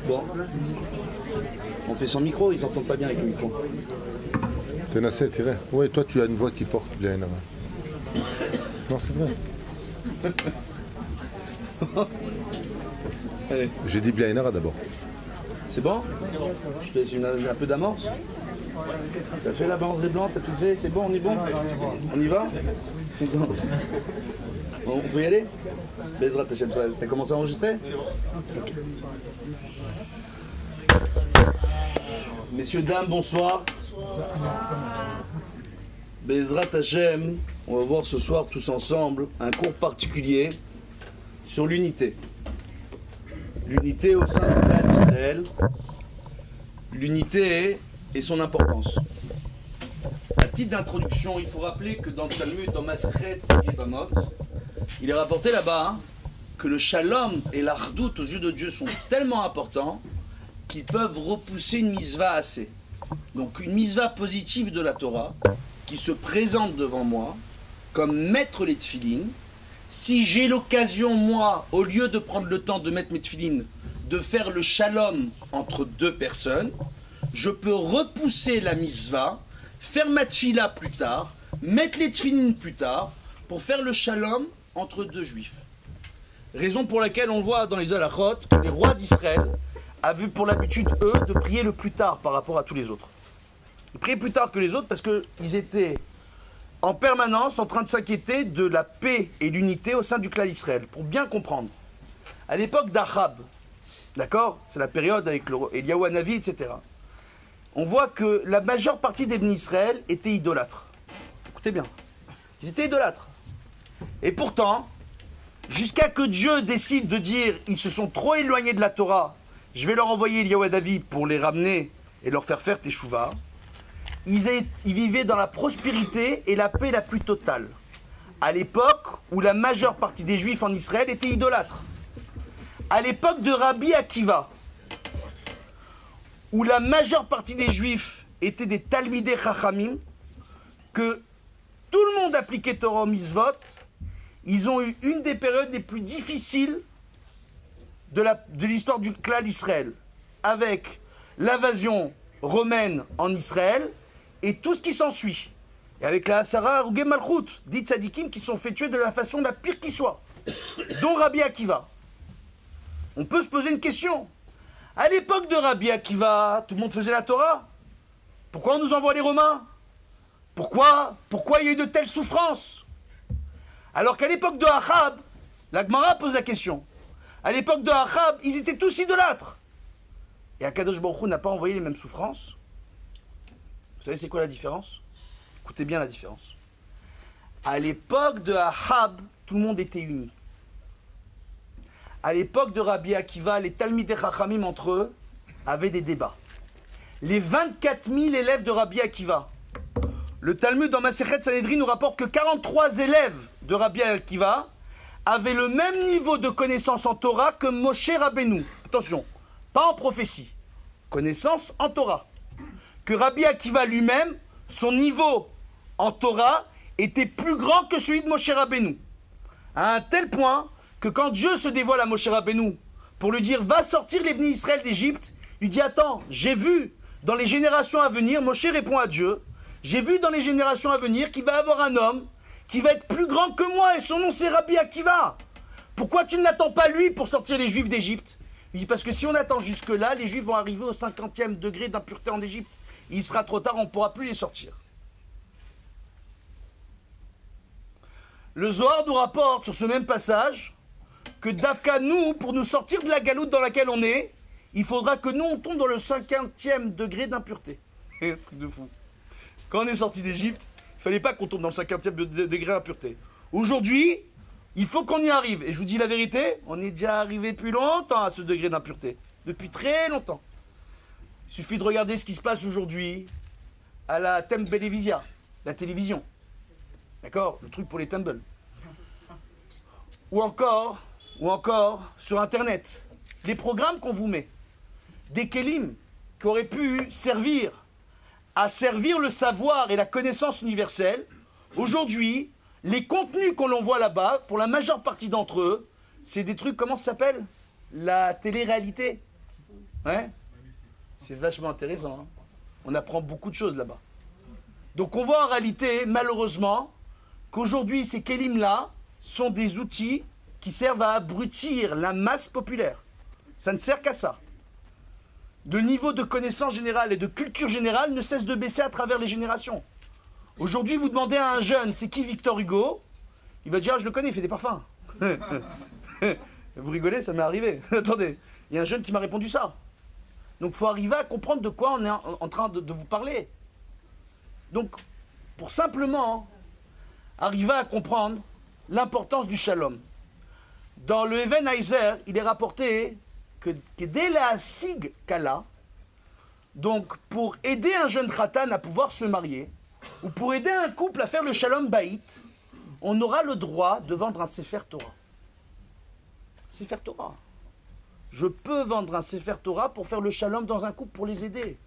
Bon. On fait sans micro, ils n'entendent pas bien avec le micro. Tenassé, tiré. Oui, toi tu as une voix qui porte bien. Non, c'est vrai. Allez. J'ai dit Bliainara d'abord. C'est bon? Je fais un peu d'amorce. T'as fait la balance des blancs, t'as tout fait, c'est bon, on est bon? On y va? On peut y aller? Bezrat, t'as commencé à enregistrer? Okay. Messieurs, dames, bonsoir. Bezrat Hashem, on va voir ce soir tous ensemble un cours particulier sur l'unité. L'unité au sein de l'État d'Israël, l'unité et son importance. À titre d'introduction, il faut rappeler que dans le Talmud, dans Masechet Yevamot, il est rapporté là-bas que le shalom et l'achdout aux yeux de Dieu sont tellement importants qu'ils peuvent repousser une misva assez. Donc une misva positive de la Torah qui se présente devant moi comme mettre les tefilines. Si j'ai l'occasion, moi, au lieu de prendre le temps de mettre mes tefilines, de faire le shalom entre deux personnes, je peux repousser la misva, faire ma tefila plus tard, mettre les tefilines plus tard, pour faire le shalom entre deux juifs. Raison pour laquelle on voit dans les halachot que les rois d'Israël avaient pour l'habitude, eux, de prier le plus tard par rapport à tous les autres. Ils priaient plus tard que les autres parce qu'ils étaient en permanence en train de s'inquiéter de la paix et l'unité au sein du clan d'Israël. Pour bien comprendre, à l'époque d'Achab, d'accord, c'est la période avec Eliyahu Hanavi, etc. On voit que la majeure partie des bénis Israël étaient idolâtres. Écoutez bien, ils étaient idolâtres. Et pourtant, jusqu'à que Dieu décide de dire ils se sont trop éloignés de la Torah, je vais leur envoyer Eliyahu Hanavi pour les ramener et leur faire teshuva. Ils vivaient dans la prospérité et la paix la plus totale. À l'époque où la majeure partie des Juifs en Israël étaient idolâtres. À l'époque de Rabbi Akiva, où la majeure partie des Juifs étaient des Talmidei Chachamim, que tout le monde appliquait Torah Mitzvot, ils ont eu une des périodes les plus difficiles de l'histoire du clan d'Israël, avec l'invasion romaine en Israël, et tout ce qui s'ensuit. Et avec la Hasara Harugei Malchut, dit tzadikim qui sont fait tuer de la façon la pire qui soit, dont Rabbi Akiva. On peut se poser une question. À l'époque de Rabbi Akiva, tout le monde faisait la Torah. Pourquoi on nous envoie les Romains? Pourquoi il y a eu de telles souffrances? Alors qu'à l'époque de Achab, la Gemara pose la question. À l'époque de Achab, ils étaient tous idolâtres. Et Akadosh Baruch Hu n'a pas envoyé les mêmes souffrances. Vous savez c'est quoi la différence? Écoutez bien la différence. À l'époque de Achab, tout le monde était uni. À l'époque de Rabbi Akiva, les Talmidei Chachamim entre eux avaient des débats. Les 24 000 élèves de Rabbi Akiva, le Talmud dans Masechet Sanhedrin nous rapporte que 43 élèves de Rabbi Akiva avaient le même niveau de connaissance en Torah que Moshe Rabbeinu. Attention, pas en prophétie, connaissance en Torah. Que Rabbi Akiva lui-même, son niveau en Torah était plus grand que celui de Moshe Rabbeinu. À un tel point que quand Dieu se dévoile à Moshe Rabbeinu pour lui dire « Va sortir les bénis Israël d'Égypte », il dit « Attends, j'ai vu dans les générations à venir », Moshe répond à Dieu, « J'ai vu dans les générations à venir qu'il va y avoir un homme qui va être plus grand que moi et son nom c'est Rabbi Akiva. Pourquoi tu ne l'attends pas lui pour sortir les Juifs d'Égypte ?» Il dit « Parce que si on attend jusque-là, les Juifs vont arriver au 50e degré d'impureté en Égypte. Il sera trop tard, on ne pourra plus les sortir. » Le Zohar nous rapporte sur ce même passage que Dafka, nous, pour nous sortir de la galoute dans laquelle on est, il faudra que nous, on tombe dans le 50e degré d'impureté. Un truc de fou. Quand on est sorti d'Égypte, il ne fallait pas qu'on tombe dans le 50e degré d'impureté. Aujourd'hui, il faut qu'on y arrive. Et je vous dis la vérité, on est déjà arrivé depuis longtemps à ce degré d'impureté. Depuis très longtemps. Il suffit de regarder ce qui se passe aujourd'hui à la Tembelevisia, la télévision. D'accord? Le truc pour les tumbles. Ou encore, sur Internet, les programmes qu'on vous met, des kélim qui auraient pu servir à servir le savoir et la connaissance universelle, aujourd'hui, les contenus qu'on l'envoie là-bas, pour la majeure partie d'entre eux, c'est des trucs, comment ça s'appelle? La télé-réalité. Ouais. C'est vachement intéressant. Hein. On apprend beaucoup de choses là-bas. Donc on voit en réalité, malheureusement, qu'aujourd'hui ces kélim-là sont des outils qui servent à abrutir la masse populaire. Ça ne sert qu'à ça. Le niveau de connaissance générale et de culture générale ne cesse de baisser à travers les générations. Aujourd'hui, vous demandez à un jeune, c'est qui Victor Hugo? Il va dire, ah, je le connais, il fait des parfums. Vous rigolez, ça m'est arrivé. Attendez, il y a un jeune qui m'a répondu ça. Donc il faut arriver à comprendre de quoi on est en train de vous parler. Donc, pour simplement arriver à comprendre l'importance du shalom. Dans le Even Heiser, il est rapporté que dès la Sig Kala, donc pour aider un jeune khatan à pouvoir se marier, ou pour aider un couple à faire le shalom baït, on aura le droit de vendre un Sefer Torah. Sefer Torah. Je peux vendre un Sefer Torah pour faire le shalom dans un couple, pour les aider.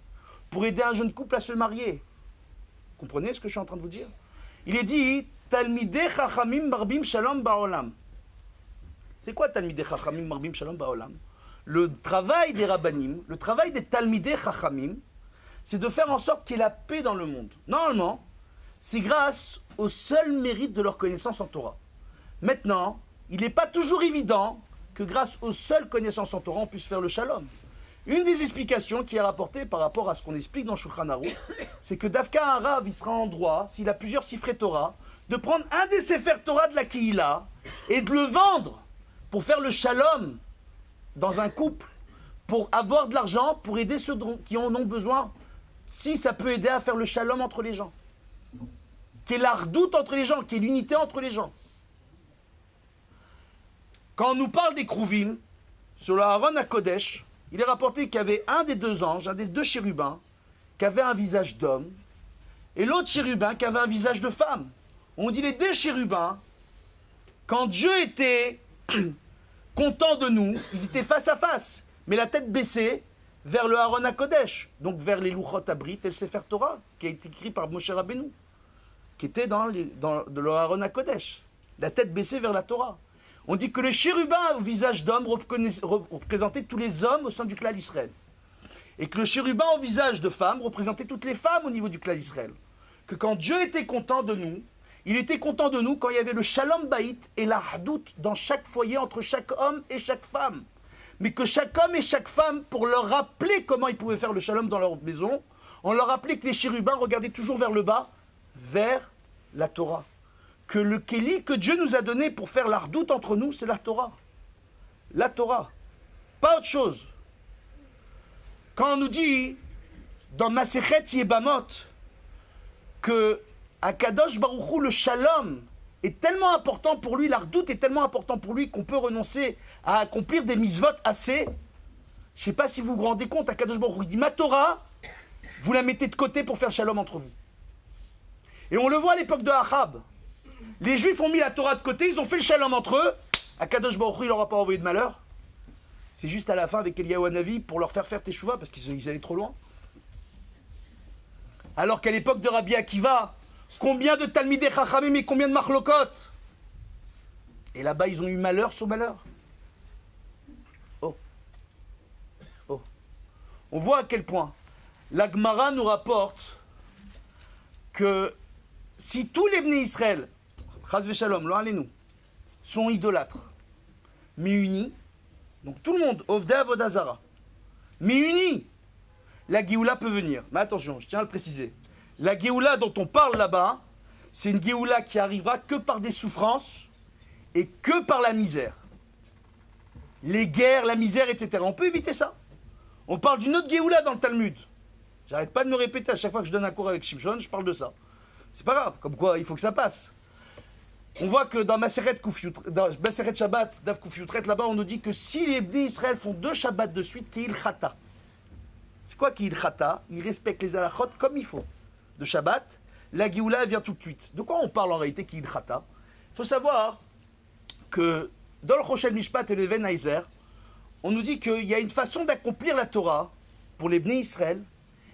Pour aider un jeune couple à se marier. Comprenez ce que je suis en train de vous dire? Il est dit, Talmidei Chachamim Marbim Shalom Ba'olam. C'est quoi Talmidei Chachamim Marbim Shalom Ba'olam? Le travail des rabbanim, le travail des Talmidei Chachamim, c'est de faire en sorte qu'il y ait la paix dans le monde. Normalement, c'est grâce au seul mérite de leur connaissance en Torah. Maintenant, il n'est pas toujours évident que grâce aux seules connaissances en Torah, on puisse faire le shalom. Une des explications qui est rapportée par rapport à ce qu'on explique dans Shulchan Aruch, c'est que Dafka un Rav, il sera en droit, s'il a plusieurs Sifrei Torah, de prendre un des Sefer Torah de la Kehila et de le vendre pour faire le shalom dans un couple, pour avoir de l'argent, pour aider ceux qui en ont besoin, si ça peut aider à faire le shalom entre les gens. Qu'il y ait l'ardoute entre les gens, qu'il y ait l'unité entre les gens. Quand on nous parle des Kruvim, sur le Aaron HaKodesh, il est rapporté qu'il y avait un des deux anges, un des deux chérubins, qui avait un visage d'homme, et l'autre chérubin qui avait un visage de femme. On dit les deux chérubins, quand Dieu était content de nous, ils étaient face à face, mais la tête baissée vers le Aaron HaKodesh, donc vers les Luchot Abrit et le Sefer Torah, qui a été écrit par Moshe Rabbeinu, qui était dans le Aaron HaKodesh, la tête baissée vers la Torah. On dit que le chérubin au visage d'homme représentait tous les hommes au sein du clan d'Israël. Et que le chérubin au visage de femme représentait toutes les femmes au niveau du clan d'Israël. Que quand Dieu était content de nous, il était content de nous quand il y avait le shalom baït et la hadout dans chaque foyer entre chaque homme et chaque femme. Mais que chaque homme et chaque femme, pour leur rappeler comment ils pouvaient faire le shalom dans leur maison, on leur rappelait que les chérubins regardaient toujours vers le bas, vers la Torah. Que le Kéli que Dieu nous a donné pour faire l'ardoute entre nous, c'est la Torah. La Torah. Pas autre chose. Quand on nous dit, dans Masechet Yebamot, que Akadosh Baruch Hu, le shalom, est tellement important pour lui, l'ardoute est tellement important pour lui qu'on peut renoncer à accomplir des mitzvot assez. Je ne sais pas si vous vous rendez compte, Akadosh Baruch Hu, il dit, ma Torah, vous la mettez de côté pour faire shalom entre vous. Et on le voit à l'époque de Achab. Les Juifs ont mis la Torah de côté, ils ont fait le shalom entre eux. Akadosh Baruch Hu, il leur a pas envoyé de malheur. C'est juste à la fin avec Eliyahu Hanavi pour leur faire teshuva parce qu'ils allaient trop loin. Alors qu'à l'époque de Rabbi Akiva, combien de Talmidei Chachamim et combien de Machlokot? Et là-bas, ils ont eu malheur sur malheur. Oh. Oh. On voit à quel point la Gemara nous rapporte que si tous les Bnei Israël, Chaz v'Shalom, lo alenu, sont idolâtres, mais unis, donc tout le monde, Ovdei Avodah Zara, mais unis, la Géoula peut venir. Mais attention, je tiens à le préciser. La Géoula dont on parle là-bas, c'est une Géoula qui arrivera que par des souffrances et que par la misère. Les guerres, la misère, etc. On peut éviter ça. On parle d'une autre Géoula dans le Talmud. J'arrête pas de me répéter à chaque fois que je donne un cours avec Shimshon, je parle de ça. C'est pas grave, comme quoi il faut que ça passe. On voit que dans Maseret Shabbat, Dav Kuf Yutret, là-bas on nous dit que si les Bnei Israël font 2 Shabbats de suite, Keil Chata. C'est quoi Keil Chata? Ils respectent les halachot comme il faut. De Shabbat, la Géoula vient tout de suite. De quoi on parle en réalité Keil Chata? Il faut savoir que dans le Choshel Mishpat et le Even Heiser, on nous dit qu'il y a une façon d'accomplir la Torah pour les Bnei Israël.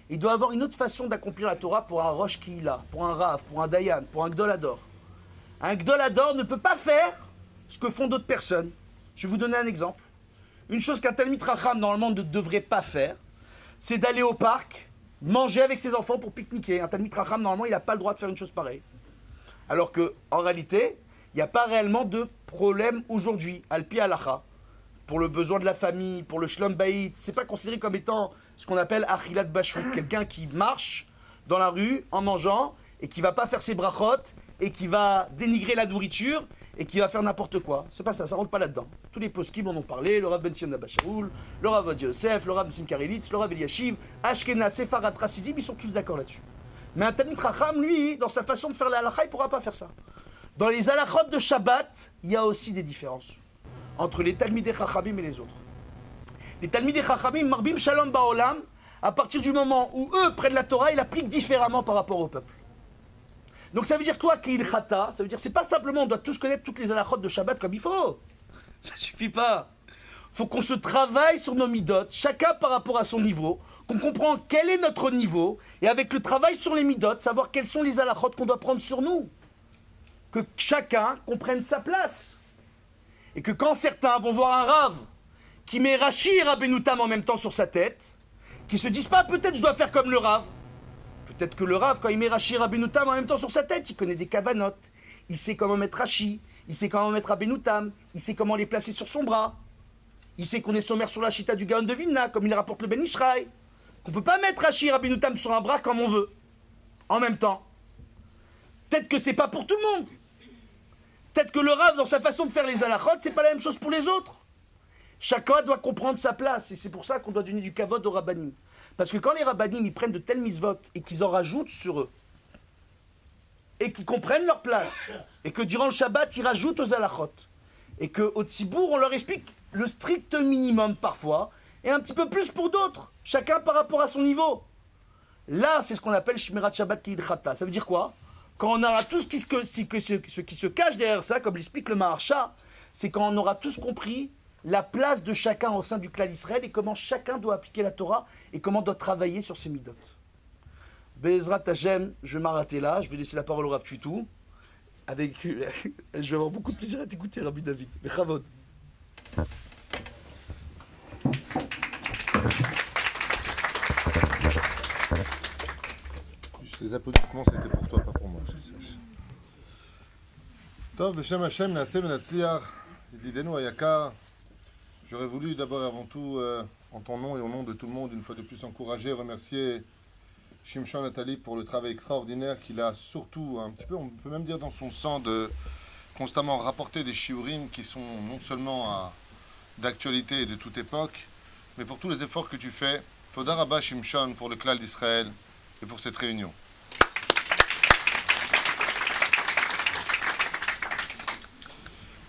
Il doit avoir une autre façon d'accomplir la Torah pour un Rosh Kihila, pour un Rav, pour un Dayan, pour un Gdolador. Un Gdolador ne peut pas faire ce que font d'autres personnes. Je vais vous donner un exemple. une chose qu'un Talmid Chacham normalement ne devrait pas faire, c'est d'aller au parc, manger avec ses enfants pour pique-niquer. Un Talmid Chacham, normalement, il n'a pas le droit de faire une chose pareille. Alors qu'en réalité, il n'y a pas réellement de problème aujourd'hui, al-pi halacha, pour le besoin de la famille, pour le shlom bayit. C'est pas considéré comme étant ce qu'on appelle achilat bashut, quelqu'un qui marche dans la rue en mangeant et qui va pas faire ses brachot et qui va dénigrer la nourriture et qui va faire n'importe quoi. C'est pas ça, ça rentre pas là-dedans. Tous les poskim en ont parlé, le Rav Ben Sion Abashaoul, le Rav Odia Yosef, le Rav Nissim Karelitz, le Rav Eliashiv, Ashkenaz, Sepharad, Chassidim, ils sont tous d'accord là-dessus. Mais un Talmid Chacham, lui, dans sa façon de faire la halakha, il pourra pas faire ça. Dans les halachot de Shabbat, il y a aussi des différences entre les Talmidei Chachamim et les autres. Les Talmidei Chachamim, Marbim Shalom Ba'olam, à partir du moment où eux prennent la Torah, ils l'appliquent différemment par rapport au peuple. Donc ça veut dire quoi qu'il chata, ça veut dire c'est pas simplement on doit tous connaître toutes les halachot de Shabbat comme il faut. Ça suffit pas. Faut qu'on se travaille sur nos midot, chacun par rapport à son niveau, qu'on comprend quel est notre niveau, et avec le travail sur les midot, savoir quels sont les halachot qu'on doit prendre sur nous. Que chacun comprenne sa place. Et que quand certains vont voir un rave qui met Rashi et Rabbeinu Tam en même temps sur sa tête, qui se disent pas peut-être je dois faire comme le rave. Peut-être que le rave, quand il met Rashi et Rabbeinu Tam en même temps sur sa tête, il connaît des kavanotes, il sait comment mettre Rashi, il sait comment mettre Rabbeinu Tam, il sait comment les placer sur son bras, il sait qu'on est sommaire sur la chita du Gaon de Vilna, comme il rapporte le Ben Ishraï, qu'on peut pas mettre Rashi et Rabbeinu Tam sur un bras comme on veut, en même temps. Peut-être que c'est pas pour tout le monde. Peut-être que le Rav, dans sa façon de faire les halachot, c'est pas la même chose pour les autres. Chacun doit comprendre sa place, et c'est pour ça qu'on doit donner du kavod aux rabbanim. Parce que quand les rabbanim, ils prennent de telles mitzvot, et qu'ils en rajoutent sur eux, et qu'ils comprennent leur place, et que durant le Shabbat, ils rajoutent aux halachot, et qu'au tzibour, on leur explique le strict minimum parfois, et un petit peu plus pour d'autres, chacun par rapport à son niveau. Là, c'est ce qu'on appelle Shmirat Shabbat K'idchata. Ça veut dire quoi? Quand on aura tout ce qui se cache derrière ça, comme l'explique le Maharsha, c'est quand on aura tous compris la place de chacun au sein du clan d'Israël et comment chacun doit appliquer la Torah et comment doit travailler sur ses midot. Be'ezrat Hashem, je vais m'arrêter là, je vais laisser la parole au Rav Tuitou. Je vais avoir beaucoup de plaisir à t'écouter, Rabbi David. Bechavod. Les applaudissements, c'était pour toi, pas pour moi, je le sache. Tov, Beshem Hashem, Naaseh Benatzliach, Yedidenu Hayakar. J'aurais voulu d'abord et avant tout, en ton nom et au nom de tout le monde, une fois de plus encourager, remercier Shimshon Nathalie pour le travail extraordinaire qu'il a surtout, un petit peu, on peut même dire dans son sang, de constamment rapporter des shiurim qui sont non seulement d'actualité et de toute époque, mais pour tous les efforts que tu fais. Toda Rabba Shimshon pour le Klal d'Israël et pour cette réunion.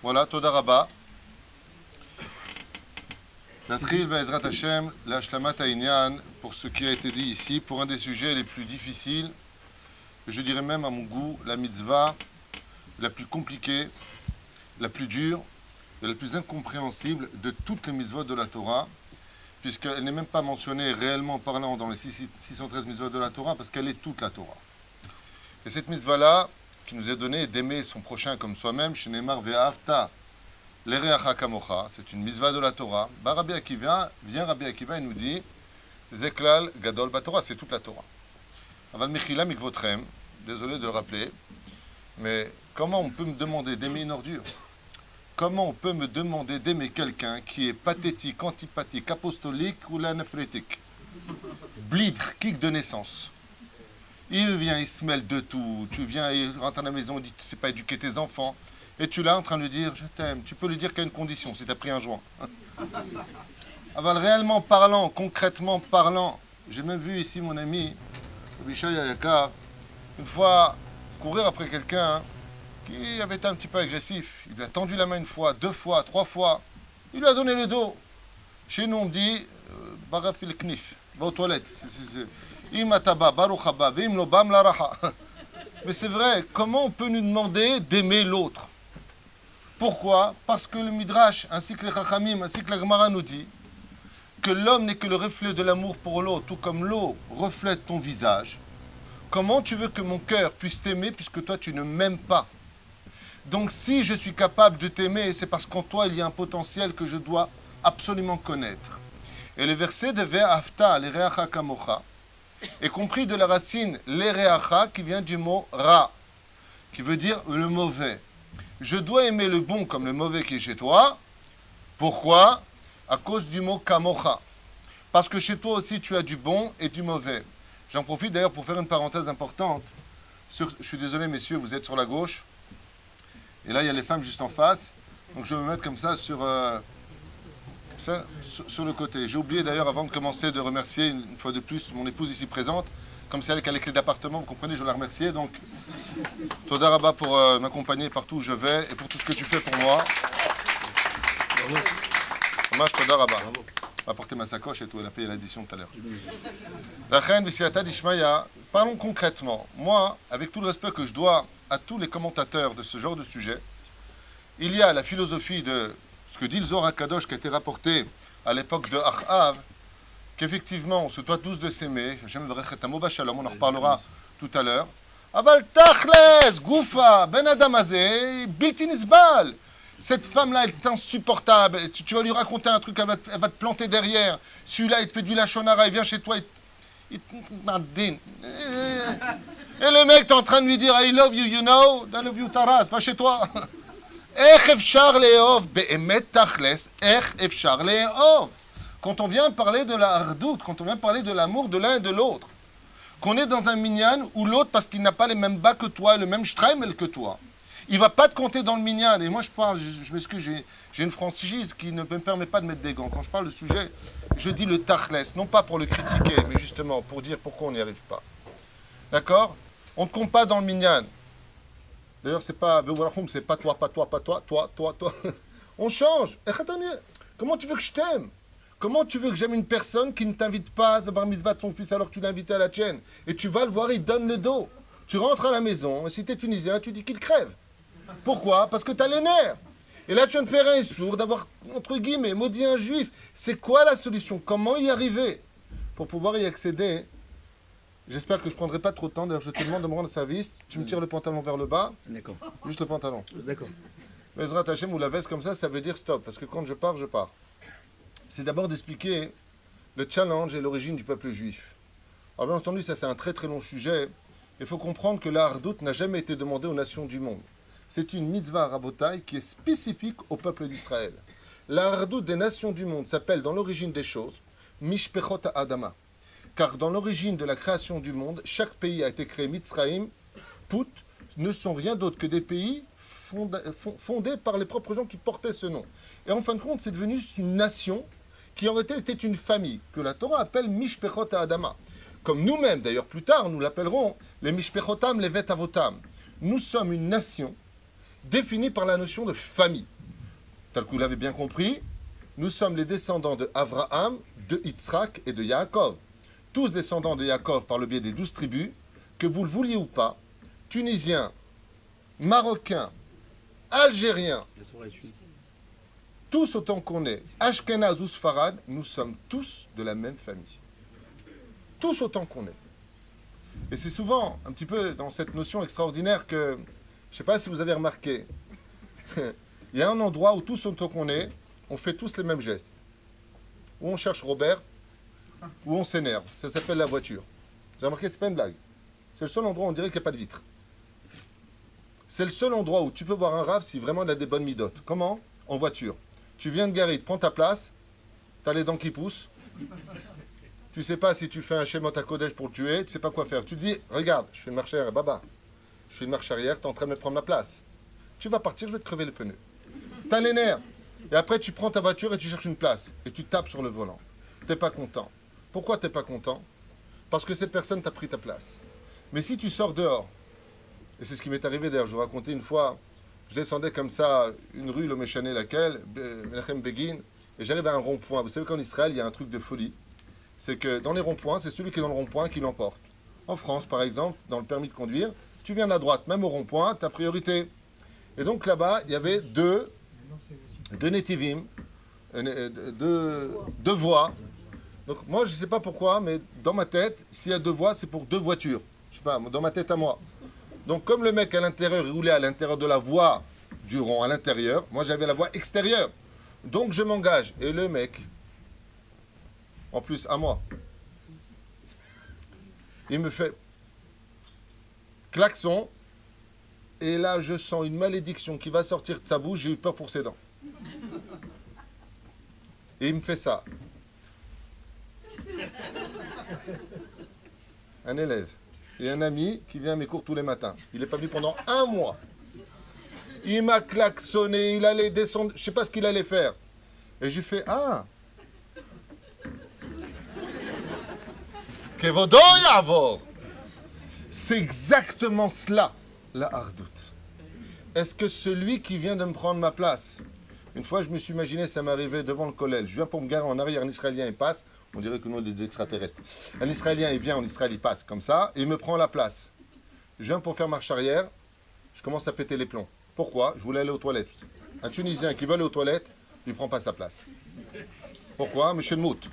Voilà, Toda Rabba. Natril Be'ezrat Hashem, l'Ashlamat Ha'inyan, pour ce qui a été dit ici, pour un des sujets les plus difficiles, je dirais même à mon goût, la mitzvah la plus compliquée, la plus dure et la plus incompréhensible de toutes les mitzvot de la Torah, puisqu'elle n'est même pas mentionnée réellement parlant dans les 613 mitzvot de la Torah, parce qu'elle est toute la Torah. Et cette mitzvah-là, qui nous est donnée d'aimer son prochain comme soi-même, Shenemar Ve'ahavta l'Ereacha Kamocha, c'est une mitzvah de la Torah. Rabbi Akiva, vient Rabbi Akiva et nous dit Zeklal Gadol Batorah, c'est toute la Torah. Aval Mechila Mikvotrem, désolé de le rappeler, mais comment on peut me demander d'aimer une ordure? Comment on peut me demander d'aimer quelqu'un qui est pathétique, antipathique, apostolique ou l'anaphélétique? Blidre, kick de naissance. Il vient, il se mêle de tout. Tu viens, il rentre à la maison, il dit tu ne sais pas éduquer tes enfants. Et tu l'as en train de lui dire je t'aime. Tu peux lui dire qu'à une condition, si tu as pris un joint. Aval, réellement parlant, concrètement parlant, j'ai même vu ici mon ami, Abishai Ayakar, une fois courir après quelqu'un qui avait été un petit peu agressif. Il lui a tendu la main une fois, 2 fois, 3 fois. Il lui a donné le dos. Chez nous, on dit Barafil Knif, va aux toilettes. Imataba, Baruchaba, Vim Lobam Laraha. Mais c'est vrai, comment on peut nous demander d'aimer l'autre? Pourquoi? Parce que le Midrash, ainsi que les Chachamim, ainsi que la Gemara nous dit que l'homme n'est que le reflet de l'amour pour l'autre, tout comme l'eau reflète ton visage. Comment tu veux que mon cœur puisse t'aimer puisque toi tu ne m'aimes pas? Donc si je suis capable de t'aimer, c'est parce qu'en toi il y a un potentiel que je dois absolument connaître. Et le verset de Ve'afta l'ereacha kamocha est compris de la racine l'ereacha qui vient du mot ra, qui veut dire le mauvais. Je dois aimer le bon comme le mauvais qui est chez toi. Pourquoi? À cause du mot kamocha. Parce que chez toi aussi tu as du bon et du mauvais. J'en profite d'ailleurs pour faire une parenthèse importante. Je suis désolé messieurs, vous êtes sur la gauche. Et là il y a les femmes juste en face. Donc je vais me mettre comme ça sur le côté. J'ai oublié d'ailleurs avant de commencer de remercier une fois de plus mon épouse ici présente. Comme c'est elle qui a les clés d'appartement, vous comprenez, je veux la remercier. Donc, Toda Rabba pour m'accompagner partout où je vais et pour tout ce que tu fais pour moi. Hommage Toda Rabba. Elle a apporté ma sacoche et tout, elle a payé l'addition tout à l'heure. La reine B'Siyata d'Ishmaïa, parlons concrètement. Moi, avec tout le respect que je dois à tous les commentateurs de ce genre de sujet, il y a la philosophie de ce que dit le Zohar HaKadosh qui a été rapporté à l'époque de Achav, qu'effectivement, on se doit tous de s'aimer. On en reparlera tout à l'heure. Aval tachles, goufa, ben adam hazeh, bilti nisbal. Cette femme-là, elle est insupportable. Tu vas lui raconter un truc, elle va te planter derrière. Celui-là, il te fait du lachonara, il vient chez toi, il te... Et le mec, t'es en train de lui dire I love you, you know, I love you, Taras, va chez toi. Ech efshar le'ov, be'emet tachles, ech efshar le'ov. Quand on vient parler de la hardout, quand on vient parler de l'amour de l'un et de l'autre, qu'on est dans un minyan ou l'autre parce qu'il n'a pas les mêmes bas que toi et le même shtreimel que toi, il ne va pas te compter dans le minyan. Et moi je parle, je m'excuse, j'ai une franchise qui ne me permet pas de mettre des gants. Quand je parle de sujet, je dis le tachles, non pas pour le critiquer, mais justement pour dire pourquoi on n'y arrive pas. D'accord? On ne te compte pas dans le minyan. D'ailleurs, c'est pas toi, pas toi, pas toi, toi. On change. Comment tu veux que je t'aime? Comment tu veux que j'aime une personne qui ne t'invite pas à bar mitzvah de son fils alors que tu l'as invité à la tienne? Et tu vas le voir, il donne le dos. Tu rentres à la maison, et si tu es tunisien, tu dis qu'il crève. Pourquoi? Parce que tu as les nerfs. Et là, tu viens de faire un sourd, d'avoir, entre guillemets, maudit un juif. C'est quoi la solution? Comment y arriver? Pour pouvoir y accéder, j'espère que je ne prendrai pas trop de temps. D'ailleurs, je te demande de me rendre service. Tu me tires le pantalon vers le bas. D'accord. Juste le pantalon. D'accord. Bezrat Hashem ou la veste comme ça veut dire stop. Parce que quand je pars, je pars. C'est d'abord d'expliquer le challenge et l'origine du peuple juif. Alors bien entendu, ça c'est un très très long sujet. Il faut comprendre que la hardout n'a jamais été demandée aux nations du monde. C'est une mitzvah rabotai qui est spécifique au peuple d'Israël. La hardout des nations du monde s'appelle dans l'origine des choses Mishpechot Adama. Car dans l'origine de la création du monde, chaque pays a été créé. Mitzraïm, Put, ne sont rien d'autre que des pays fondés par les propres gens qui portaient ce nom. Et en fin de compte, c'est devenu une nation qui en réalité était une famille, que la Torah appelle Mishpechot Adama. Comme nous-mêmes, d'ailleurs, plus tard, nous l'appellerons les Mishpechotam, les Vet Avotam. Nous sommes une nation définie par la notion de famille. Tel que vous l'avez bien compris, nous sommes les descendants de Avraham, de Yitzhak et de Yaakov. Tous descendants de Yaakov par le biais des 12 tribus, que vous le vouliez ou pas, Tunisiens, Marocains, Algériens, tous autant qu'on est, Ashkenaz ou Sfarad, nous sommes tous de la même famille. Tous autant qu'on est. Et c'est souvent un petit peu dans cette notion extraordinaire que, je ne sais pas si vous avez remarqué, il y a un endroit où tous autant qu'on est, on fait tous les mêmes gestes. Où on cherche Robert, où on s'énerve. Ça s'appelle la voiture. Vous avez remarqué, c'est pas une blague. C'est le seul endroit où on dirait qu'il n'y a pas de vitre. C'est le seul endroit où tu peux voir un rave si vraiment il a des bonnes midotes. Comment? En voiture. Tu viens de garer, prends ta place, tu as les dents qui poussent, tu ne sais pas si tu fais un schéma à Kodesh pour le tuer, tu ne sais pas quoi faire. Tu te dis, regarde, je fais une marche arrière, baba, je fais une marche arrière, tu es en train de me prendre ma place. Tu vas partir, je vais te crever le pneu. Tu as les nerfs. Et après, tu prends ta voiture et tu cherches une place. Et tu tapes sur le volant. Tu n'es pas content. Pourquoi tu n'es pas content? Parce que cette personne t'a pris ta place. Mais si tu sors dehors, et c'est ce qui m'est arrivé d'ailleurs, je vous racontais une fois, je descendais comme ça, une rue, le Méchané, laquelle, Menachem Begin, et j'arrive à un rond-point. Vous savez qu'en Israël, il y a un truc de folie. C'est que dans les ronds-points, c'est celui qui est dans le rond-point qui l'emporte. En France, par exemple, dans le permis de conduire, tu viens de la droite, même au rond-point, tu as priorité. Et donc là-bas, il y avait deux netivim, deux voies. Donc moi, je ne sais pas pourquoi, mais dans ma tête, s'il y a deux voies, c'est pour deux voitures. Je sais pas, dans ma tête à moi. Donc comme le mec à l'intérieur, il roulait à l'intérieur de la voie du rond, à l'intérieur, moi j'avais la voie extérieure. Donc je m'engage. Et le mec, en plus à moi, il me fait klaxon. Et là, je sens une malédiction qui va sortir de sa bouche. J'ai eu peur pour ses dents. Et il me fait ça. Un élève et un ami qui vient à mes cours tous les matins. Il n'est pas venu pendant un mois. Il m'a klaxonné, il allait descendre, je ne sais pas ce qu'il allait faire. Et je lui fais, ah, Kevodo Yavor. C'est exactement cela, la hardout. Est-ce que celui qui vient de me prendre ma place, une fois je me suis imaginé, ça m'arrivait devant le collège, je viens pour me garer en arrière, un Israélien il passe, on dirait que nous on est des extraterrestres. Un Israélien il vient en Israël, il passe comme ça, et il me prend la place. Je viens pour faire marche arrière, je commence à péter les plombs. Pourquoi? Je voulais aller aux toilettes. Un Tunisien qui veut aller aux toilettes, il ne prend pas sa place. Pourquoi? Monsieur le Mout.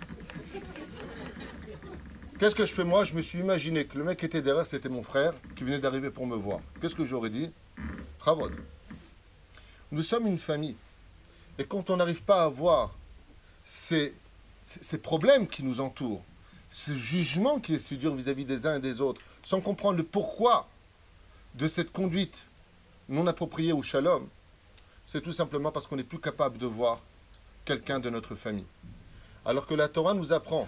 Qu'est-ce que je fais moi? Je me suis imaginé que le mec qui était derrière, c'était mon frère, qui venait d'arriver pour me voir. Qu'est-ce que j'aurais dit? Chavod. Nous sommes une famille. Et quand on n'arrive pas à voir ces problèmes qui nous entourent, ce jugement qui est si dur vis-à-vis des uns et des autres, sans comprendre le pourquoi de cette conduite non appropriée au shalom, c'est tout simplement parce qu'on n'est plus capable de voir quelqu'un de notre famille. Alors que la Torah nous apprend,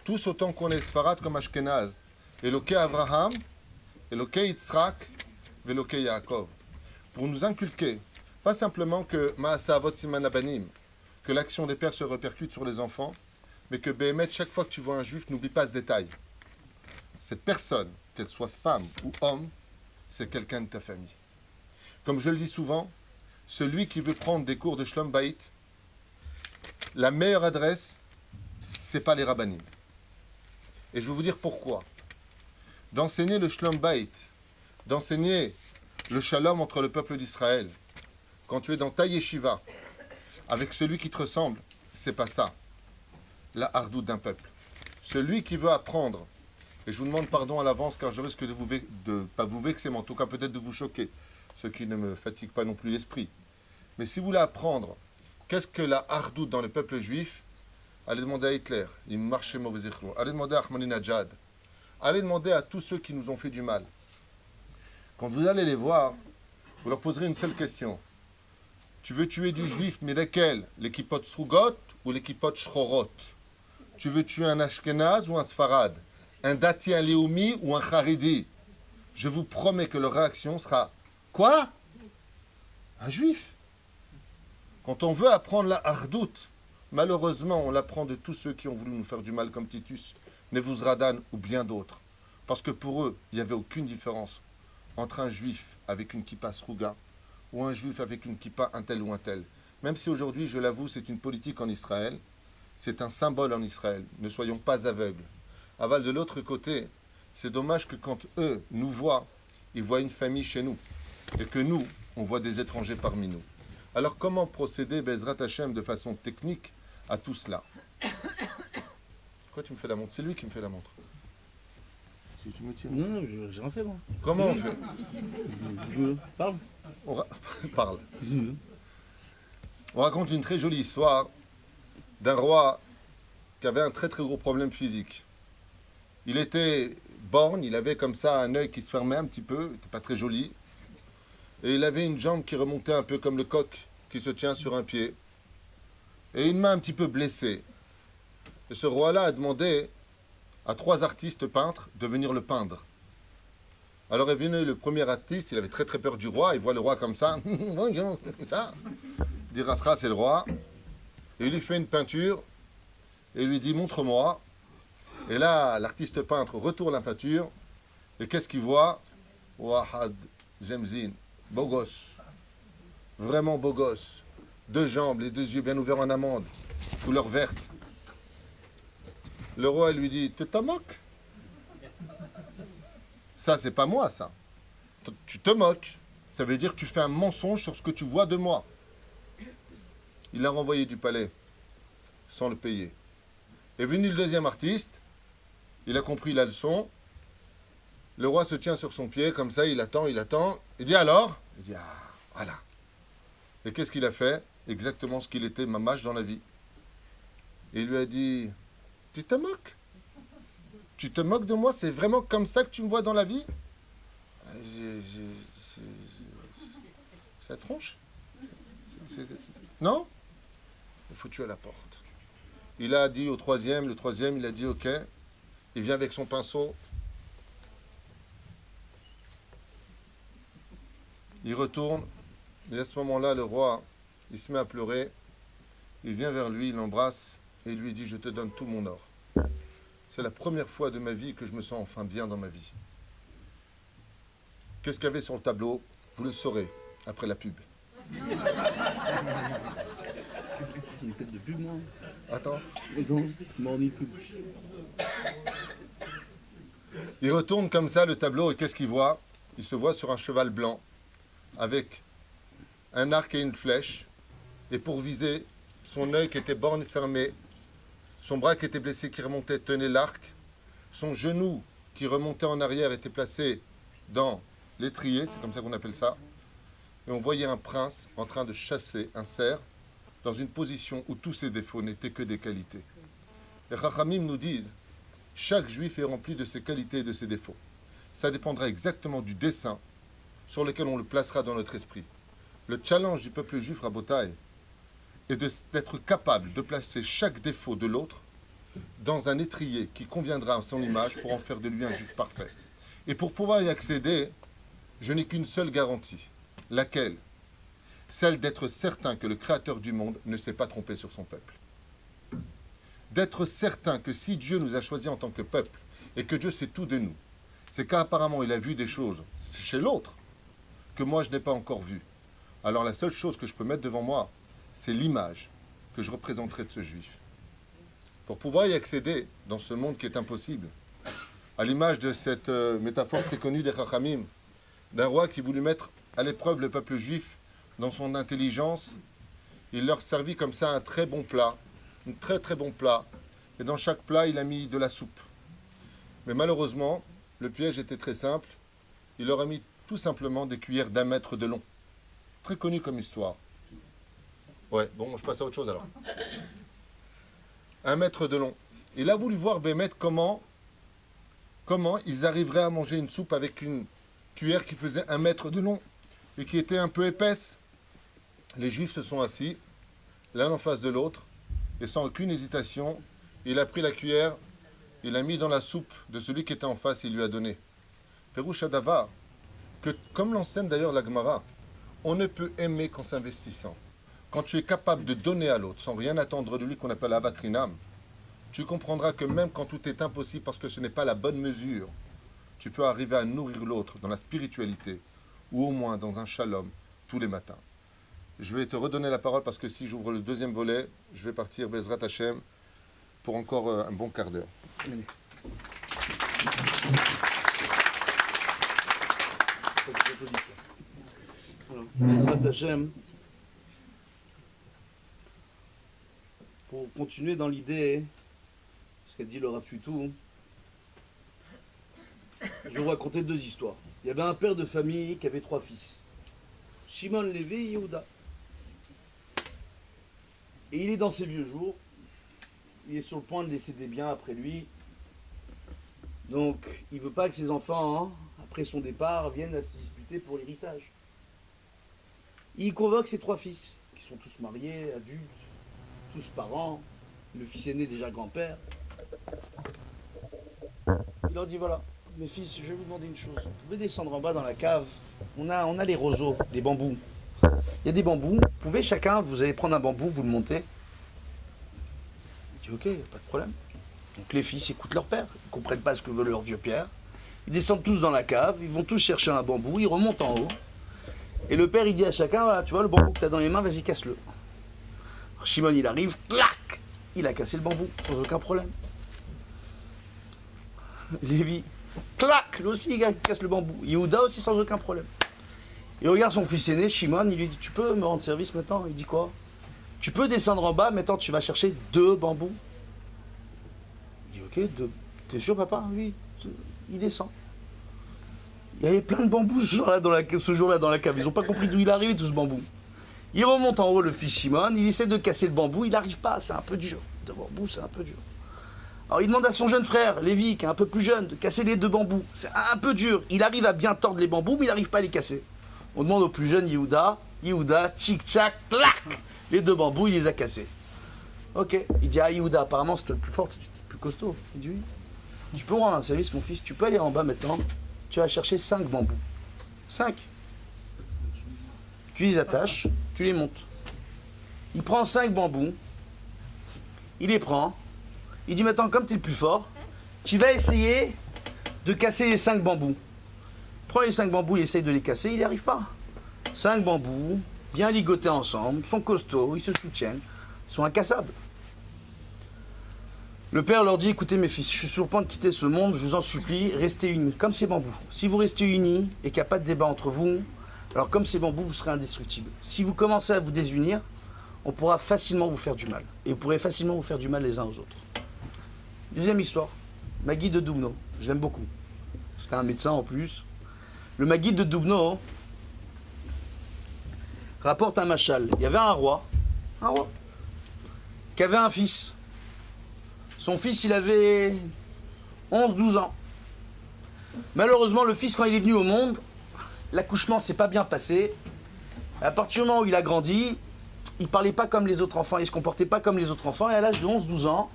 tous autant qu'on est Sfarad comme Ashkenaz, Eloké Abraham, Eloké Yitzhak, Veloké Yaakov, pour nous inculquer, pas simplement que Maasa Avot Siman Abanim, que l'action des pères se répercute sur les enfants, mais que Béhémet, chaque fois que tu vois un juif, n'oublie pas ce détail. Cette personne, qu'elle soit femme ou homme, c'est quelqu'un de ta famille. Comme je le dis souvent, celui qui veut prendre des cours de Shlom Bayit, la meilleure adresse, c'est pas les rabbanim. Et je vais vous dire pourquoi. D'enseigner le Shlom Bayit, d'enseigner le shalom entre le peuple d'Israël, quand tu es dans ta yeshiva, avec celui qui te ressemble, c'est pas ça, la hardout d'un peuple. Celui qui veut apprendre, et je vous demande pardon à l'avance car je risque de pas vous vexer, mais en tout cas peut-être de vous choquer, ce qui ne me fatigue pas non plus l'esprit. Mais si vous voulez apprendre qu'est-ce que la hardout dans le peuple juif, allez demander à Hitler, il marche mauvais échelon. Allez demander à Ahmadinejad. Allez demander à tous ceux qui nous ont fait du mal. Quand vous allez les voir, vous leur poserez une seule question. Tu veux tuer du juif, mais lesquels? Les kippot srugot ou les kippot shchorot? Tu veux tuer un ashkenaz ou un sfarad? Un dati, un léoumi ou un charidi? Je vous promets que leur réaction sera quoi? Un juif. Quand on veut apprendre la hardout, malheureusement, on l'apprend de tous ceux qui ont voulu nous faire du mal, comme Titus, Nebuzradan ou bien d'autres. Parce que pour eux, il n'y avait aucune différence entre un juif avec une kippa sruga ou un juif avec une kippa un tel ou un tel. Même si aujourd'hui, je l'avoue, c'est une politique en Israël, c'est un symbole en Israël. Ne soyons pas aveugles. Aval, de l'autre côté, c'est dommage que quand eux nous voient, ils voient une famille chez nous. Et que nous, on voit des étrangers parmi nous. Alors comment procéder, Bezrat Hashem, de façon technique à tout cela? Pourquoi tu me fais la montre? C'est lui qui me fait la montre. Si tu me tiens. Non, j'ai rien fait moi. Comment on fait? Parle. Parle. On raconte une très jolie histoire d'un roi qui avait un très très gros problème physique. Il était borgne, il avait comme ça un œil qui se fermait un petit peu, il n'était pas très joli. Et il avait une jambe qui remontait un peu comme le coq qui se tient sur un pied. Et une main un petit peu blessée. Et ce roi-là a demandé à 3 artistes peintres de venir le peindre. Alors est venu le premier artiste, il avait très très peur du roi, il voit le roi comme ça, ça. Il dit Rasra, c'est le roi. Et il lui fait une peinture, et il lui dit montre-moi. Et là, l'artiste peintre retourne la peinture, et qu'est-ce qu'il voit? Wahad Zemzin, beau gosse, vraiment beau gosse. 2 jambes, les 2 yeux bien ouverts en amande, couleur verte. Le roi lui dit, tu te moques? Ça, c'est pas moi, ça. Tu te moques. Ça veut dire que tu fais un mensonge sur ce que tu vois de moi. Il l'a renvoyé du palais, sans le payer. Est venu le deuxième artiste, il a compris la leçon. Le roi se tient sur son pied, comme ça, il attend. Il dit alors? Il dit, ah, voilà. Et qu'est-ce qu'il a fait? exactement ce qu'il était mamash dans la vie. Et il lui a dit, tu te moques? Tu te moques de moi? C'est vraiment comme ça que tu me vois dans la vie? Ça tronche? Non? Il faut tuer à la porte. Il a dit au troisième, le troisième, il a dit ok. Il vient avec son pinceau. Il retourne. Et à ce moment-là, le roi, il se met à pleurer. Il vient vers lui, il l'embrasse et il lui dit, je te donne tout mon or. C'est la première fois de ma vie que je me sens enfin bien dans ma vie. Qu'est-ce qu'il y avait sur le tableau? Vous le saurez après la pub. Une tête de pub, moi. Attends. Non, morning pub. Il retourne comme ça le tableau et qu'est-ce qu'il voit? Il se voit sur un cheval blanc avec un arc et une flèche. Et pour viser, son œil qui était borné fermé, son bras qui était blessé qui remontait tenait l'arc, son genou qui remontait en arrière était placé dans l'étrier, c'est comme ça qu'on appelle ça. Et on voyait un prince en train de chasser un cerf dans une position où tous ses défauts n'étaient que des qualités. Les Chachamim nous disent, chaque juif est rempli de ses qualités et de ses défauts. Ça dépendra exactement du dessin sur lequel on le placera dans notre esprit. Le challenge du peuple juif, Rabotai, est d'être capable de placer chaque défaut de l'autre dans un étrier qui conviendra à son image pour en faire de lui un juif parfait. Et pour pouvoir y accéder, je n'ai qu'une seule garantie. Laquelle? Celle d'être certain que le Créateur du monde ne s'est pas trompé sur son peuple. D'être certain que si Dieu nous a choisis en tant que peuple et que Dieu sait tout de nous, c'est qu'apparemment il a vu des choses chez l'autre que moi je n'ai pas encore vues. Alors la seule chose que je peux mettre devant moi, c'est l'image que je représenterai de ce juif. Pour pouvoir y accéder dans ce monde qui est impossible, à l'image de cette métaphore très connue des Chachamim, d'un roi qui voulut mettre à l'épreuve le peuple juif dans son intelligence, il leur servit comme ça un très bon plat, un très très bon plat, et dans chaque plat il a mis de la soupe. Mais malheureusement, le piège était très simple, il leur a mis tout simplement des cuillères d'1 mètre de long. Très connu comme histoire. Ouais, bon, je passe à autre chose alors. 1 mètre de long. Il a voulu voir Bémet comment ils arriveraient à manger une soupe avec une cuillère qui faisait 1 mètre de long et qui était un peu épaisse. Les Juifs se sont assis, l'un en face de l'autre, et sans aucune hésitation, il a pris la cuillère, il l'a mis dans la soupe de celui qui était en face et il lui a donné. Pérouche Adava, que comme l'enseigne d'ailleurs la Gemara, on ne peut aimer qu'en s'investissant. Quand tu es capable de donner à l'autre sans rien attendre de lui, qu'on appelle avatrinam, tu comprendras que même quand tout est impossible parce que ce n'est pas la bonne mesure, tu peux arriver à nourrir l'autre dans la spiritualité ou au moins dans un shalom tous les matins. Je vais te redonner la parole parce que si j'ouvre le deuxième volet, je vais partir Bezrat Hashem pour encore un bon quart d'heure. Bezrat Hashem, pour continuer dans l'idée, ce qu'a dit le Rav Tutu, je vais vous raconter 2 histoires. Il y avait un père de famille qui avait 3 fils. Shimon, Lévi et Yehuda. Et il est dans ses vieux jours. Il est sur le point de laisser des biens après lui. Donc, il ne veut pas que ses enfants, après son départ, viennent à se disputer pour l'héritage. Il convoque ses 3 fils, qui sont tous mariés, adultes, tous parents. Le fils aîné déjà grand-père. Il leur dit, voilà, mes fils, je vais vous demander une chose. Vous pouvez descendre en bas dans la cave. On a les roseaux, les bambous. Il y a des bambous. Vous pouvez chacun, vous allez prendre un bambou, vous le montez. Il dit, ok, pas de problème. Donc les fils écoutent leur père. Ils ne comprennent pas ce que veut leur vieux père. Ils descendent tous dans la cave. Ils vont tous chercher un bambou. Ils remontent en haut. Et le père, il dit à chacun, voilà, tu vois le bambou que tu as dans les mains, vas-y, casse-le. Alors, Shimon, il arrive, clac, il a cassé le bambou, sans aucun problème. Lévi, clac, lui aussi, il casse le bambou. Yehuda aussi, sans aucun problème. Il regarde son fils aîné, Shimon, il lui dit, tu peux me rendre service maintenant? Il dit quoi? Tu peux descendre en bas, maintenant tu vas chercher 2 bambous. Il dit, ok, 2. T'es sûr, papa? Oui. Il descend. Il y avait plein de bambous ce jour-là dans la cave. Ils n'ont pas compris d'où il arrivait, tout ce bambou. Il remonte en haut, le fils Shimon, il essaie de casser le bambou, il n'arrive pas, c'est un peu dur. Le bambou, c'est un peu dur. Alors il demande à son jeune frère, Lévi, qui est un peu plus jeune, de casser les 2 bambous. C'est un peu dur. Il arrive à bien tordre les bambous, mais il n'arrive pas à les casser. On demande au plus jeune Yehuda, tchic-tchac, clac. Les 2 bambous, il les a cassés. Ok. Il dit à Yehuda, apparemment c'était le plus fort, c'était le plus costaud. Il dit oui. Tu peux me rendre un service, mon fils, tu peux aller en bas maintenant, tu vas chercher 5 bambous. 5. Tu les attaches, tu les montes. Il prend 5 bambous, il les prend, il dit maintenant, comme tu es le plus fort, tu vas essayer de casser les 5 bambous. Prends les 5 bambous, il essaye de les casser, il n'y arrive pas. 5 bambous, bien ligotés ensemble, sont costauds, ils se soutiennent, ils sont incassables. Le père leur dit, écoutez mes fils, je suis sur le point de quitter ce monde, je vous en supplie, restez unis, comme ces bambous. Si vous restez unis et qu'il n'y a pas de débat entre vous, alors comme ces bambous, vous serez indestructibles. Si vous commencez à vous désunir, on pourra facilement vous faire du mal. Et vous pourrez facilement vous faire du mal les uns aux autres. Deuxième histoire, Maguide de Dubno, je l'aime beaucoup. C'était un médecin en plus. Le Maguide de Dubno rapporte un machal. Il y avait un roi, qui avait un fils. Son fils, il avait 11-12 ans. Malheureusement, le fils, quand il est venu au monde, l'accouchement s'est pas bien passé. À partir du moment où il a grandi, il parlait pas comme les autres enfants, il se comportait pas comme les autres enfants, et à l'âge de 11-12 ans,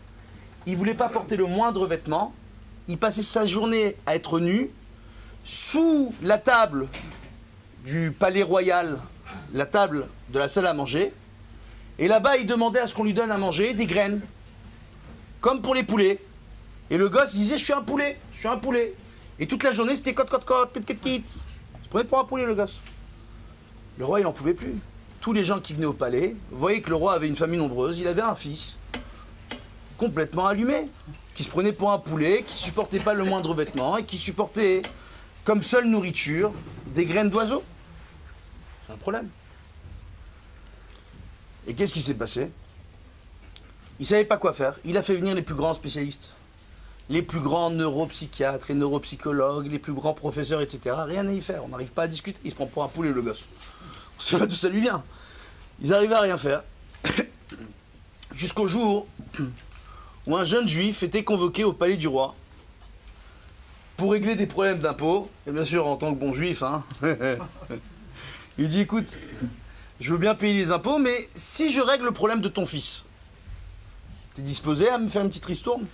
il voulait pas porter le moindre vêtement. Il passait sa journée à être nu, sous la table du palais royal, la table de la salle à manger, et là-bas, il demandait à ce qu'on lui donne à manger des graines. Comme pour les poulets. Et le gosse, il disait, je suis un poulet. Et toute la journée, c'était cote, kit. Il se prenait pour un poulet, le gosse. Le roi, il n'en pouvait plus. Tous les gens qui venaient au palais voyaient que le roi avait une famille nombreuse. Il avait un fils complètement allumé, qui se prenait pour un poulet, qui supportait pas le moindre vêtement et qui supportait comme seule nourriture des graines d'oiseaux. C'est un problème. Et qu'est-ce qui s'est passé ? Il ne savait pas quoi faire. Il a fait venir les plus grands spécialistes, les plus grands neuropsychiatres et neuropsychologues, les plus grands professeurs, etc. Rien à y faire. On n'arrive pas à discuter. Il se prend pour un poulet, le gosse. On ne sait pas d'où ça lui vient. Ils n'arrivaient à rien faire. Jusqu'au jour où un jeune juif était convoqué au palais du roi pour régler des problèmes d'impôts. Et bien sûr, en tant que bon juif, hein. Il dit, écoute, je veux bien payer les impôts, mais si je règle le problème de ton fils, t'es disposé à me faire une petite ristourne ?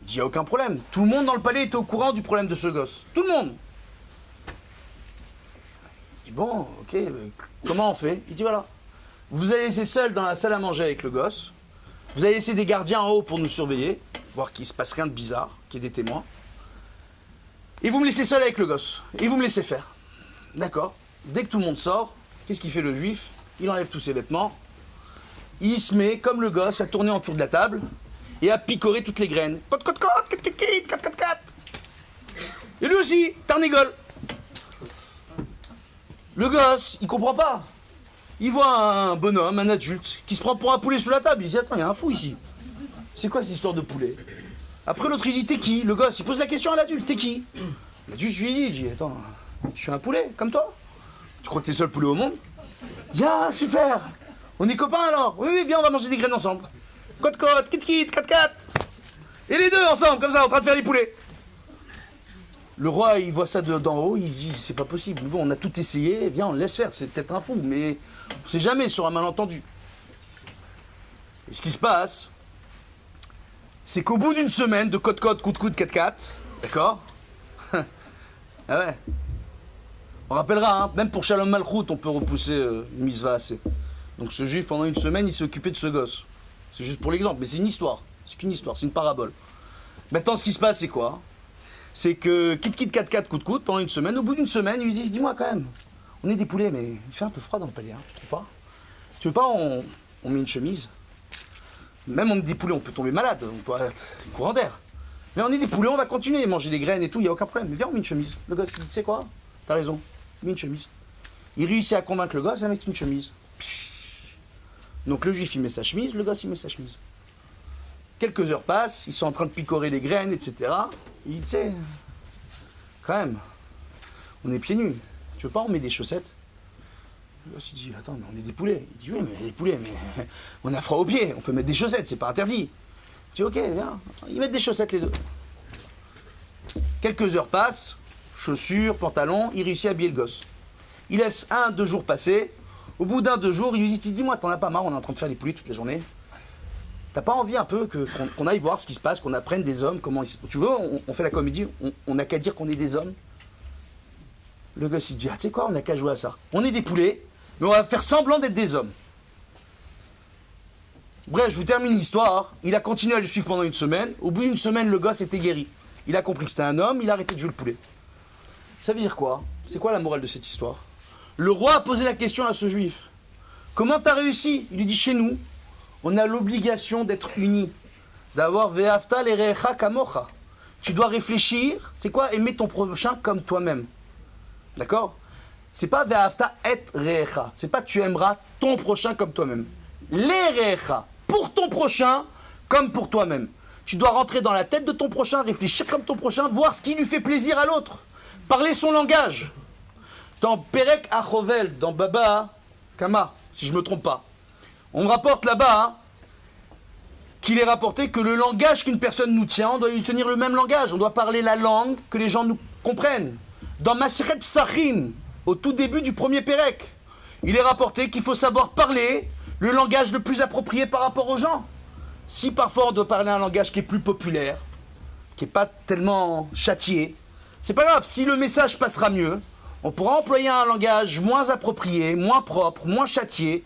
Il dit, il n'y a aucun problème. Tout le monde dans le palais était au courant du problème de ce gosse. Tout le monde. Il dit, bon, ok, comment on fait ? Il dit, voilà, vous allez laisser seul dans la salle à manger avec le gosse. Vous allez laisser des gardiens en haut pour nous surveiller, voir qu'il ne se passe rien de bizarre, qu'il y ait des témoins. Et vous me laissez seul avec le gosse. Et vous me laissez faire. D'accord. Dès que tout le monde sort, qu'est-ce qu'il fait le juif ? Il enlève tous ses vêtements. Il se met, comme le gosse, à tourner autour de la table et à picorer toutes les graines. Et lui aussi, tarnigole. Le gosse, il comprend pas. Il voit un bonhomme, un adulte, qui se prend pour un poulet sous la table. Il se dit, attends, il y a un fou ici. C'est quoi cette histoire de poulet ? Après, l'autre, il dit, t'es qui ? Le gosse, il pose la question à l'adulte, t'es qui ? L'adulte, il dit, attends, je suis un poulet, comme toi. Tu crois que t'es le seul poulet au monde ? Il dit, ah, super. On est copains alors ? Oui, viens, on va manger des graines ensemble. Côte, kit, cat. Et les deux ensemble, comme ça, en train de faire des poulets. Le roi, il voit ça d'en haut, il se dit, c'est pas possible. Bon, on a tout essayé, viens, on le laisse faire, c'est peut-être un fou, mais on sait jamais sur un malentendu. Et ce qui se passe, c'est qu'au bout d'une semaine de côte, coude, cat, d'accord ? Ah ouais. On rappellera, hein, même pour Shalom Malchut, on peut repousser une mitzvah assez. Donc ce juif, pendant une semaine, il s'est occupé de ce gosse. C'est juste pour l'exemple, mais c'est une histoire. C'est qu'une histoire, c'est une parabole. Maintenant, ce qui se passe, c'est quoi ? C'est que kit, cat, coude, pendant une semaine, au bout d'une semaine, il lui dit, dis-moi quand même, on est des poulets, mais il fait un peu froid dans le palais, hein, tu trouves pas ? Tu veux pas, on met une chemise ? Même on est des poulets, on peut tomber malade, on peut avoir courant d'air. Mais on est des poulets, on va continuer à manger des graines et tout, il n'y a aucun problème. Mais viens, on met une chemise. Le gosse, il dit, tu sais quoi ? T'as raison, mets une chemise. Il réussit à convaincre le gosse à mettre une chemise. Donc le juif, il met sa chemise, le gosse, il met sa chemise. Quelques heures passent, ils sont en train de picorer les graines, etc. Il dit, tu sais, quand même, on est pieds nus. Tu veux pas, on met des chaussettes ? Le gosse, il dit, attends, mais on est des poulets. Il dit, oui, mais des poulets, mais on a froid aux pieds, on peut mettre des chaussettes, c'est pas interdit. Il dit, ok, viens, ils mettent des chaussettes les deux. Quelques heures passent, chaussures, pantalons, il réussit à habiller le gosse. Il laisse 1-2 jours passer. Au bout d'1-2 jours, il lui dit, dis-moi, t'en as pas marre, on est en train de faire les poulies toute la journée. T'as pas envie un peu qu'on aille voir ce qui se passe, qu'on apprenne des hommes, comment ils... Tu veux, on fait la comédie, on n'a qu'à dire qu'on est des hommes. Le gosse, il dit, ah, tu sais quoi, on n'a qu'à jouer à ça. On est des poulets, mais on va faire semblant d'être des hommes. Bref, je vous termine l'histoire. Il a continué à le suivre pendant une semaine. Au bout d'une semaine, le gosse était guéri. Il a compris que c'était un homme, il a arrêté de jouer le poulet. Ça veut dire quoi? C'est quoi la morale de cette histoire? Le roi a posé la question à ce juif. Comment t'as réussi? Il lui dit, chez nous, on a l'obligation d'être unis. D'avoir ve'afta l'erecha kamocha. Tu dois réfléchir. C'est quoi aimer ton prochain comme toi-même? D'accord? C'est pas ve'afta et recha. C'est pas tu aimeras ton prochain comme toi-même. L'erecha. Pour ton prochain comme pour toi-même. Tu dois rentrer dans la tête de ton prochain, réfléchir comme ton prochain, voir ce qui lui fait plaisir à l'autre. Parler son langage. Dans Perek Achovel, dans Baba Kama, si je ne me trompe pas, on me rapporte là-bas qu'il est rapporté que le langage qu'une personne nous tient, on doit lui tenir le même langage. On doit parler la langue que les gens nous comprennent. Dans Maseret Psachim, au tout début du premier Perek, il est rapporté qu'il faut savoir parler le langage le plus approprié par rapport aux gens. Si parfois on doit parler un langage qui est plus populaire, qui n'est pas tellement châtié, c'est pas grave, si le message passera mieux, on pourra employer un langage moins approprié, moins propre, moins châtié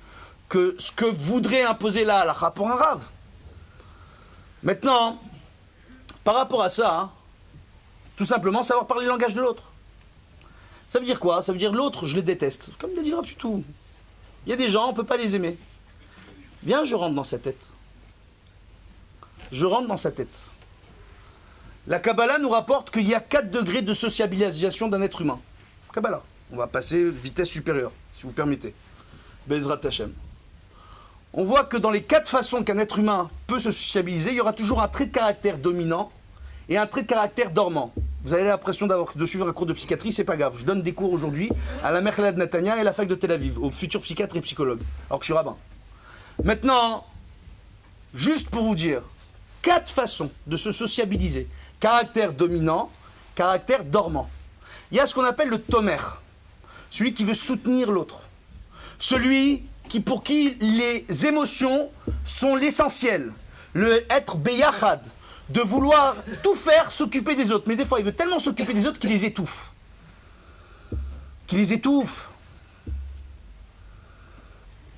que ce que voudrait imposer la halakha pour un rave. Maintenant, par rapport à ça, tout simplement savoir parler le langage de l'autre. Ça veut dire quoi? Ça veut dire l'autre, je le déteste. Comme l'a dit le Rav du tout. Il y a des gens, on ne peut pas les aimer. Viens, je rentre dans sa tête. Je rentre dans sa tête. La Kabbalah nous rapporte qu'il y a 4 degrés de sociabilisation d'un être humain. Kabbalah. On va passer vitesse supérieure, si vous permettez. Bezrat Hashem. On voit que dans les 4 façons qu'un être humain peut se sociabiliser, il y aura toujours un trait de caractère dominant et un trait de caractère dormant. Vous avez l'impression de suivre un cours de psychiatrie, c'est pas grave. Je donne des cours aujourd'hui à la Mechla de Netanya et à la fac de Tel Aviv, aux futurs psychiatres et psychologues, alors que je suis rabbin. Maintenant, juste pour vous dire, 4 façons de se sociabiliser. Caractère dominant, caractère dormant. Il y a ce qu'on appelle le tomer, celui qui veut soutenir l'autre. Celui pour qui les émotions sont l'essentiel. Le être beyachad, de vouloir tout faire, s'occuper des autres. Mais des fois, il veut tellement s'occuper des autres qu'il les étouffe.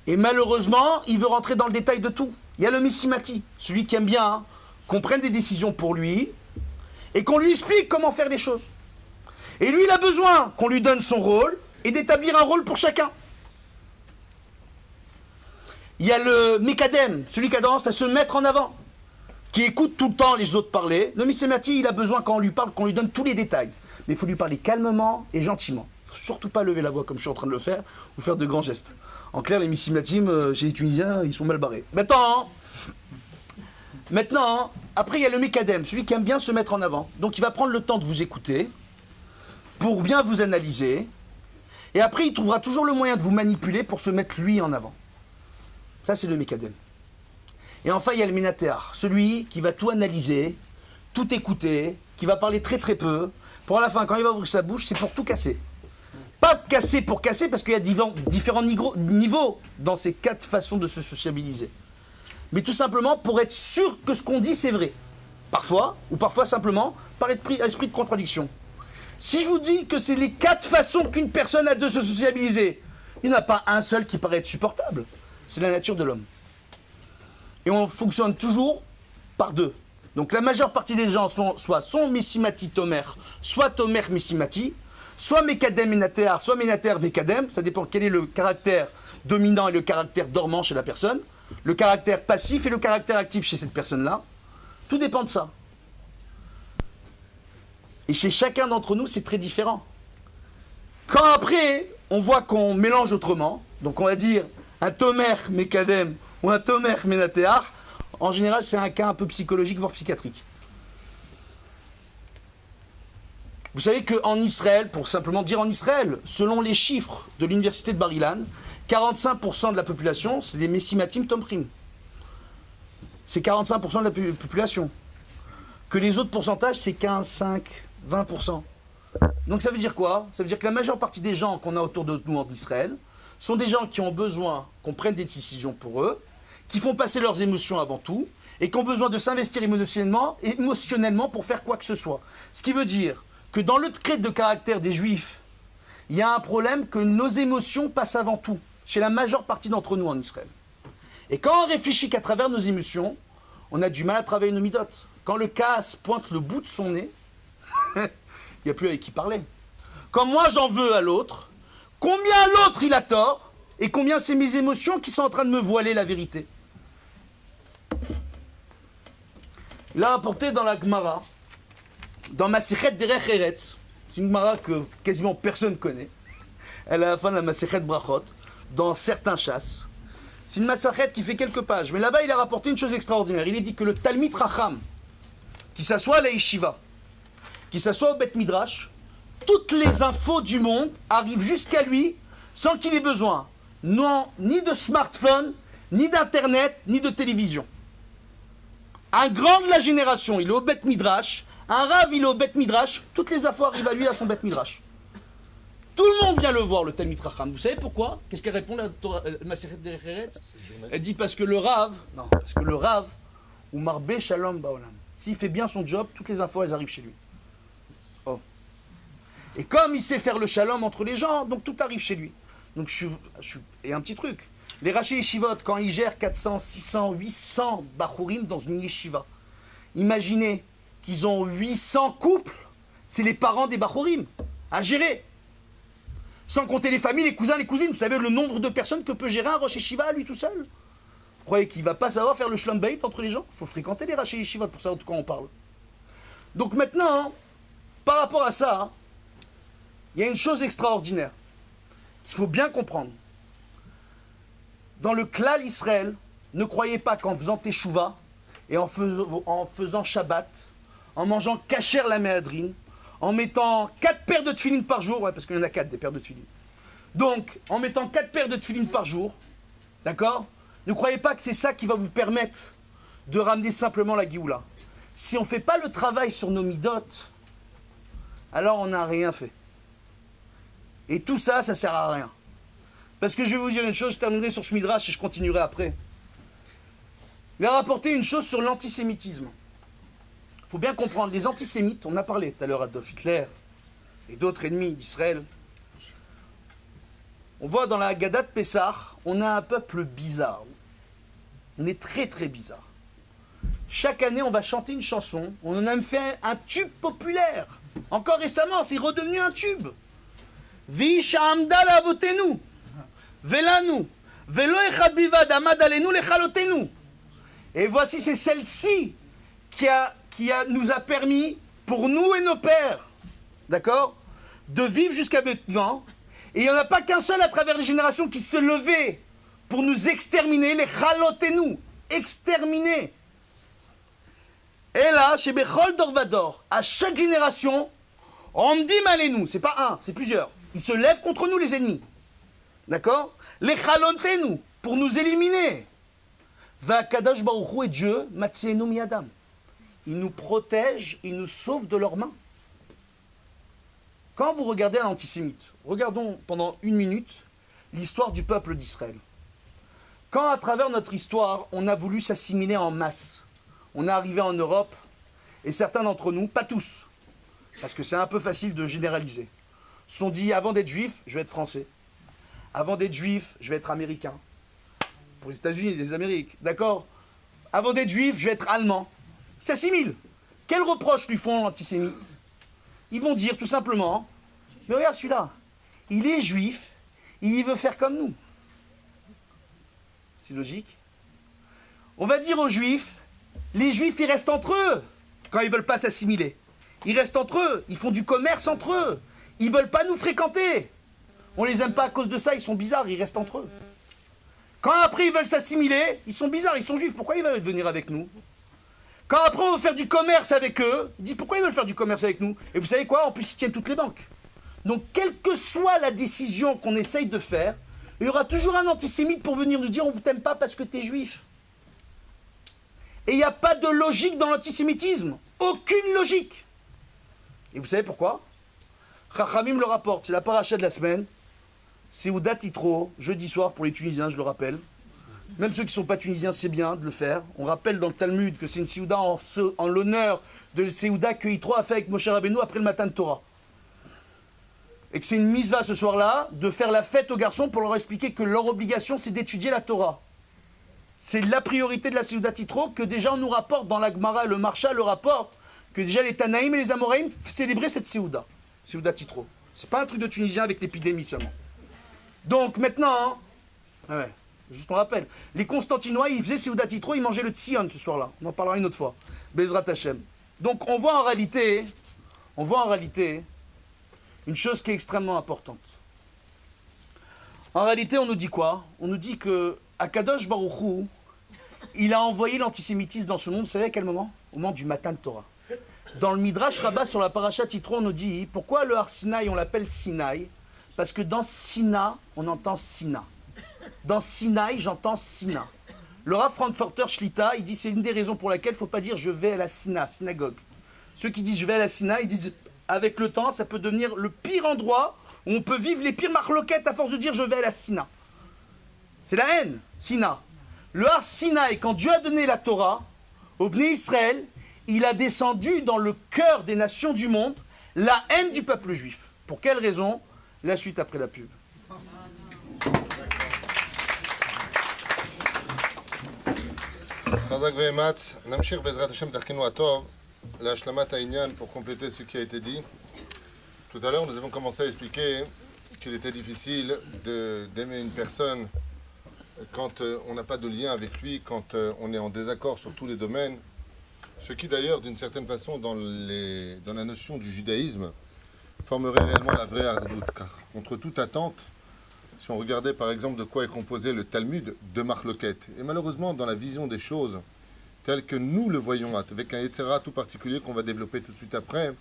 Et malheureusement, il veut rentrer dans le détail de tout. Il y a le missimati, celui qui aime bien qu'on prenne des décisions pour lui et qu'on lui explique comment faire les choses. Et lui, il a besoin qu'on lui donne son rôle et d'établir un rôle pour chacun. Il y a le Mekadem, celui qui a tendance à se mettre en avant, qui écoute tout le temps les autres parler. Le Missémati, il a besoin quand on lui parle, qu'on lui donne tous les détails. Mais il faut lui parler calmement et gentiment. Il ne faut surtout pas lever la voix comme je suis en train de le faire, ou faire de grands gestes. En clair, les Missématim, chez les Tunisiens, ils sont mal barrés. Maintenant, après il y a le Mekadem, celui qui aime bien se mettre en avant. Donc il va prendre le temps de vous écouter, pour bien vous analyser, et après il trouvera toujours le moyen de vous manipuler pour se mettre lui en avant. Ça, c'est le Mekadem. Et enfin, il y a le Minatéar, celui qui va tout analyser, tout écouter, qui va parler très très peu. Pour à la fin, quand il va ouvrir sa bouche, c'est pour tout casser. Pas casser pour casser, parce qu'il y a différents niveaux dans ces 4 façons de se sociabiliser. Mais tout simplement pour être sûr que ce qu'on dit, c'est vrai. Parfois, ou parfois simplement, par esprit de contradiction. Si je vous dis que c'est les 4 façons qu'une personne a de se sociabiliser, il n'y en a pas un seul qui paraît être supportable. C'est la nature de l'homme. Et on fonctionne toujours par 2. Donc la majeure partie des gens sont Missimati Tomer, soit Tomer Missimati, soit Mekadem Minatéar, soit Minatéar Mekadem. Ça dépend quel est le caractère dominant et le caractère dormant chez la personne, le caractère passif et le caractère actif chez cette personne-là. Tout dépend de ça. Et chez chacun d'entre nous, c'est très différent. Quand après, on voit qu'on mélange autrement, donc on va dire un Tomer Mekadem ou un Tomer Minatéar, en général, c'est un cas un peu psychologique, voire psychiatrique. Vous savez qu'en Israël, pour simplement dire en Israël, selon les chiffres de l'université de Bar-Ilan, 45% de la population, c'est des Messimatim Tomrim. C'est 45% de la population. Que les autres pourcentages, c'est 15, 5, 20%. Donc ça veut dire quoi? Ça veut dire que la majeure partie des gens qu'on a autour de nous en Israël sont des gens qui ont besoin qu'on prenne des décisions pour eux, qui font passer leurs émotions avant tout, et qui ont besoin de s'investir émotionnellement pour faire quoi que ce soit. Ce qui veut dire que dans le trait de caractère des Juifs, il y a un problème que nos émotions passent avant tout, chez la majeure partie d'entre nous en Israël. Et quand on réfléchit qu'à travers nos émotions, on a du mal à travailler nos midotes. Quand le casse pointe le bout de son nez, il n'y a plus avec qui parler. Quand moi j'en veux à l'autre, combien l'autre il a tort, et combien c'est mes émotions qui sont en train de me voiler la vérité. Il a rapporté dans la Gemara, dans Masechet Derech Eretz, c'est une Gemara que quasiment personne connaît, elle est à la fin de la Masechet Brachot, dans certains chasses. C'est une Masechet qui fait quelques pages, mais là-bas il a rapporté une chose extraordinaire. Il a dit que le Talmid Racham, qui s'assoit à la Yeshiva, qui s'assoit au Bet Midrash, toutes les infos du monde arrivent jusqu'à lui sans qu'il ait besoin, non, ni de smartphone, ni d'internet, ni de télévision. Un grand de la génération, il est au Bet Midrash, un Rav, il est au Bet Midrash, toutes les infos arrivent à lui à son Bet Midrash. Tout le monde vient le voir, le Talmid Racham. Vous savez pourquoi? Qu'est-ce qu'elle répond, la Masechet Derech Eretz? Elle dit parce que le Rav, ou Marbé Shalom Baolam, s'il fait bien son job, toutes les infos, elles arrivent chez lui. Oh. Et comme il sait faire le shalom entre les gens, donc tout arrive chez lui. Donc et un petit truc, les Rashi Yeshivot, quand ils gèrent 400, 600, 800 Bachurim dans une yeshiva, imaginez qu'ils ont 800 couples, c'est les parents des Bachurim, à gérer. Sans compter les familles, les cousins, les cousines. Vous savez le nombre de personnes que peut gérer un Rosh Yeshiva à lui tout seul? Vous croyez qu'il ne va pas savoir faire le shalom bayit entre les gens? Il faut fréquenter les Rashi Yeshivot pour savoir de quoi on parle. Donc maintenant, par rapport à ça, il y a une chose extraordinaire qu'il faut bien comprendre. Dans le klal Israël, ne croyez pas qu'en faisant teshuva et en faisant Shabbat, en mangeant kasher la méhadrine, en mettant 4 paires de tefilines par jour, ouais, parce qu'il y en a 4 des paires de tefilines. Donc, en mettant 4 paires de tefilines par jour, d'accord? Ne croyez pas que c'est ça qui va vous permettre de ramener simplement la Géoula. Si on ne fait pas le travail sur nos midotes, alors on n'a rien fait. Et tout ça, ça ne sert à rien. Parce que je vais vous dire une chose, je terminerai sur ce midrash et je continuerai après. Il a rapporté une chose sur l'antisémitisme. Il faut bien comprendre, les antisémites, on a parlé tout à l'heure d'Adolf Hitler et d'autres ennemis d'Israël. On voit dans la Haggadah de Pessah, on a un peuple bizarre. On est très très bizarre. Chaque année, on va chanter une chanson. On en a même fait un tube populaire. Encore récemment, c'est redevenu un tube. Veisha amda lavotenu, velanu, velo echad bilvad amad alenu lechalotenu. Et voici, c'est celle-ci qui nous a permis, pour nous et nos pères, d'accord, de vivre jusqu'à maintenant. Et il n'y en a pas qu'un seul à travers les générations qui se levait pour nous exterminer, les chalotenu, exterminer. Et là, chez Bechol Dorvador, à chaque génération, on me dit malenu, c'est pas un, c'est plusieurs. Ils se lèvent contre nous, les ennemis. D'accord? Les chalotenu, pour nous éliminer. Va Kadosh Baruch Hu et Dieu, Matzienu miadam. Il nous protège, il nous sauve de leurs mains. Quand vous regardez un antisémite, regardons pendant 1 minute l'histoire du peuple d'Israël. Quand à travers notre histoire, on a voulu s'assimiler en masse, on est arrivé en Europe, et certains d'entre nous, pas tous, parce que c'est un peu facile de généraliser, se sont dit, avant d'être juif, je vais être français. Avant d'être juif, je vais être américain. Pour les États-Unis et les Amériques, d'accord? Avant d'être juif, je vais être allemand. S'assimile. Quel reproche lui font l'antisémite? Ils vont dire tout simplement, mais regarde celui-là, il est juif, il veut faire comme nous. C'est logique. On va dire aux juifs, les juifs ils restent entre eux quand ils ne veulent pas s'assimiler. Ils restent entre eux, ils font du commerce entre eux. Ils ne veulent pas nous fréquenter. On ne les aime pas à cause de ça, ils sont bizarres, ils restent entre eux. Quand après ils veulent s'assimiler, ils sont bizarres, ils sont juifs, pourquoi ils veulent venir avec nous? Quand après on veut faire du commerce avec eux, ils disent pourquoi ils veulent faire du commerce avec nous? Et vous savez quoi? En plus ils tiennent toutes les banques. Donc quelle que soit la décision qu'on essaye de faire, Il y aura toujours un antisémite pour venir nous dire on ne t'aime pas parce que tu es juif. Et il n'y a pas de logique dans l'antisémitisme. Aucune logique. Et vous savez pourquoi? Chachamim le rapporte, c'est la paracha de la semaine. Seudat Yitro, jeudi soir pour les Tunisiens, je le rappelle. Même ceux qui ne sont pas tunisiens, c'est bien de le faire. On rappelle dans le Talmud que c'est une Seuda en l'honneur de Seuda que Yitro a fait avec Moshe Rabbeinu après le matin de Torah. Et que c'est une misva ce soir-là de faire la fête aux garçons pour leur expliquer que leur obligation c'est d'étudier la Torah. C'est la priorité de la Seudat Yitro que déjà on nous rapporte dans la Gemara, le Marsha le rapporte, que déjà les Tanaïm et les Amoraïm célébraient cette Seudat Yitro. C'est pas un truc de Tunisien avec l'épidémie seulement. Donc maintenant, ouais, juste on rappelle, les Constantinois ils faisaient Seudat Yitro, ils mangeaient le Tzion ce soir-là. On en parlera une autre fois. Bezrat Hashem. Donc on voit en réalité une chose qui est extrêmement importante. En réalité, on nous dit quoi? On nous dit que Akadosh Baruch Hu, il a envoyé l'antisémitisme dans ce monde, vous savez à quel moment? Au moment du matin de Torah. Dans le Midrash Rabbah sur la paracha Yitro, on nous dit pourquoi le Har Sinaï on l'appelle Sinaï? Parce que dans Sina, on entend Sina. Dans Sinaï, j'entends Sina. Le Rav Frankfurter Shlita, il dit c'est une des raisons pour laquelle il ne faut pas dire je vais à la synagogue. Ceux qui disent je vais à la Sina, ils disent avec le temps, ça peut devenir le pire endroit où on peut vivre les pires marloquettes à force de dire je vais à la Sina. C'est la haine, Sina. Le Har Sinaï, quand Dieu a donné la Torah au Bnei Israël, il a descendu dans le cœur des nations du monde la haine du peuple juif. Pour quelle raison? La suite après la pub. Chazak ve'ematz, namshir bezrat Hashem darkenu atov, la hashelamat ha'inyan, pour compléter ce qui a été dit. Tout à l'heure, nous avons commencé à expliquer qu'il était difficile d'aimer une personne quand on n'a pas de lien avec lui, quand on est en désaccord sur tous les domaines. Ce qui d'ailleurs, d'une certaine façon, dans la notion du judaïsme, formerait réellement la vraie hardout. Car contre toute attente, si on regardait par exemple de quoi est composé le Talmud, de marloquettes, et malheureusement dans la vision des choses, telles que nous le voyons, avec un etc. tout particulier qu'on va développer tout de suite après,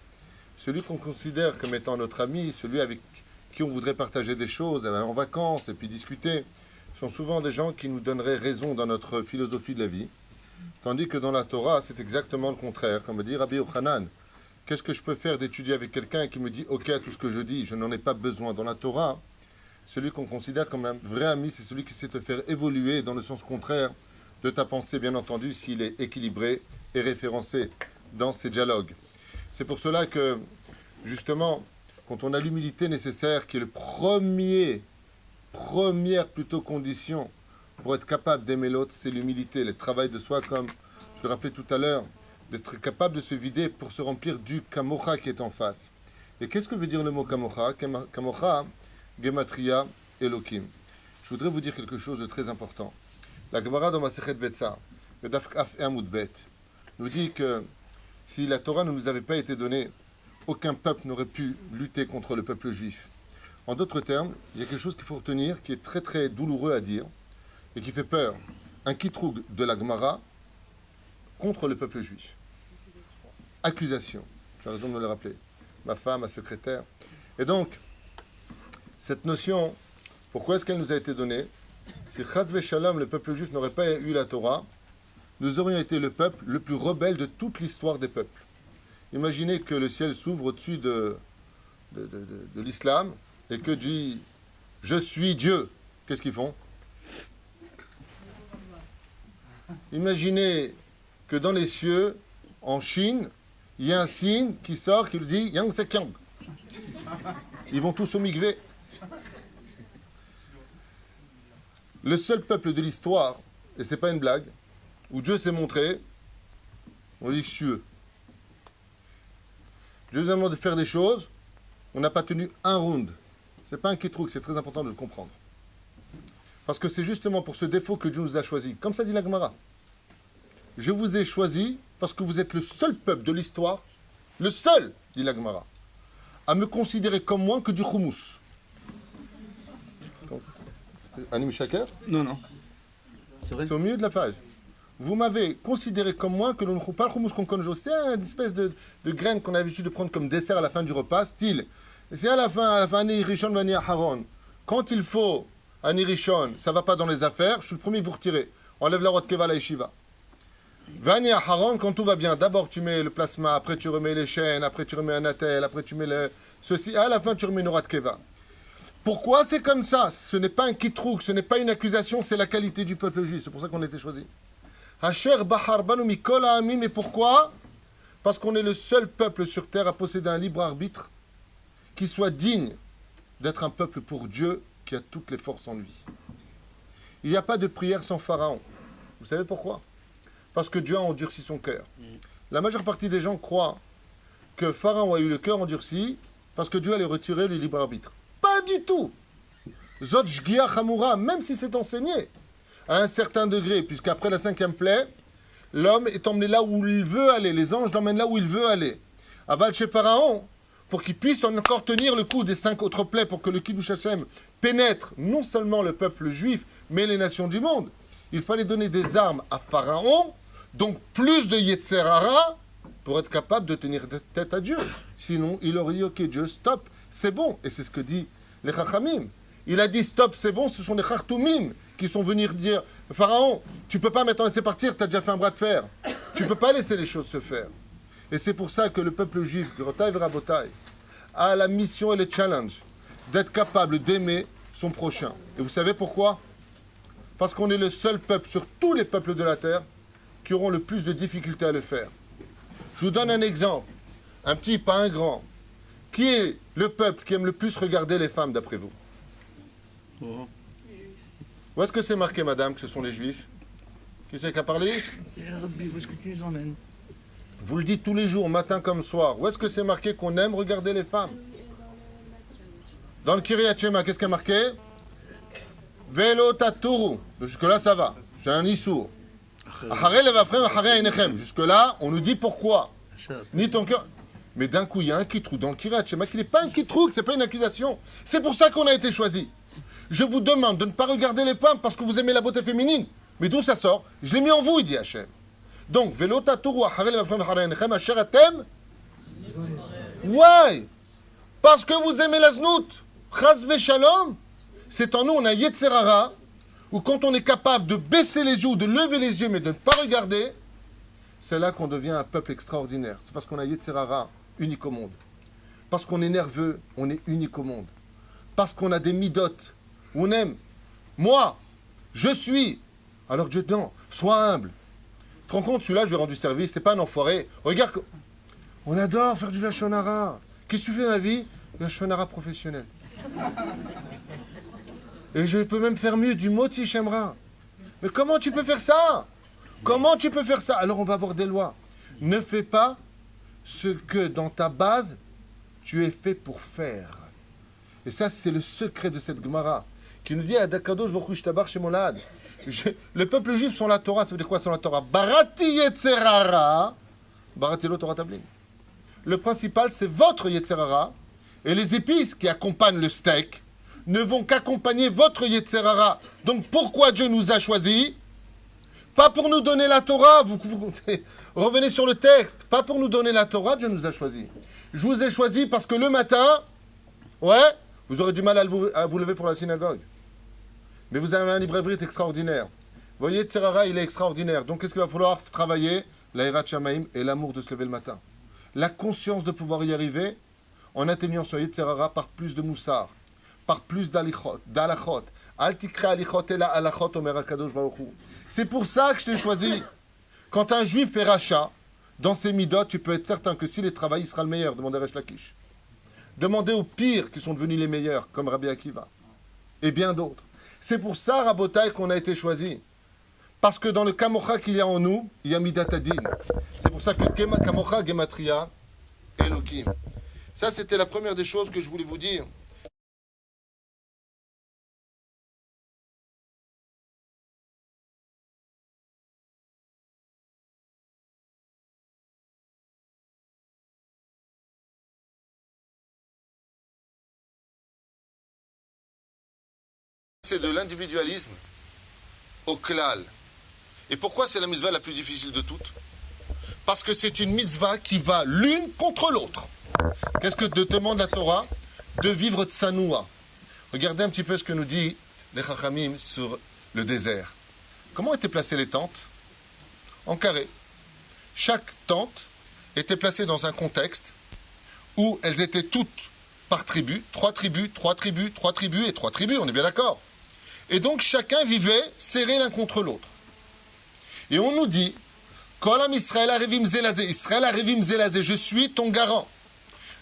celui qu'on considère comme étant notre ami, celui avec qui on voudrait partager des choses, aller en vacances et puis discuter, sont souvent des gens qui nous donneraient raison dans notre philosophie de la vie. Tandis que dans la Torah, c'est exactement le contraire. Comme dit Rabbi Yochanan, qu'est-ce que je peux faire d'étudier avec quelqu'un qui me dit « Ok, à tout ce que je dis, je n'en ai pas besoin ». Dans la Torah, celui qu'on considère comme un vrai ami, c'est celui qui sait te faire évoluer dans le sens contraire de ta pensée, bien entendu, s'il est équilibré et référencé dans ses dialogues. C'est pour cela que, justement, quand on a l'humilité nécessaire, qui est le première plutôt condition pour être capable d'aimer l'autre, c'est l'humilité, le travail de soi, comme je le rappelais tout à l'heure, d'être capable de se vider pour se remplir du kamocha qui est en face. Et qu'est-ce que veut dire le mot kamocha? Kamocha, gematria, Elohim. Je voudrais vous dire quelque chose de très important. La Gemara dans Masechet Betsa, le Daf Kaf et Amud Bet, nous dit que si la Torah ne nous avait pas été donnée, aucun peuple n'aurait pu lutter contre le peuple juif. En d'autres termes, il y a quelque chose qu'il faut retenir, qui est très très douloureux à dire, et qui fait peur. Un kitroug de la Gemara contre le peuple juif. Accusation. Tu as raison de me le rappeler. Ma femme, ma secrétaire. Et donc, cette notion, pourquoi est-ce qu'elle nous a été donnée? Si Chaz Veshalom, le peuple juif, n'aurait pas eu la Torah, nous aurions été le peuple le plus rebelle de toute l'histoire des peuples. Imaginez que le ciel s'ouvre au-dessus de l'islam et que dit « Je suis Dieu ». Qu'est-ce qu'ils font? Imaginez que dans les cieux, en Chine, il y a un signe qui sort qui lui dit « Yang Sekyang ». Ils vont tous au mikvé. Le seul peuple de l'histoire, et ce n'est pas une blague, où Dieu s'est montré, on dit que Dieu nous demande de faire des choses, on n'a pas tenu un round. Ce n'est pas un kétrouk, c'est très important de le comprendre. Parce que c'est justement pour ce défaut que Dieu nous a choisis. Comme ça dit la Gemara. Je vous ai choisi parce que vous êtes le seul peuple de l'histoire, le seul, dit la Gemara, à me considérer comme moins que du houmous. Anim Shaker? Non. C'est vrai? C'est au milieu de la page. Vous m'avez considéré comme moi que le pas le houmous qu'on connaît, c'est une espèce de graine qu'on a l'habitude de prendre comme dessert à la fin du repas, style. C'est à la fin, Rishon Vani Aharon. Quand il faut Ani Rishon, ça va pas dans les affaires, je suis le premier que vous retirez. Enlève la Rotkeva à la Yeshiva. Vani Aharon, quand tout va bien, d'abord tu mets le plasma, après tu remets les chaînes, après tu remets un attel, après tu mets ceci, à la fin tu remets une Rotkeva. Pourquoi c'est comme ça? Ce n'est pas un kitrouk, ce n'est pas une accusation, c'est la qualité du peuple juif. C'est pour ça qu'on a été choisi. Hacher Bahar Banu Mikol Ha'amim, mais pourquoi? Parce qu'on est le seul peuple sur terre à posséder un libre arbitre qui soit digne d'être un peuple pour Dieu qui a toutes les forces en lui. Il n'y a pas de prière sans Pharaon. Vous savez pourquoi? Parce que Dieu a endurci son cœur. La majeure partie des gens croient que Pharaon a eu le cœur endurci parce que Dieu allait retirer le libre arbitre. Pas du tout. Zot Shgia Chamura, même si c'est enseigné à un certain degré, puisqu'après la 5e plaie, l'homme est emmené là où il veut aller. Les anges l'emmènent là où il veut aller. Aval chez Pharaon, pour qu'il puisse encore tenir le coup des 5 autres plaies, pour que le Kiddush Hashem pénètre non seulement le peuple juif, mais les nations du monde. Il fallait donner des armes à Pharaon, donc plus de Yetzer Hara, pour être capable de tenir tête à Dieu. Sinon, il aurait dit, ok, Dieu, stop, c'est bon. Et c'est ce que dit les Chachamim. Il a dit, stop, c'est bon, ce sont les Khartoumim qui sont venus dire, Pharaon, tu peux pas maintenant laisser partir, tu as déjà fait un bras de fer. Tu peux pas laisser les choses se faire. Et c'est pour ça que le peuple juif, Grotaï et Rabotaï, a la mission et le challenge d'être capable d'aimer son prochain. Et vous savez pourquoi? Parce qu'on est le seul peuple sur tous les peuples de la terre qui auront le plus de difficultés à le faire. Je vous donne un exemple, un petit, pas un grand. Qui est le peuple qui aime le plus regarder les femmes, d'après vous? Où est-ce que c'est marqué, madame, que ce sont les juifs? Qui c'est qui a parlé? Où est-ce que tu les emmènes? Vous le dites tous les jours, matin comme soir. Où est-ce que c'est marqué qu'on aime regarder les femmes? Dans le Kiryat Shema, qu'est-ce qui est marqué? Velo taturu. Jusque-là, ça va. C'est un issour. Jusque-là, on nous dit pourquoi. Ni ton cœur. Mais d'un coup, il y a un kitrou dans le Kiryat Shema qui n'est pas un kitrou, c'est pas une accusation. C'est pour ça qu'on a été choisi. Je vous demande de ne pas regarder les femmes parce que vous aimez la beauté féminine. Mais d'où ça sort? Je l'ai mis en vous, il dit Hachem. Donc, Velo taturu acharatem. Ouais. Parce que vous aimez la znout. Chas v'shalom. C'est en nous, on a Yetzer Hara, où quand on est capable de baisser les yeux, de lever les yeux, mais de ne pas regarder, c'est là qu'on devient un peuple extraordinaire. C'est parce qu'on a Yetzer Hara, unique au monde. Parce qu'on est nerveux, on est unique au monde. Parce qu'on a des midotes, on aime. Moi, je suis. Alors Dieu, non, sois humble. Tu te rends compte, celui-là, je lui ai rendu service, c'est pas un enfoiré. Regarde, on adore faire du Lachon Hara. Qu'est-ce que tu fais dans la vie? Lachon Hara professionnel. Et je peux même faire mieux, du moti shemra. Mais comment tu peux faire ça? Comment tu peux faire ça? Alors on va avoir des lois. Ne fais pas ce que dans ta base, tu es fait pour faire. Et ça, c'est le secret de cette Gemara, qui nous dit à Dakadosh Baruch Tabar Shemolad. Le peuple juif sont la Torah, ça veut dire quoi sans la Torah? Barati Yetzer Hara, Barati lo Torah Tablin. Le principal, c'est votre Yetzer Hara, et les épices qui accompagnent le steak ne vont qu'accompagner votre Yetzer Hara. Donc pourquoi Dieu nous a choisis? Pas pour nous donner la Torah, vous revenez sur le texte, pas pour nous donner la Torah, Dieu nous a choisis. Je vous ai choisi parce que le matin, ouais, vous aurez du mal à vous lever pour la synagogue. Mais vous avez un libre arbitre extraordinaire. Votre Yetzer Hara, il est extraordinaire. Donc qu'est-ce qu'il va falloir travailler? La Hirat Shamaim et l'amour de se lever le matin. La conscience de pouvoir y arriver en atteignant son Yetzer Hara par plus de moussard, par plus d'alachot. C'est pour ça que je t'ai choisi. Quand un juif fait rachat, dans ses midot, tu peux être certain que s'il est travaillé, il sera le meilleur. Demandez Resh Lakish. Demandez aux pires qui sont devenus les meilleurs, comme Rabbi Akiva. Et bien d'autres. C'est pour ça, Rabotai, qu'on a été choisi. Parce que dans le Kamocha qu'il y a en nous, il y a Midat Adin. C'est pour ça que Kamocha Gematria Elohim. Ça, c'était la première des choses que je voulais vous dire. C'est de l'individualisme au klal. Et pourquoi c'est la mitzvah la plus difficile de toutes? Parce que c'est une mitzvah qui va l'une contre l'autre. Qu'est-ce que te demande la Torah? De vivre tsanoua. Regardez un petit peu ce que nous dit les Chachamim sur le désert. Comment étaient placées les tentes? En carré. Chaque tente était placée dans un contexte où elles étaient toutes par tribu, 3 tribus, 3 tribus, 3 tribus et 3 tribus, on est bien d'accord. Et donc chacun vivait serré l'un contre l'autre. Et on nous dit, Kolam Israël Arevim Zelazé, Israël Arevim Zelazé, je suis ton garant.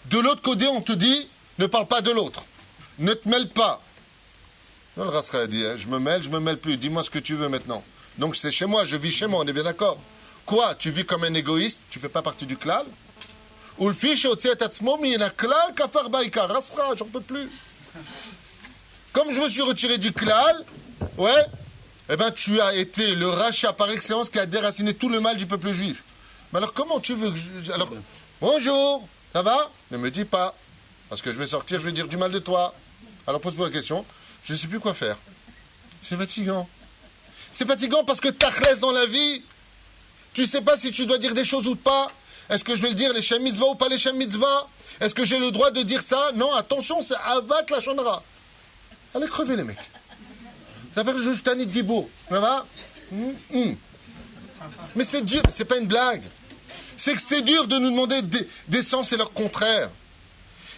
De l'autre côté, on te dit, ne parle pas de l'autre. Ne te mêle pas. Non, le Rasra a dit, je me mêle plus, dis-moi ce que tu veux maintenant. Donc c'est chez moi, je vis chez moi, on est bien d'accord. Quoi, tu vis comme un égoïste, tu fais pas partie du klal? Ou le fiche au tsiet atzmo mi na klal kafar baïka, Rasra, j'en peux plus. Comme je me suis retiré du klal, ouais, eh ben tu as été le rachat par excellence qui a déraciné tout le mal du peuple juif. Mais alors comment tu veux que je... Alors, bonjour, ça va? Ne me dis pas. Parce que je vais sortir, je vais dire du mal de toi. Alors pose-moi la question, je ne sais plus quoi faire. C'est fatigant. C'est fatigant parce que t'achles dans la vie, tu ne sais pas si tu dois dire des choses ou pas. Est-ce que je vais le dire les Shem Mitzvah ou pas les Shem Mitzvah? Est-ce que j'ai le droit de dire ça? Non, attention, c'est Avat la Shonara. Allez crever les mecs. J'appelle juste Tanit Dibourg. Ça va? Mais c'est dur, c'est pas une blague. C'est que c'est dur de nous demander des sens et leur contraire.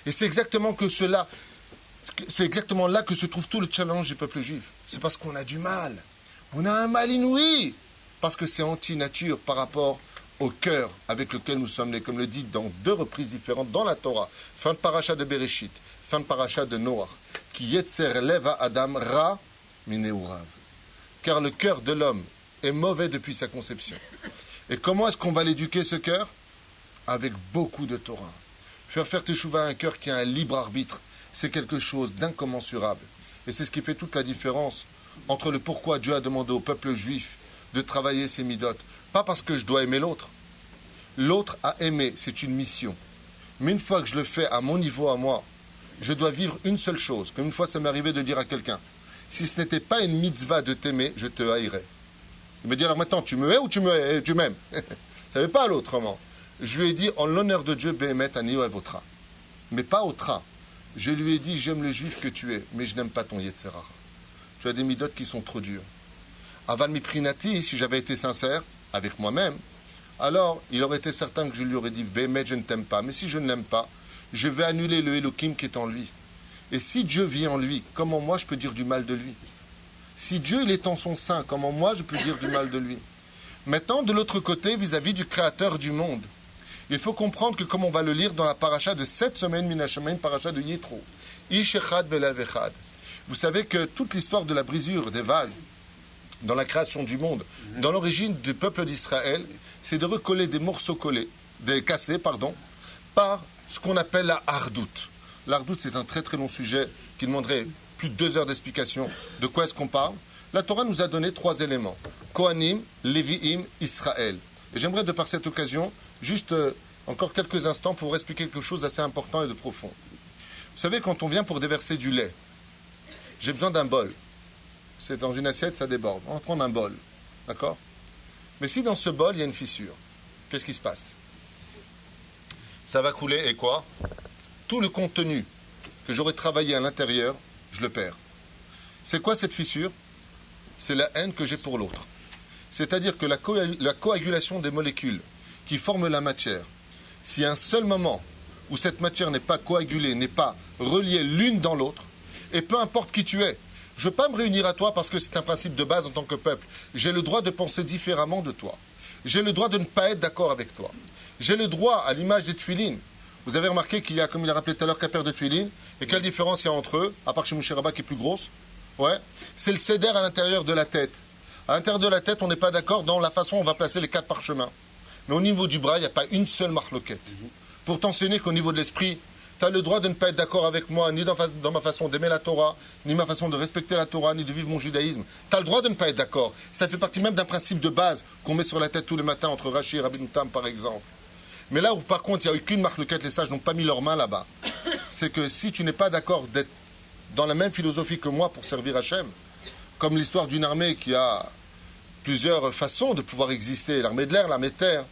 Et c'est exactement que cela, c'est exactement là que se trouve tout le challenge du peuple juif. C'est parce qu'on a du mal. On a un mal inouï. Parce que c'est anti-nature par rapport au cœur avec lequel nous sommes nés, comme le dit dans 2 reprises différentes dans la Torah. Fin de paracha de Bereshit, fin de paracha de Noach. Qui yetzer leva Adam ra mineurav. Car le cœur de l'homme est mauvais depuis sa conception. Et comment est-ce qu'on va l'éduquer, ce cœur? Avec beaucoup de Torah. Faire teshuva à un cœur qui a un libre arbitre, c'est quelque chose d'incommensurable. Et c'est ce qui fait toute la différence entre le pourquoi Dieu a demandé au peuple juif de travailler ses midotes. Pas parce que je dois aimer l'autre. L'autre à aimer, c'est une mission. Mais une fois que je le fais à mon niveau, à moi, je dois vivre une seule chose. Comme une fois, ça m'est arrivé de dire à quelqu'un, si ce n'était pas une mitzvah de t'aimer, je te haïrais. Il me dit, alors maintenant, tu me hais ou tu m'aimes? Ça ne savait pas l'autrement. Je lui ai dit, en l'honneur de Dieu, Behemet ani ohevotra. Mais pas otra. Je lui ai dit, j'aime le juif que tu es, mais je n'aime pas ton Yetzer hara. Tu as des midotes qui sont trop dures. Aval miprinati, si j'avais été sincère avec moi-même, alors il aurait été certain que je lui aurais dit, Behemet, je ne t'aime pas. Mais si je ne l'aime pas, je vais annuler le Elohim qui est en lui. Et si Dieu vit en lui, comment moi je peux dire du mal de lui? Si Dieu il est en son sein, comment moi je peux dire du mal de lui? Maintenant, de l'autre côté, vis-à-vis du Créateur du monde, il faut comprendre que, comme on va le lire dans la paracha de cette semaine, Minashamayim, paracha de Yitro, Ish echad belav echad. Vous savez que toute l'histoire de la brisure des vases, dans la création du monde, dans l'origine du peuple d'Israël, c'est de recoller des morceaux cassés, par ce qu'on appelle la hardoute. L'hardoute, c'est un très très long sujet qui demanderait plus de 2 heures d'explication. De quoi est-ce qu'on parle? La Torah nous a donné 3 éléments. Kohanim, Lévi'im, Israël. Et j'aimerais de par cette occasion, juste encore quelques instants pour vous expliquer quelque chose d'assez important et de profond. Vous savez, quand on vient pour déverser du lait, j'ai besoin d'un bol. C'est dans une assiette, ça déborde. On va prendre un bol. D'accord? Mais si dans ce bol, il y a une fissure, qu'est-ce qui se passe? Ça va couler et quoi? Tout le contenu que j'aurais travaillé à l'intérieur, je le perds. C'est quoi cette fissure? C'est la haine que j'ai pour l'autre. C'est-à-dire que la coagulation des molécules qui forment la matière, s'il y a un seul moment où cette matière n'est pas coagulée, n'est pas reliée l'une dans l'autre, et peu importe qui tu es, je ne veux pas me réunir à toi parce que c'est un principe de base en tant que peuple. J'ai le droit de penser différemment de toi. J'ai le droit de ne pas être d'accord avec toi. J'ai le droit, à l'image des tefilines. Vous avez remarqué qu'il y a, comme il a rappelé tout à l'heure, 4 paires de tefilines. Et quelle différence il y a entre eux, à part chez Moshe Rabba qui est plus grosse? Ouais. C'est le seder à l'intérieur de la tête. À l'intérieur de la tête, on n'est pas d'accord dans la façon dont on va placer les 4 parchemins. Mais au niveau du bras, il n'y a pas une seule marloquette. Pour t'enseigner qu'au niveau de l'esprit, tu as le droit de ne pas être d'accord avec moi, ni dans ma façon d'aimer la Torah, ni ma façon de respecter la Torah, ni de vivre mon judaïsme. Tu as le droit de ne pas être d'accord. Ça fait partie même d'un principe de base qu'on met sur la tête tous les matins entre Rashi et Rabbi Tam, par exemple. Mais là où, par contre, il n'y a eu qu'une marloquette, les sages n'ont pas mis leurs mains là-bas. C'est que si tu n'es pas d'accord d'être dans la même philosophie que moi pour servir Hachem, comme l'histoire d'une armée qui a plusieurs façons de pouvoir exister, l'armée de l'air, l'armée de terre,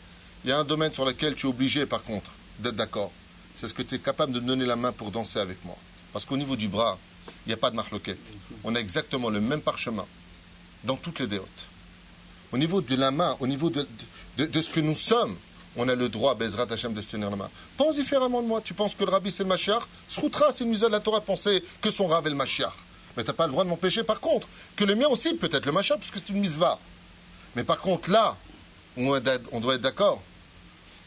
il y a un domaine sur lequel tu es obligé, par contre, d'être d'accord. C'est ce que tu es capable de me donner la main pour danser avec moi. Parce qu'au niveau du bras, il n'y a pas de marloquette. On a exactement le même parchemin dans toutes les déotes. Au niveau de la main, au niveau de ce que nous sommes, on a le droit, Bezrat Hashem, de se tenir la main. Pense différemment de moi. Tu penses que le rabbi c'est le Mashiach? Sroutra, c'est une mise à la Torah de penser que son rav est le Mashiach. Mais tu n'as pas le droit de m'empêcher, par contre, que le mien aussi peut être le Mashiach, parce que c'est une mitzvah. Mais par contre, là, où on doit être d'accord,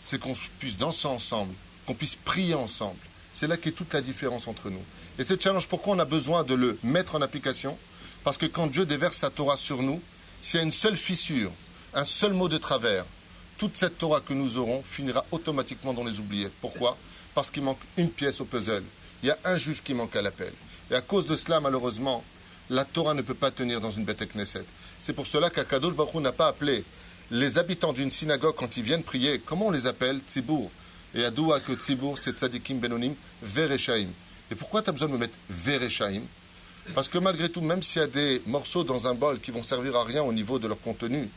c'est qu'on puisse danser ensemble, qu'on puisse prier ensemble. C'est là qu'est toute la différence entre nous. Et ce challenge, pourquoi on a besoin de le mettre en application? Parce que quand Dieu déverse sa Torah sur nous, s'il y a une seule fissure, un seul mot de travers, toute cette Torah que nous aurons finira automatiquement dans les oubliettes. Pourquoi? Parce qu'il manque une pièce au puzzle. Il y a un juif qui manque à l'appel. Et à cause de cela, malheureusement, la Torah ne peut pas tenir dans une bête Knesset. C'est pour cela qu'Akadosh Baruch Hu n'a pas appelé les habitants d'une synagogue quand ils viennent prier. Comment on les appelle? Tzibour. Et Adoua que Tzibour, c'est Tzadikim Benonim, Vereshaim. Et pourquoi tu as besoin de me mettre Vereshaim? Parce que malgré tout, même s'il y a des morceaux dans un bol qui vont servir à rien au niveau de leur contenu,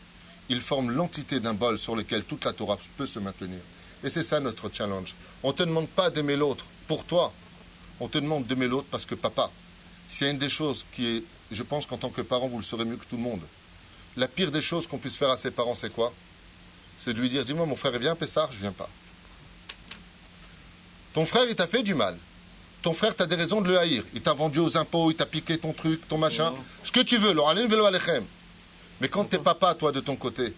ils forment l'entité d'un bol sur lequel toute la Torah peut se maintenir. Et c'est ça notre challenge. On ne te demande pas d'aimer l'autre pour toi. On te demande d'aimer l'autre parce que papa, s'il y a une des choses qui est, je pense qu'en tant que parent, vous le saurez mieux que tout le monde, la pire des choses qu'on puisse faire à ses parents, c'est quoi? C'est de lui dire, dis-moi, mon frère, viens, Pessar, je viens pas. Ton frère, il t'a fait du mal. Ton frère, tu as des raisons de le haïr. Il t'a vendu aux impôts, il t'a piqué ton truc, ton machin. Ce que tu veux, l'oralin velo alechem. Mais quand t'es papa, toi, de ton côté,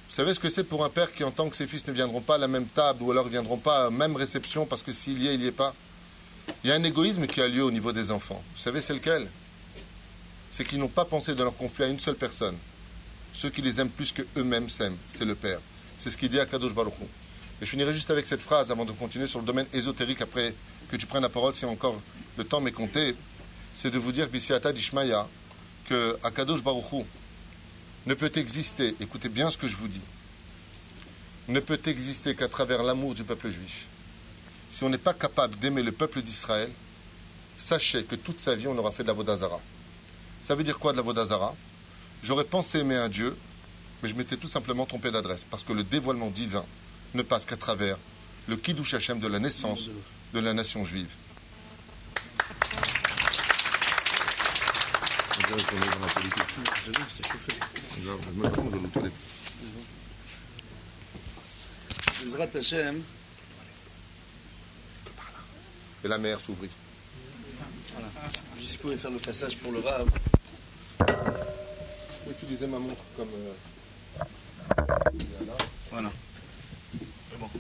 vous savez ce que c'est pour un père qui entend que ses fils ne viendront pas à la même table ou alors ne viendront pas à la même réception parce que s'il y est, il n'y est pas? Il y a un égoïsme qui a lieu au niveau des enfants. Vous savez, c'est lequel? C'est qu'ils n'ont pas pensé de leur conflit à une seule personne. Ceux qui les aiment plus qu'eux-mêmes s'aiment, c'est le père. C'est ce qu'il dit à Kadosh Baruch Hu. Et je finirai juste avec cette phrase avant de continuer sur le domaine ésotérique après que tu prennes la parole, si encore le temps m'est compté. C'est de vous dire, Bisiata d'Ishmaïa, que Akadosh Baruch Hu ne peut exister, écoutez bien ce que je vous dis, ne peut exister qu'à travers l'amour du peuple juif. Si on n'est pas capable d'aimer le peuple d'Israël, sachez que toute sa vie, on aura fait de la Vodazara. Ça veut dire quoi de la Vodazara? J'aurais pensé aimer un Dieu, mais je m'étais tout simplement trompé d'adresse, parce que le dévoilement divin ne passe qu'à travers le Kiddush Hashem de la naissance de la nation juive. Bezrat Hashem. Et la mer s'ouvrit. Voilà. Juste si vous pouvez faire le passage pour le Rav. Oui, tu disais ma montre comme... Voilà. C'est bon.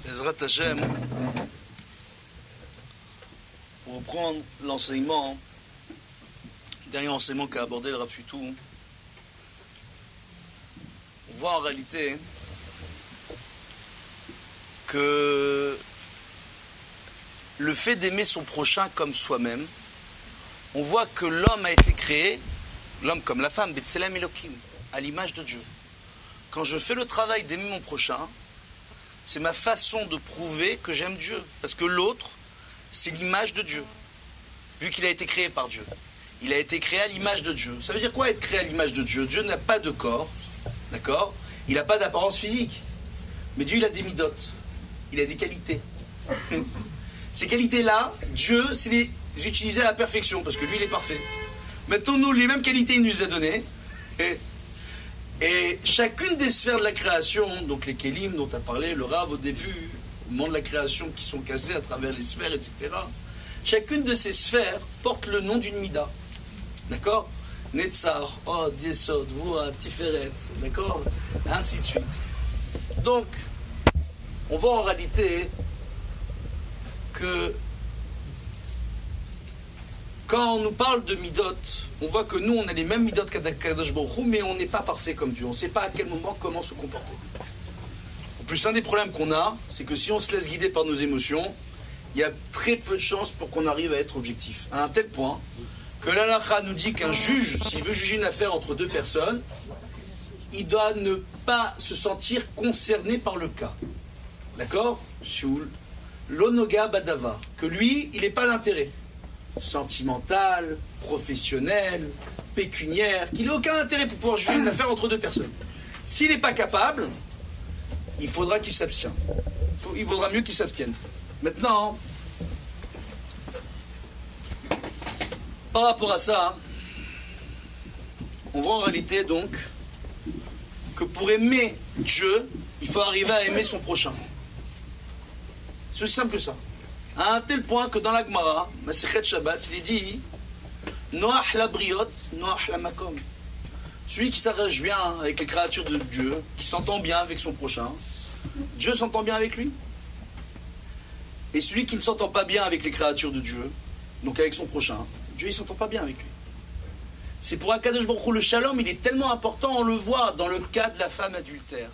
Bezrat Hashem, pour reprendre l'enseignement, le dernier enseignement qu'a abordé le Rav Futou, on voit en réalité que le fait d'aimer son prochain comme soi-même, on voit que l'homme a été créé, l'homme comme la femme, Betselem Elokim, à l'image de Dieu. Quand je fais le travail d'aimer mon prochain, c'est ma façon de prouver que j'aime Dieu. Parce que l'autre, c'est l'image de Dieu. Vu qu'il a été créé par Dieu. Il a été créé à l'image de Dieu. Ça veut dire quoi être créé à l'image de Dieu? Dieu n'a pas de corps, d'accord? Il n'a pas d'apparence physique. Mais Dieu, il a des midotes. Il a des qualités. Ces qualités-là, Dieu s'est les utilisées à la perfection, parce que lui, il est parfait. Maintenant, nous, les mêmes qualités, il nous les a données. Et chacune des sphères de la création, donc les kélim dont tu as parlé, le Rav au début, au moment de la création qui sont cassés à travers les sphères, etc. Chacune de ces sphères porte le nom d'une mida. D'accord? Netzar, Od, Yesod, Voa, Tiferet, d'accord? Ainsi de suite. Donc, on voit en réalité que quand on nous parle de midot, on voit que nous, on a les mêmes midot qu'Akadosh Baruch Hu, mais on n'est pas parfait comme Dieu. On ne sait pas à quel moment, comment se comporter. En plus, un des problèmes qu'on a, c'est que si on se laisse guider par nos émotions, il y a très peu de chances pour qu'on arrive à être objectif. À un tel point que l'Halakha nous dit qu'un juge, s'il veut juger une affaire entre deux personnes, il doit ne pas se sentir concerné par le cas. D'accord? Shul. L'onoga badava. Que lui, il n'est pas d'intérêt. Sentimental, professionnel, pécuniaire, qu'il n'a aucun intérêt pour pouvoir juger une affaire entre deux personnes. S'il n'est pas capable, il faudra qu'il s'abstienne. il vaudra mieux qu'il s'abstienne. Maintenant, par rapport à ça, on voit en réalité donc que pour aimer Dieu, il faut arriver à aimer son prochain. C'est aussi simple que ça. À un tel point que dans la Gemara, Masechet Shabbat, il est dit Noach la briot, Noach la makom. Celui qui s'arrange bien avec les créatures de Dieu, qui s'entend bien avec son prochain, Dieu s'entend bien avec lui. Et celui qui ne s'entend pas bien avec les créatures de Dieu, donc avec son prochain, Dieu il ne s'entend pas bien avec lui. C'est pour Akadosh Baruch Hu, le shalom, il est tellement important, on le voit dans le cas de la femme adultère.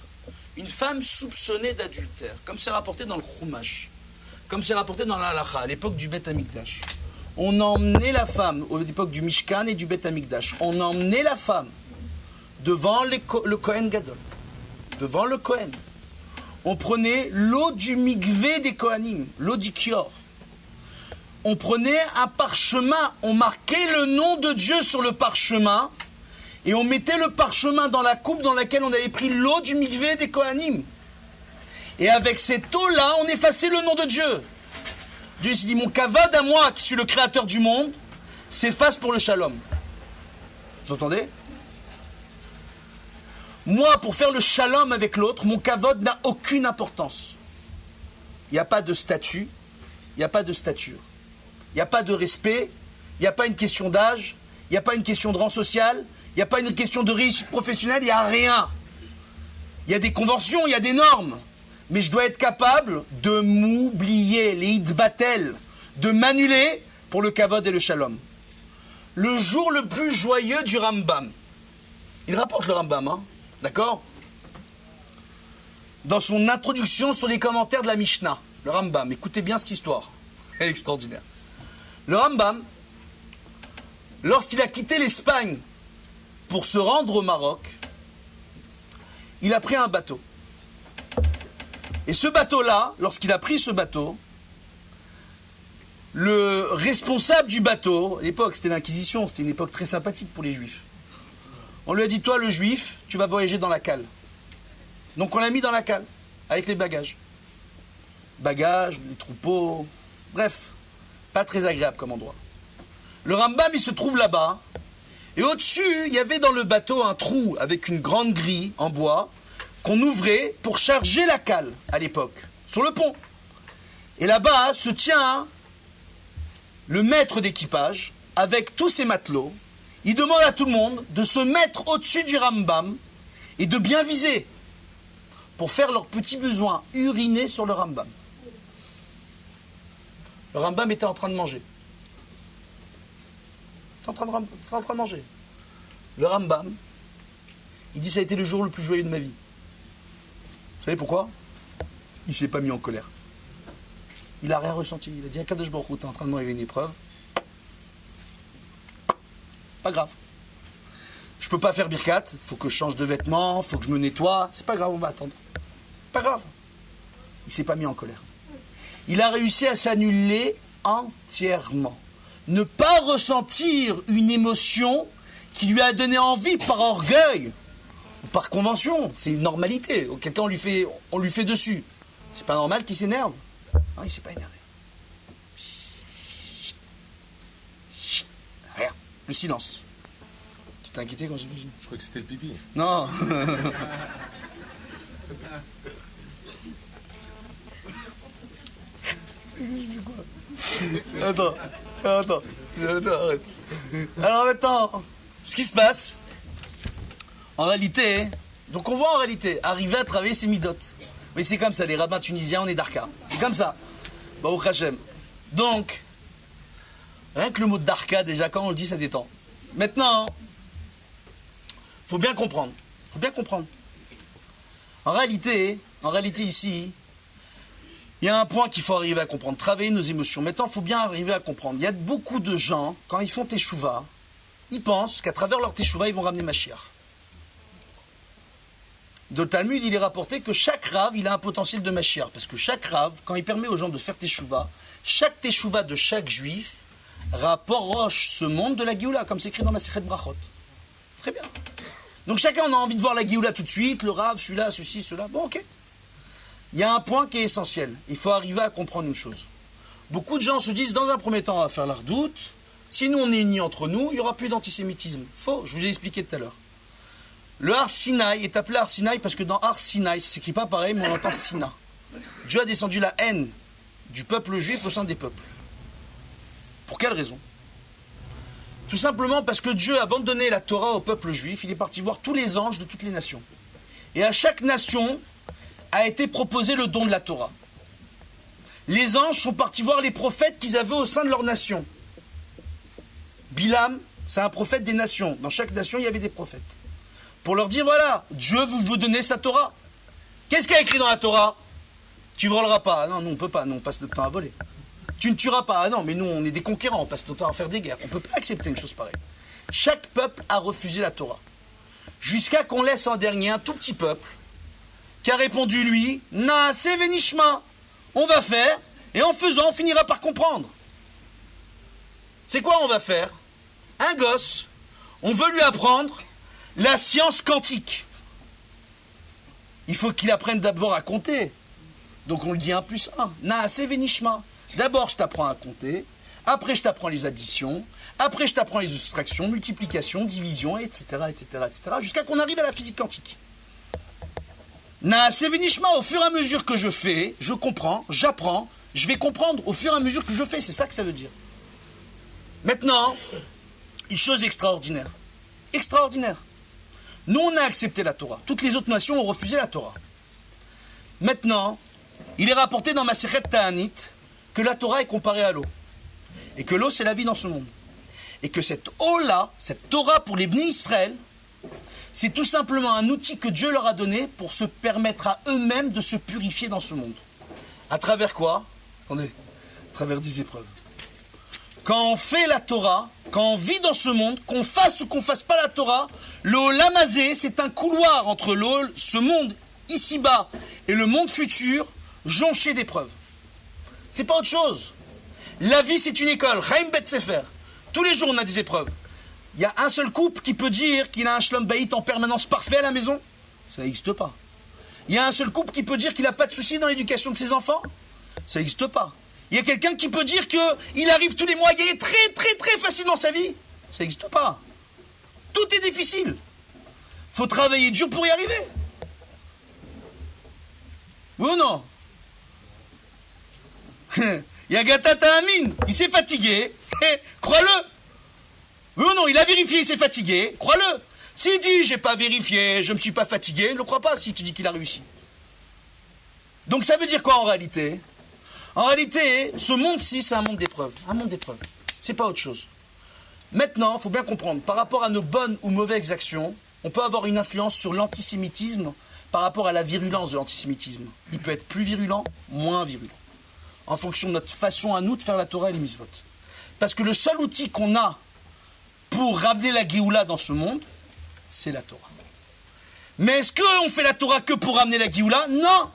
Une femme soupçonnée d'adultère, comme c'est rapporté dans le Chumash, comme c'est rapporté dans la Halacha, à l'époque du Beth Amikdash. On emmenait la femme, à l'époque du Mishkan et du Beth Amikdash, on emmenait la femme devant le Kohen Gadol, devant le Kohen. On prenait l'eau du mikvé des Kohanim, l'eau du Kior. On prenait un parchemin, on marquait le nom de Dieu sur le parchemin et on mettait le parchemin dans la coupe dans laquelle on avait pris l'eau du mikvé des Kohanim. Et avec cette eau-là, on effaçait le nom de Dieu. Dieu s'est dit, mon kavod à moi, qui suis le créateur du monde, s'efface pour le shalom. Vous entendez ? Moi, pour faire le shalom avec l'autre, mon kavod n'a aucune importance. Il n'y a pas de statut, il n'y a pas de stature. Il n'y a pas de respect, il n'y a pas une question d'âge, il n'y a pas une question de rang social, il n'y a pas une question de réussite professionnelle, il n'y a rien. Il y a des conventions, il y a des normes. Mais je dois être capable de m'oublier, les hitbatel, de m'annuler pour le kavod et le shalom. Le jour le plus joyeux du Rambam, il rapporte le Rambam, hein, d'accord ? Dans son introduction sur les commentaires de la Mishnah, le Rambam, écoutez bien cette histoire, elle est extraordinaire. Le Rambam, lorsqu'il a quitté l'Espagne pour se rendre au Maroc, il a pris un bateau. Et ce bateau-là, lorsqu'il a pris ce bateau, le responsable du bateau, à l'époque c'était l'Inquisition, c'était une époque très sympathique pour les Juifs. On lui a dit, toi le Juif, tu vas voyager dans la cale. Donc on l'a mis dans la cale, avec les bagages. Bagages, les troupeaux, bref, pas très agréable comme endroit. Le Rambam, il se trouve là-bas, et au-dessus, il y avait dans le bateau un trou avec une grande grille en bois, qu'on ouvrait pour charger la cale, à l'époque, sur le pont. Et là-bas se tient le maître d'équipage, avec tous ses matelots. Il demande à tout le monde de se mettre au-dessus du Rambam et de bien viser pour faire leurs petits besoins, uriner sur le Rambam. Le Rambam était en train de manger. Il était en train de manger. Le Rambam, il dit, ça a été le jour le plus joyeux de ma vie. Vous savez pourquoi ? Il ne s'est pas mis en colère. Il n'a rien ressenti. Il a dit, Akadosh Baruch Hu, t'es en train de m'arriver une épreuve. Pas grave. Je peux pas faire birkat, faut que je change de vêtements, faut que je me nettoie. C'est pas grave, on va attendre. Pas grave. Il s'est pas mis en colère. Il a réussi à s'annuler entièrement. Ne pas ressentir une émotion qui lui a donné envie par orgueil ou par convention. C'est une normalité. Quelqu'un, on lui fait dessus. C'est pas normal qu'il s'énerve. Non, il s'est pas énervé. Rien. Le silence. Tu t'es inquiété quand j'ai dit ? Je crois que c'était le pipi. Non. Attends, arrête. Alors maintenant, ce qui se passe, en réalité, donc on voit en réalité arriver à travailler ses midotes. Mais c'est comme ça, les rabbins tunisiens, on est d'Arka. C'est comme ça. Baruch Hashem. Donc, rien que le mot d'Arka, déjà, quand on le dit, ça détend. Maintenant, faut bien comprendre. En réalité ici, il y a un point qu'il faut arriver à comprendre. Travailler nos émotions. Maintenant, il faut bien arriver à comprendre. Il y a beaucoup de gens, quand ils font teshuva, ils pensent qu'à travers leur teshuva, ils vont ramener Mashiach. Dans le Talmud, il est rapporté que chaque rave, il a un potentiel de Mashiach. Parce que chaque rave, quand il permet aux gens de faire teshuva, chaque teshuva de chaque juif rapproche ce monde de la Géoula, comme c'est écrit dans Masechet Brachot. Très bien. Donc chacun on a envie de voir la Géoula tout de suite, le rave, celui-là, ceci, cela. Bon, ok. il y a un point qui est essentiel. Il faut arriver à comprendre une chose. Beaucoup de gens se disent, dans un premier temps, on va faire l'ardoute. Si nous, on est unis entre nous, il n'y aura plus d'antisémitisme. Faux, je vous ai expliqué tout à l'heure. Le Har Sinaï est appelé Har Sinaï parce que dans Har Sinaï, ça ne s'écrit pas pareil, mais on entend Sina. Dieu a descendu la haine du peuple juif au sein des peuples. Pour quelle raison? Tout simplement parce que Dieu, avant de donner la Torah au peuple juif, il est parti voir tous les anges de toutes les nations. Et à chaque nation a été proposé le don de la Torah. Les anges sont partis voir les prophètes qu'ils avaient au sein de leur nation. Bilam, c'est un prophète des nations. Dans chaque nation, il y avait des prophètes. Pour leur dire, voilà, Dieu vous donner sa Torah. Qu'est-ce qu'il y a écrit dans la Torah? Tu ne voleras pas. Ah non, nous on ne peut pas, nous on passe notre temps à voler. Tu ne tueras pas. Ah non, mais nous on est des conquérants, on passe notre temps à faire des guerres. On ne peut pas accepter une chose pareille. Chaque peuple a refusé la Torah. Jusqu'à qu'on laisse en dernier un tout petit peuple qui a répondu, lui, Naase venishma. On va faire, et en faisant, on finira par comprendre. C'est quoi on va faire? Un gosse, on veut lui apprendre la science quantique. Il faut qu'il apprenne d'abord à compter. Donc on lui dit 1 plus 1. Naase venishma. D'abord je t'apprends à compter, après je t'apprends les additions, après je t'apprends les soustractions, multiplications, divisions, etc., jusqu'à qu'on arrive à la physique quantique. Naase venishma, au fur et à mesure que je fais, je comprends, j'apprends, je vais comprendre au fur et à mesure que je fais, c'est ça que ça veut dire. Maintenant, une chose extraordinaire. Extraordinaire. Nous, on a accepté la Torah. Toutes les autres nations ont refusé la Torah. Maintenant, il est rapporté dans Masechet Ta'anit que la Torah est comparée à l'eau. Et que l'eau, c'est la vie dans ce monde. Et que cette eau-là, cette Torah pour les Bnei Israël, c'est tout simplement un outil que Dieu leur a donné pour se permettre à eux-mêmes de se purifier dans ce monde. À travers quoi? Attendez, à travers des épreuves. Quand on fait la Torah, quand on vit dans ce monde, qu'on fasse ou qu'on fasse pas la Torah, le Olam Hazé, c'est un couloir entre ce monde ici-bas et le monde futur, jonché d'épreuves. C'est pas autre chose. La vie, c'est une école. Chaim Bet Sefer. Tous les jours, on a des épreuves. Il y a un seul couple qui peut dire qu'il a un shlom bayit en permanence parfait à la maison. Ça n'existe pas. Il y a un seul couple qui peut dire qu'il n'a pas de soucis dans l'éducation de ses enfants. Ça n'existe pas. Il y a quelqu'un qui peut dire qu'il arrive tous les mois à gagner très très très facile dans sa vie. Ça n'existe pas. Tout est difficile. Il faut travailler dur pour y arriver. Oui ou non? Yagata Ta'amin, il s'est fatigué. Crois-le. Oui ou non, il a vérifié, il s'est fatigué. Crois-le. S'il dit j'ai pas vérifié, je me suis pas fatigué, ne le crois pas si tu dis qu'il a réussi. Donc ça veut dire quoi en réalité? En réalité, ce monde-ci, c'est un monde d'épreuves. Un monde d'épreuves. C'est pas autre chose. Maintenant, il faut bien comprendre, par rapport à nos bonnes ou mauvaises actions, on peut avoir une influence sur l'antisémitisme par rapport à la virulence de l'antisémitisme. Il peut être plus virulent, moins virulent, en fonction de notre façon à nous de faire la Torah et les mitzvot. Parce que le seul outil qu'on a pour ramener la Géoula dans ce monde, c'est la Torah. Mais est-ce qu'on fait la Torah que pour ramener la Géoula? Non!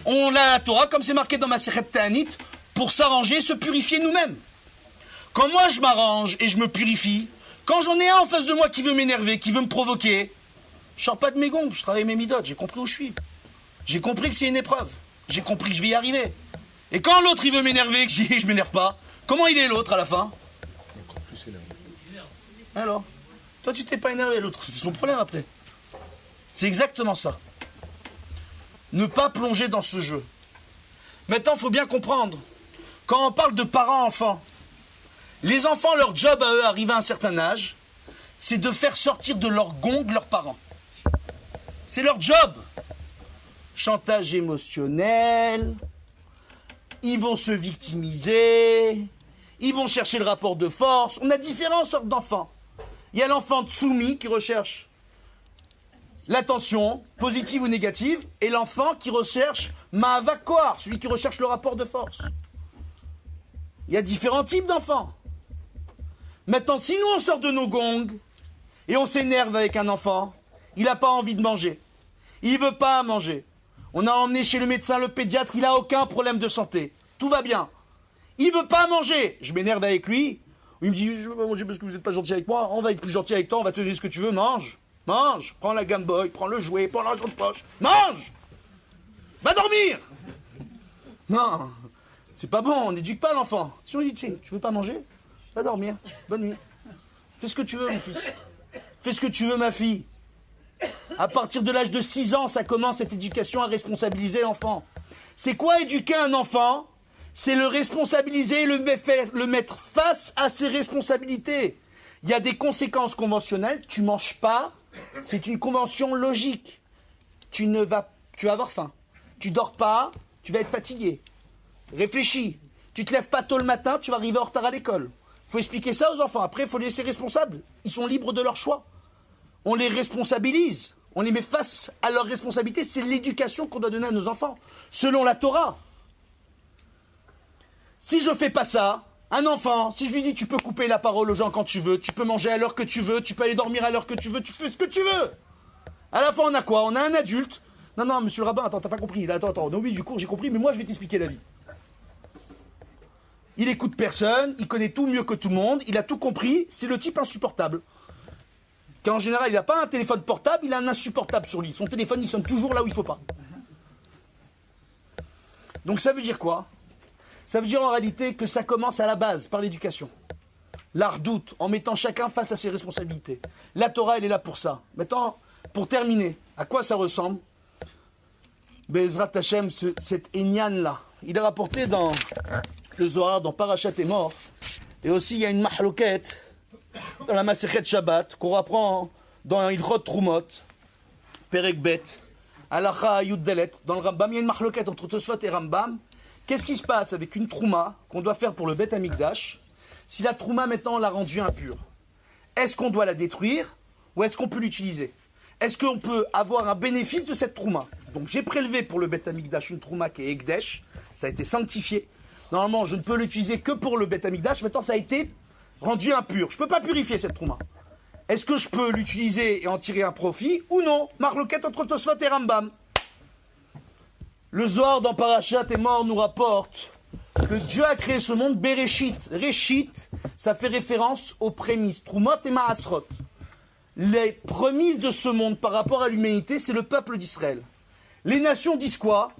On a la Torah, comme c'est marqué dans Masechet Ta'anit, pour s'arranger, se purifier nous-mêmes. Quand moi je m'arrange et je me purifie, quand j'en ai un en face de moi qui veut m'énerver, qui veut me provoquer, je sors pas de mes gonds, je travaille mes midotes, j'ai compris où je suis. J'ai compris que c'est une épreuve. J'ai compris que je vais y arriver. Et quand l'autre il veut m'énerver, que je m'énerve pas, comment il est l'autre à la fin? Encore plus énervé. Alors, toi tu t'es pas énervé, l'autre, c'est son problème après. C'est exactement ça. Ne pas plonger dans ce jeu. Maintenant, il faut bien comprendre, quand on parle de parents-enfants, les enfants, leur job à eux, arrivé à un certain âge, c'est de faire sortir de leur gong leurs parents. C'est leur job. Chantage émotionnel, ils vont se victimiser, ils vont chercher le rapport de force. On a différentes sortes d'enfants. Il y a l'enfant Tsumi qui recherche l'attention, positive ou négative, et l'enfant qui recherche Ma'avakoar, celui qui recherche le rapport de force. Il y a différents types d'enfants. Maintenant, si nous on sort de nos gongs et on s'énerve avec un enfant, il n'a pas envie de manger. Il ne veut pas manger. On a emmené chez le médecin, le pédiatre, il n'a aucun problème de santé. Tout va bien. Il ne veut pas manger. Je m'énerve avec lui. Il me dit, je ne veux pas manger parce que vous n'êtes pas gentil avec moi. On va être plus gentil avec toi, on va te donner ce que tu veux. Mange. Mange. Prends la Game Boy, prends le jouet, prends l'argent de poche. Mange. Va dormir. Non, c'est pas bon, on n'éduque pas l'enfant. Si on dit, tu veux pas manger? Va dormir, bonne nuit. Fais ce que tu veux, mon fils. Fais ce que tu veux, ma fille. À partir de l'âge de 6 ans, ça commence cette éducation à responsabiliser l'enfant. C'est quoi éduquer un enfant? C'est le responsabiliser, le mettre face à ses responsabilités. Il y a des conséquences conventionnelles. Tu manges pas, c'est une convention logique. Tu vas avoir faim. Tu dors pas, tu vas être fatigué. Réfléchis. Tu te lèves pas tôt le matin, tu vas arriver en retard à l'école. Il faut expliquer ça aux enfants. Après, il faut les laisser responsables. Ils sont libres de leur choix. On les responsabilise. On les met face à leurs responsabilités. C'est l'éducation qu'on doit donner à nos enfants, selon la Torah. Si je fais pas ça, un enfant, si je lui dis tu peux couper la parole aux gens quand tu veux, tu peux manger à l'heure que tu veux, tu peux aller dormir à l'heure que tu veux, tu fais ce que tu veux. À la fin, on a quoi? On a un adulte. Non, monsieur le rabbin, attends, t'as pas compris. Là, attends, on a oublié du cours, j'ai compris, mais moi je vais t'expliquer la vie. Il écoute personne, il connaît tout mieux que tout le monde, il a tout compris, c'est le type insupportable. Qu'en général, il n'a pas un téléphone portable, il a un insupportable sur lui. Son téléphone, il sonne toujours là où il ne faut pas. Donc ça veut dire quoi? Ça veut dire en réalité que ça commence à la base, par l'éducation. L'ardoute, en mettant chacun face à ses responsabilités. La Torah, elle est là pour ça. Maintenant, pour terminer, à quoi ça ressemble? Be'ezrat Hashem, cet Enyan-là, il est rapporté dans le Zohar, dans Parashat Emor, et aussi il y a une mahloket dans la Masechet Shabbat, qu'on reprend dans Ilchot Trumot, Perek Bet, Halacha Yud Dalet, dans le Rambam, il y a une mahloket entre Tosfot et Rambam. Qu'est-ce qui se passe avec une trouma qu'on doit faire pour le Bet Amikdash, si la trouma maintenant l'a rendue impure? Est-ce qu'on doit la détruire ou est-ce qu'on peut l'utiliser? Est-ce qu'on peut avoir un bénéfice de cette trouma? Donc j'ai prélevé pour le Bet Amikdash une trouma qui est Ekdesh, ça a été sanctifié. Normalement, je ne peux l'utiliser que pour le Bet Amikdash, maintenant ça a été rendu impur. Je ne peux pas purifier cette trouma. Est-ce que je peux l'utiliser et en tirer un profit ou non? Marloquette entre Tosfot et Rambam. Le Zohar dans Parashat Emor nous rapporte que Dieu a créé ce monde Bereshit. Reshit, ça fait référence aux prémices. Trumot et Maasrot. Les prémices de ce monde par rapport à l'humanité, c'est le peuple d'Israël. Les nations disent quoi?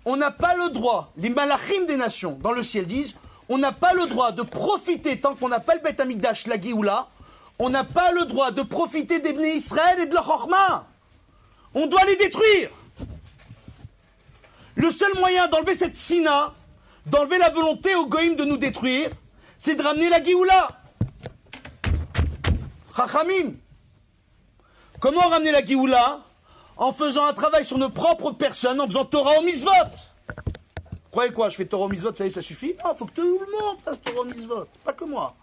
On n'a pas le droit, les malachim des nations dans le ciel disent, on n'a pas le droit de profiter, tant qu'on n'a pas le Bet Amikdash, la Géoula, on n'a pas le droit de profiter des Bnei Israël et de leur Chorma. On doit les détruire. Le seul moyen d'enlever cette sina, d'enlever la volonté aux goïms de nous détruire, c'est de ramener la Géoula. Chachamim. Comment ramener la Géoula? En faisant un travail sur nos propres personnes, en faisant Torah au Mitzvot. Vous croyez quoi? Je fais Torah au Mitzvot, ça y est, ça suffit? Non, il faut que tout le monde fasse Torah au Mitzvot, pas que moi.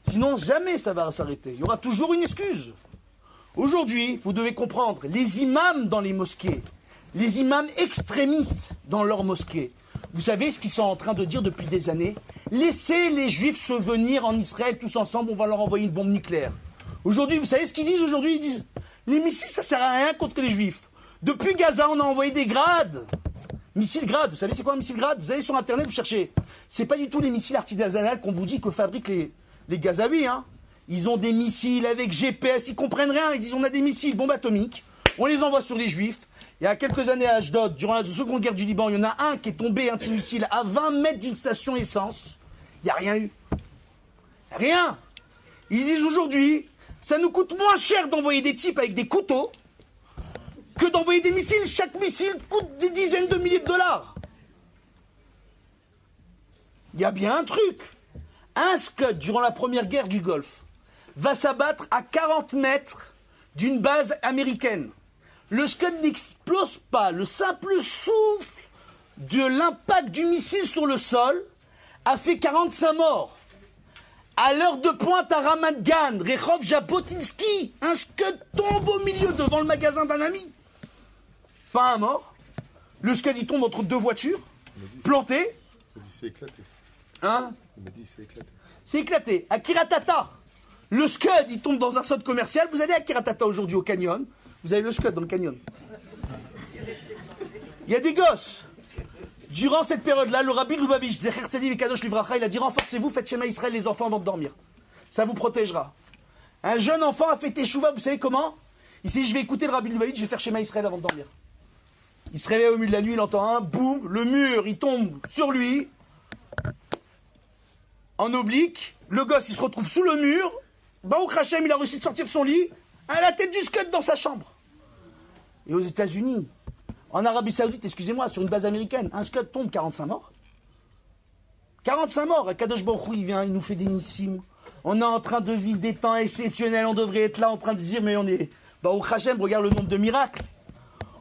Sinon, jamais ça va s'arrêter. Il y aura toujours une excuse. Aujourd'hui, vous devez comprendre, les imams dans les mosquées, les imams extrémistes dans leurs mosquées, vous savez ce qu'ils sont en train de dire depuis des années? Laissez les juifs se venir en Israël tous ensemble, on va leur envoyer une bombe nucléaire. Aujourd'hui, vous savez ce qu'ils disent aujourd'hui? Ils disent, les missiles, ça sert à rien contre les juifs. Depuis Gaza, on a envoyé des grades. Missiles grades, vous savez c'est quoi un missile grade? Vous allez sur internet, vous cherchez. C'est pas du tout les missiles artisanaux qu'on vous dit que fabriquent les Gazaouis. Hein. Ils ont des missiles avec GPS, ils comprennent rien. Ils disent on a des missiles, bombes atomiques. On les envoie sur les juifs. Il y a quelques années à Ashdod, durant la seconde guerre du Liban, il y en a un qui est tombé anti-missile à 20 mètres d'une station essence. Il n'y a rien eu. Rien. Ils disent aujourd'hui, ça nous coûte moins cher d'envoyer des types avec des couteaux que d'envoyer des missiles. Chaque missile coûte des dizaines de milliers de dollars. Il y a bien un truc. Un Scud, durant la première guerre du Golfe, va s'abattre à 40 mètres d'une base américaine. Le Scud n'explose pas. Le simple souffle de l'impact du missile sur le sol a fait 45 morts. À l'heure de pointe à Ramat Gan, Rehov Jabotinsky, un Scud tombe au milieu devant le magasin d'un ami. Pas un mort. Le Scud, il tombe entre deux voitures, planté. Il m'a dit c'est éclaté. Hein? Il m'a dit c'est éclaté. C'est éclaté. À Kiratata, le Scud, il tombe dans un centre commercial. Vous allez à Kiratata aujourd'hui au canyon, vous avez le Scud dans le canyon. Il y a des gosses. Durant cette période-là, le Rabbi Lubavitch, Zecher Tzadi Vekadosh Livracha, il a dit renforcez-vous, faites Shema Israël les enfants avant de dormir. Ça vous protégera. Un jeune enfant a fait Teshuvah, vous savez comment? Il s'est dit je vais écouter le Rabbi Lubavitch, je vais faire Shema Israël avant de dormir. Il se réveille au milieu de la nuit, il entend un boum, le mur, il tombe sur lui, en oblique, le gosse, il se retrouve sous le mur, Baruch Hashem, il a réussi de sortir de son lit, à la tête du scud dans sa chambre. Et aux États-Unis, en Arabie Saoudite, excusez-moi, sur une base américaine, un scud tombe, 45 morts. 45 morts, Kadosh Baruch Hu, il vient, il nous fait des nissim. On est en train de vivre des temps exceptionnels, on devrait être là en train de dire, mais on est... Baruch Hashem, regarde le nombre de miracles.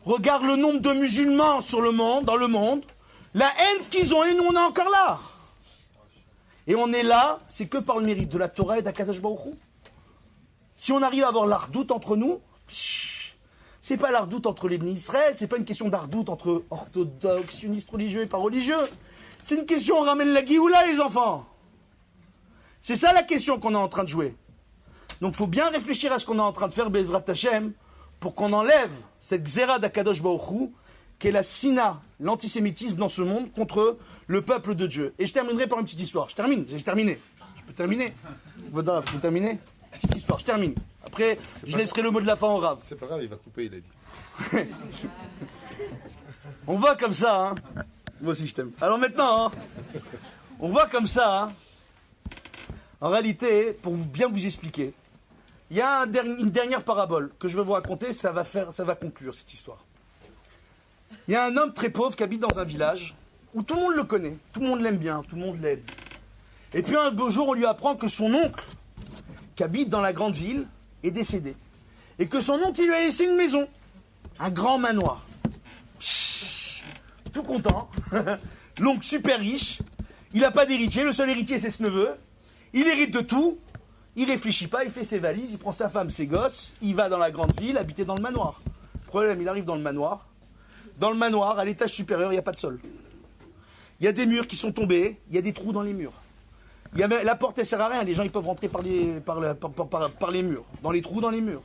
Regarde le nombre de musulmans sur le monde, dans le monde. La haine qu'ils ont, et nous on est encore là. Et on est là, c'est que par le mérite de la Torah et d'Akadosh Baruch Hu. Si on arrive à avoir l'ardoute entre nous, c'est pas l'ardoute entre les Bnei Israël, c'est pas une question d'ardoute entre orthodoxes, sionistes religieux et pas religieux. C'est une question, on ramène la Géoula, les enfants. C'est ça la question qu'on est en train de jouer. Donc il faut bien réfléchir à ce qu'on est en train de faire, Bezrat Hashem, pour qu'on enlève cette Xéra d'Akadosh Baruch Hu, qui est la sina, l'antisémitisme dans ce monde contre le peuple de Dieu. Et je terminerai par une petite histoire. J'ai terminé. Je peux terminer. Voilà, je peux terminer. Petite histoire, je termine. Après, je laisserai le mot de la fin en rave. C'est pas grave, il va couper, il a dit. On voit comme ça, hein. Moi aussi je t'aime. Alors maintenant, hein, on voit comme ça, hein. En réalité, pour bien vous expliquer, il y a une dernière parabole que je vais vous raconter, ça va conclure cette histoire. Il y a un homme très pauvre qui habite dans un village où tout le monde le connaît, tout le monde l'aime bien, tout le monde l'aide. Et puis un beau jour, on lui apprend que son oncle, qui habite dans la grande ville, est décédé. Et que son oncle, il lui a laissé une maison, un grand manoir. Tout content, l'oncle super riche, il n'a pas d'héritier, le seul héritier c'est ce neveu, il hérite de tout, il réfléchit pas, il fait ses valises, il prend sa femme, ses gosses, il va dans la grande ville, habiter dans le manoir. Problème, il arrive dans le manoir. Dans le manoir, à l'étage supérieur, il n'y a pas de sol. Il y a des murs qui sont tombés, il y a des trous dans les murs. La porte, elle sert à rien, les gens ils peuvent rentrer par les murs, dans les trous dans les murs.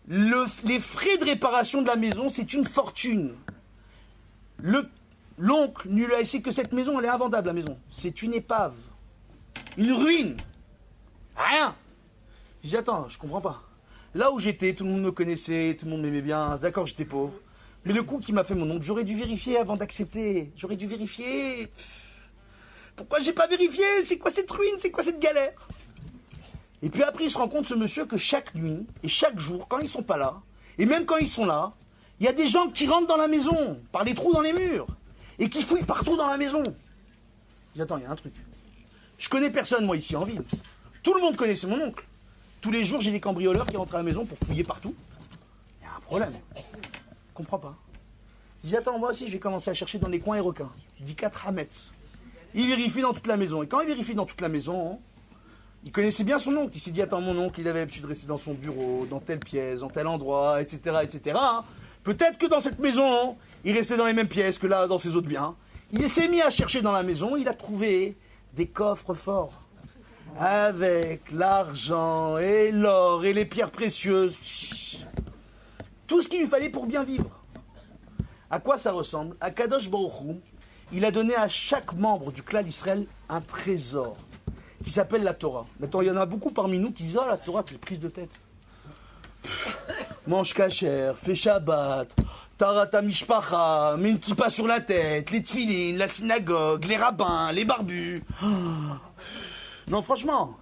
Les frais de réparation de la maison, c'est une fortune. L'oncle ne lui a laissé que cette maison, elle est invendable la maison. C'est une épave. Une ruine. Rien. Je dis, attends, je comprends pas. Là où j'étais, tout le monde me connaissait, tout le monde m'aimait bien, d'accord, j'étais pauvre. Mais le coup qui m'a fait mon oncle, j'aurais dû vérifier avant d'accepter. J'aurais dû vérifier. Pourquoi j'ai pas vérifié? C'est quoi cette ruine? C'est quoi cette galère? Et puis après, il se rend compte, ce monsieur, que chaque nuit et chaque jour, quand ils sont pas là, et même quand ils sont là, il y a des gens qui rentrent dans la maison, par les trous dans les murs, et qui fouillent partout dans la maison. Je dis, attends, il y a un truc. Je connais personne, moi, ici, en ville. Tout le monde connaissait mon oncle. Tous les jours, j'ai des cambrioleurs qui rentrent à la maison pour fouiller partout. Il y a un problème. Je comprends pas. Je dis, attends, moi aussi, je vais commencer à chercher dans les coins et requins. Je dis 4 Hametz. Il vérifie dans toute la maison. Et quand il vérifie dans toute la maison, il connaissait bien son oncle. Il s'est dit, attends, mon oncle, il avait l'habitude de rester dans son bureau, dans telle pièce, dans tel endroit, etc., etc. Peut-être que dans cette maison, il restait dans les mêmes pièces que là, dans ses autres biens. Il s'est mis à chercher dans la maison, il a trouvé des coffres forts. Avec l'argent et l'or et les pierres précieuses. Tout ce qu'il lui fallait pour bien vivre. À quoi ça ressemble? À Kadosh Baruch Hu, il a donné à chaque membre du clan d'Israël un trésor qui s'appelle la Torah. La Torah, il y en a beaucoup parmi nous qui disent, oh la Torah, quelle prise de tête. Mange kasher, fais Shabbat, tarata mishpacha, mets une kippa sur la tête, les tfilines, la synagogue, les rabbins, les barbus. Non, franchement,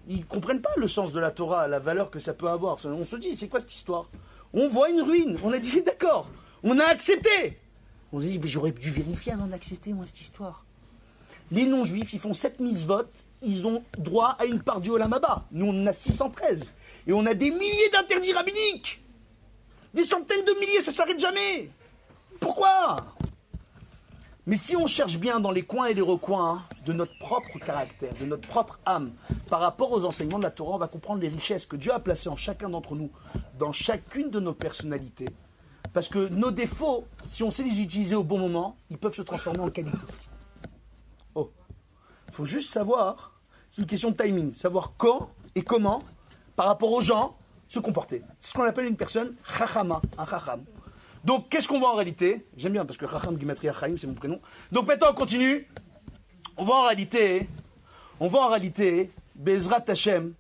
ils comprennent pas le sens de la Torah, la valeur que ça peut avoir. On se dit, c'est quoi cette histoire? On voit une ruine, on a dit, d'accord, on a accepté. On se dit, mais j'aurais dû vérifier avant d'accepter, moi, cette histoire. Les non-juifs, ils font 7 mitzvot, ils ont droit à une part du Olam Haba. Nous, on en a 613. Et on a des milliers d'interdits rabbiniques. Des centaines de milliers, ça s'arrête jamais. Pourquoi? Mais si on cherche bien dans les coins et les recoins de notre propre caractère, de notre propre âme, par rapport aux enseignements de la Torah, on va comprendre les richesses que Dieu a placées en chacun d'entre nous, dans chacune de nos personnalités. Parce que nos défauts, si on sait les utiliser au bon moment, ils peuvent se transformer en qualité. Oh, il faut juste savoir, c'est une question de timing, savoir quand et comment, par rapport aux gens, se comporter. C'est ce qu'on appelle une personne chachama, un chacham. Donc, qu'est-ce qu'on voit en réalité? J'aime bien parce que Chacham Gimatria Chaim, c'est mon prénom. Donc maintenant, on continue. On voit en réalité, Bezrat Hashem,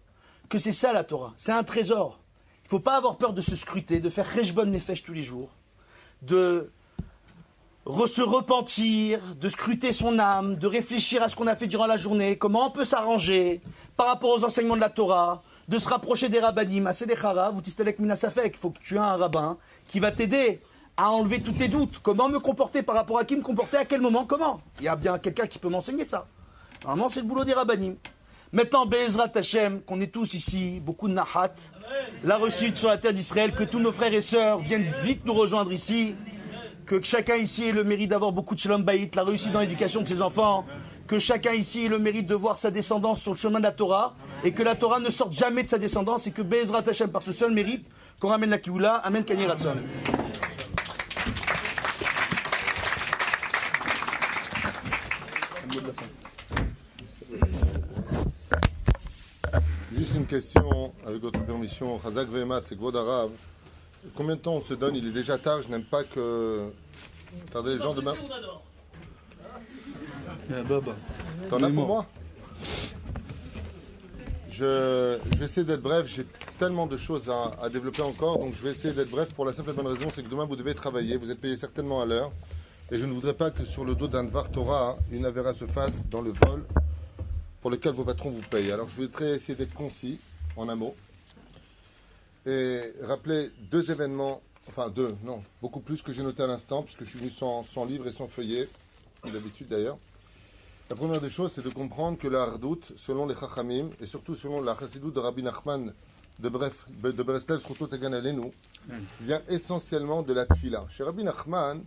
que c'est ça la Torah. C'est un trésor. Il ne faut pas avoir peur de se scruter, de faire Reshbon Nefesh tous les jours. de se repentir, de scruter son âme, de réfléchir à ce qu'on a fait durant la journée, comment on peut s'arranger par rapport aux enseignements de la Torah, de se rapprocher des rabbanim, à Sedechara, vous tistelek minasafek, il faut que tu aies un rabbin qui va t'aider à enlever tous tes doutes. Comment me comporter par rapport à qui me comporter, à quel moment, comment. Il y a bien quelqu'un qui peut m'enseigner ça. Normalement, c'est le boulot des rabbanim. Maintenant, Be'ezrat Hashem, qu'on est tous ici, beaucoup de nahat, la réussite sur la terre d'Israël, que tous nos frères et sœurs viennent vite nous rejoindre ici, que chacun ici ait le mérite d'avoir beaucoup de shalom bayit, la réussite dans l'éducation de ses enfants, que chacun ici ait le mérite de voir sa descendance sur le chemin de la Torah, et que la Torah ne sorte jamais de sa descendance, et que Be'ezrat Hashem, par ce seul mérite, qu'on ramène la Kioula, Amen Kani Ratson. Juste une question, avec votre permission. Chazak Vehemat, c'est Kvod Arav. Combien de temps on se donne? Il est déjà tard, je n'aime pas que... Regardez les gens demain. T'en as pour moi? Je vais essayer d'être bref, j'ai tellement de choses à développer encore, donc je vais essayer d'être bref pour la simple et bonne raison, c'est que demain vous devez travailler, vous êtes payé certainement à l'heure, et je ne voudrais pas que sur le dos d'un Dvar Torah, une avéra se fasse dans le vol pour lequel vos patrons vous payent. Alors je voudrais essayer d'être concis, en un mot, et rappeler deux événements, enfin deux, non, beaucoup plus que j'ai noté à l'instant, puisque je suis venu sans livre et sans feuillet, comme d'habitude d'ailleurs. La première des choses, c'est de comprendre que la hardout, selon les Chachamim, et surtout selon la Chassidut de Rabbi Nachman de Breslev, Zchuto Tagan Aleinu, vient essentiellement de la Tfila. Chez Rabbi Nachman,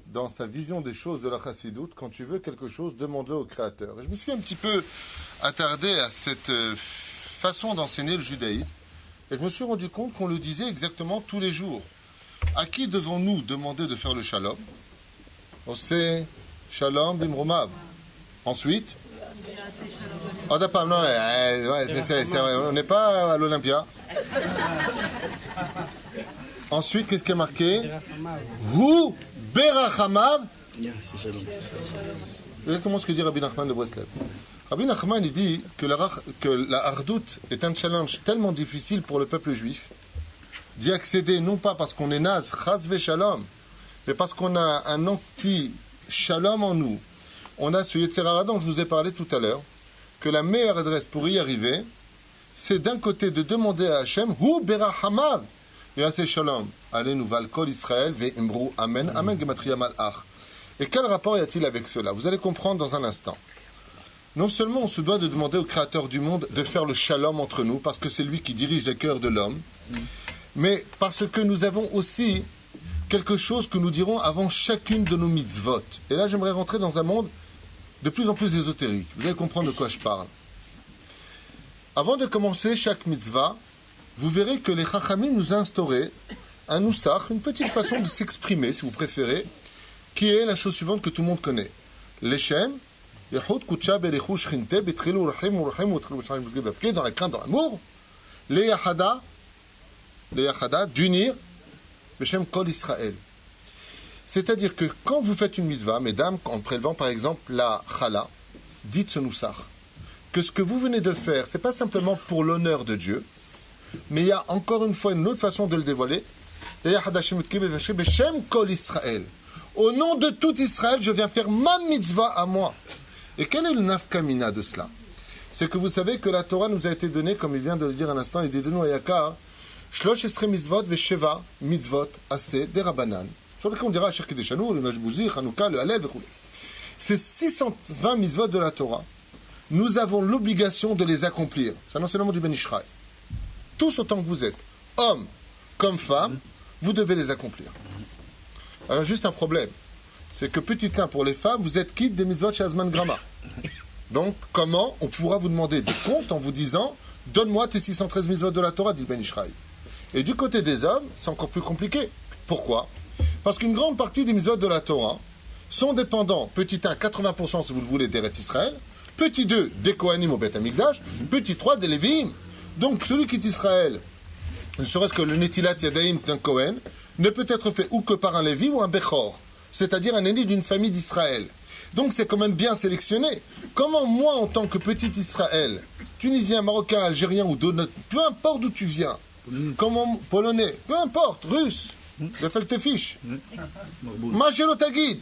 dans sa vision des choses de la Chassidut, quand tu veux quelque chose, demande-le au Créateur. Et je me suis un petit peu attardé à cette façon d'enseigner le judaïsme, et je me suis rendu compte qu'on le disait exactement tous les jours. À qui devons-nous demander de faire le shalom? C'est shalom bimrumav. Ensuite, on n'est pas à l'Olympia. Ensuite, qu'est-ce qui est marqué? Hu berachamav. Exactement ce que dit Rabbi Nachman de Breslev. Rabbi Nachman, il dit que la hardout est un challenge tellement difficile pour le peuple juif d'y accéder, non pas parce qu'on est naze, chas ve-shalom, mais parce qu'on a un anti-shalom en nous. On a ce Yetzer Hara dont je vous ai parlé tout à l'heure, que la meilleure adresse pour y arriver, c'est d'un côté de demander à Hachem, Hu berachamav, Yaseh Shalom, Aleinu val kol Israël, ve'imru Amen, Amen gematria malach. Et quel rapport y a-t-il avec cela? Vous allez comprendre dans un instant. Non seulement on se doit de demander au Créateur du monde de faire le shalom entre nous, parce que c'est lui qui dirige les cœurs de l'homme, mais parce que nous avons aussi quelque chose que nous dirons avant chacune de nos mitzvot. Et là, j'aimerais rentrer dans un monde de plus en plus ésotérique. Vous allez comprendre de quoi je parle. Avant de commencer chaque mitzvah, vous verrez que les Chachamim nous a instauré un nusach, une petite façon de s'exprimer, si vous préférez, qui est la chose suivante que tout le monde connaît. L'Echem, Yehud Kutsha Berechu Shchinte, Betrilu Urahim Urahim Utrilu Shchayim Buzge, dans la crainte, dans l'amour, les Yahada, d'unir, Beshem Kol Israël. C'est-à-dire que quand vous faites une mitzvah, mesdames, en prélevant par exemple la chala, dites ce nusach, que ce que vous venez de faire, c'est pas simplement pour l'honneur de Dieu, mais il y a encore une fois une autre façon de le dévoiler. Beshem Kol Israël. Au nom de tout Israël, je viens faire ma mitzvah à moi. Et quel est le nafkamina de cela? C'est que vous savez que la Torah nous a été donnée, comme il vient de le dire à l'instant, et des Denu Ayakar, Shlosh Esre mitzvot vesheva mitzvot assez des Rabbanan. Sur lesquels on dira Asher Kedeshanu, le Najbouzi, Hanouka, le Halel, etc. Ces 620 mitzvot de la Torah, nous avons l'obligation de les accomplir. C'est un enseignement du Ben Ishraï. Tous autant que vous êtes, hommes comme femmes, vous devez les accomplir. Alors juste un problème, c'est que petit 1 pour les femmes, vous êtes quitte des mitzvot chez Azman Grama. Donc comment on pourra vous demander des comptes en vous disant donne-moi tes 613 mitzvot de la Torah, dit Ben Ishraï. Et du côté des hommes, c'est encore plus compliqué. Pourquoi? Parce qu'une grande partie des mitzvot de la Torah sont dépendants, petit 1, 80% si vous le voulez, d'Eretz Israël, petit 2, des Kohanim au Beth Amikdash, petit 3, des Lévi'im. Donc celui qui est Israël, ne serait-ce que le Netilat Yadayim d'un Kohen, ne peut être fait ou que par un Lévi ou un Bechor, c'est-à-dire un aîné d'une famille d'Israël. Donc c'est quand même bien sélectionné. Comment moi, en tant que petit Israël, Tunisien, Marocain, Algérien ou peu importe d'où tu viens, comment polonais, peu importe, russe, Gefel te fiche. Ma Tagid.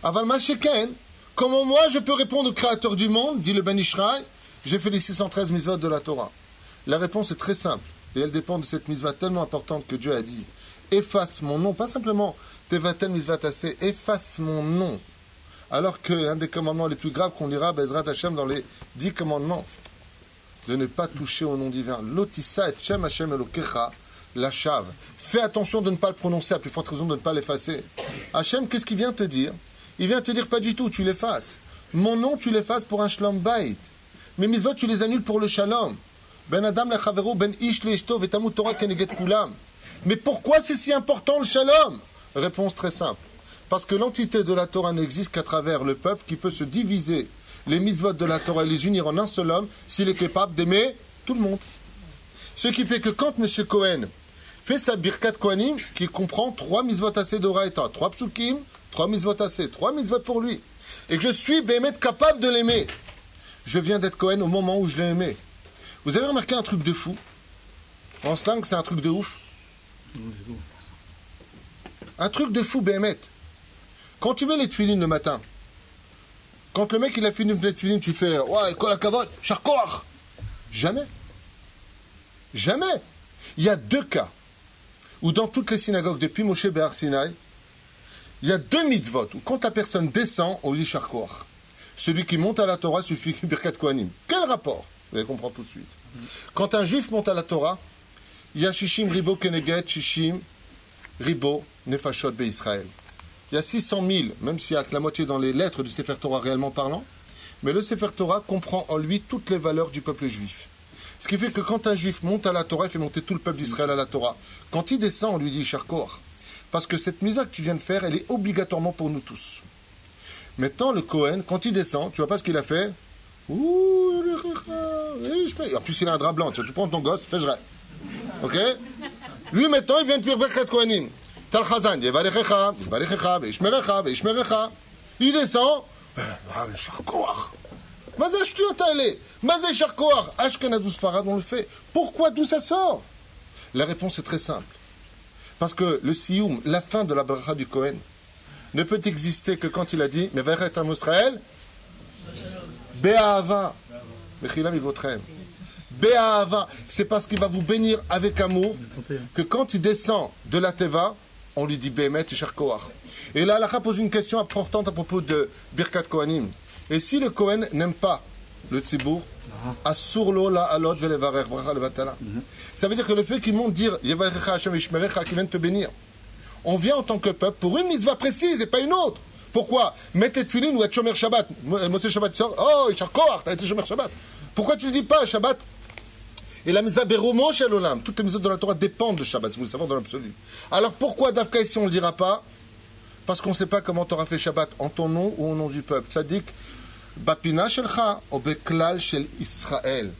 Aval ma sheken. Comment moi je peux répondre au Créateur du monde, dit le Ben Ishraï, j'ai fait les 613 mitzvot de la Torah. La réponse est très simple, et elle dépend de cette mitzvah tellement importante que Dieu a dit, efface mon nom, pas simplement tevatel mitzvah tassé, efface mon nom. Alors qu'un des commandements les plus graves qu'on lira, Bezrat Hashem, dans les 10 commandements, de ne pas toucher au nom divin. Lotissa et Shem Hashem Elokecha, la chave. Fais attention de ne pas le prononcer, à plus forte raison de ne pas l'effacer. Hashem, qu'est-ce qu'il vient te dire? Il vient te dire pas du tout, tu l'effaces. Mon nom, tu l'effaces pour un shalom bayit. Mes mitzvot, tu les annules pour le shalom. Ben Adam lechavero, ben ish leishto, vetamut Torah keneget kulam. Mais pourquoi c'est si important le shalom? Réponse très simple. Parce que l'entité de la Torah n'existe qu'à travers le peuple qui peut se diviser les mitzvot de la Torah et les unir en un seul homme s'il est capable d'aimer tout le monde. Ce qui fait que quand M. Cohen fait sa Birkat Kohanim, qui comprend 3 mitzvot assez d'Oraïta, 3 psukim, 3 mitzvot assez, 3 mitzvot pour lui, et que je suis Béhémet capable de l'aimer, je viens d'être Cohen au moment où je l'ai aimé. Vous avez remarqué un truc de fou? En slang, c'est un truc de ouf. Un truc de fou, Béhémet. Quand tu mets les tefilines le matin, quand le mec il a fini les tefilines, tu fais ouais, kol hakavod, charkoach. Jamais. Jamais. Il y a 2 cas où dans toutes les synagogues depuis Moshe Behar Sinai, il y a 2 mitzvot où quand la personne descend, on dit charkoach. Celui qui monte à la Torah, celui qui fait Birkat Kohanim. Quel rapport? Vous allez comprendre tout de suite. Quand un juif monte à la Torah, il y a Shishim Ribo Keneget, Shishim Ribo Nefashot Be-Israël. Il y a 600 000, même s'il y a que la moitié dans les lettres du Sefer Torah réellement parlant, mais le Sefer Torah comprend en lui toutes les valeurs du peuple juif. Ce qui fait que quand un juif monte à la Torah, il fait monter tout le peuple d'Israël à la Torah. Quand il descend, on lui dit Charkor. Parce que cette misa que tu viens de faire, elle est obligatoirement pour nous tous. Maintenant, le Cohen, quand il descend, tu vois pas ce qu'il a fait? Ouh, en plus, il a un drap blanc. Tu prends ton gosse, fais jrai. Ok? Lui, maintenant, il vient de faire Birkat Kohanim. Tal Chazan, Yevarechecha, Yevarechecha, Veishmerecha, Veishmerecha. Il descend. Charkoach. Mazé shtiot haele. Mazé charkoach. Ashkenazou Sfarad, on le fait. Pourquoi d'où ça sort? La réponse est très simple. Parce que le sioum, la fin de la bracha du Cohen, ne peut exister que quand il a dit Meveret Am Israël Be'ahava. Mechilam Igotrem. Be'ahava. C'est parce qu'il va vous bénir avec amour que quand il descend de la Teva, on lui dit Béhémet et Charkoach. Et là, Allah pose une question importante à propos de Birkat Kohanim. Et si le Kohen n'aime pas le Tzibour, Assurlo la alot velevarer bracha levatala. Ça veut dire que le fait qu'il monte dire Yevarecha Hashem Ishmerecha, qui vient de te bénir, on vient en tant que peuple pour une mitzvah précise et pas une autre. Pourquoi? Mettre tes tefilines ou être Shomer Shabbat. Moshe Shabbat sort, oh, Charkoach, t'as été Shomer Shabbat. Pourquoi tu le dis pas, Shabbat? Et la mitzvah Beromo Shel Olam, toutes les mitzvahs de la Torah dépendent de Shabbat, si vous le savez dans l'absolu. Alors pourquoi Davka ici on ne le dira pas? Parce qu'on ne sait pas comment tu auras fait Shabbat, en ton nom ou au nom du peuple. Tzadik, Bapina Shelcha, Obeklal Shel Israël.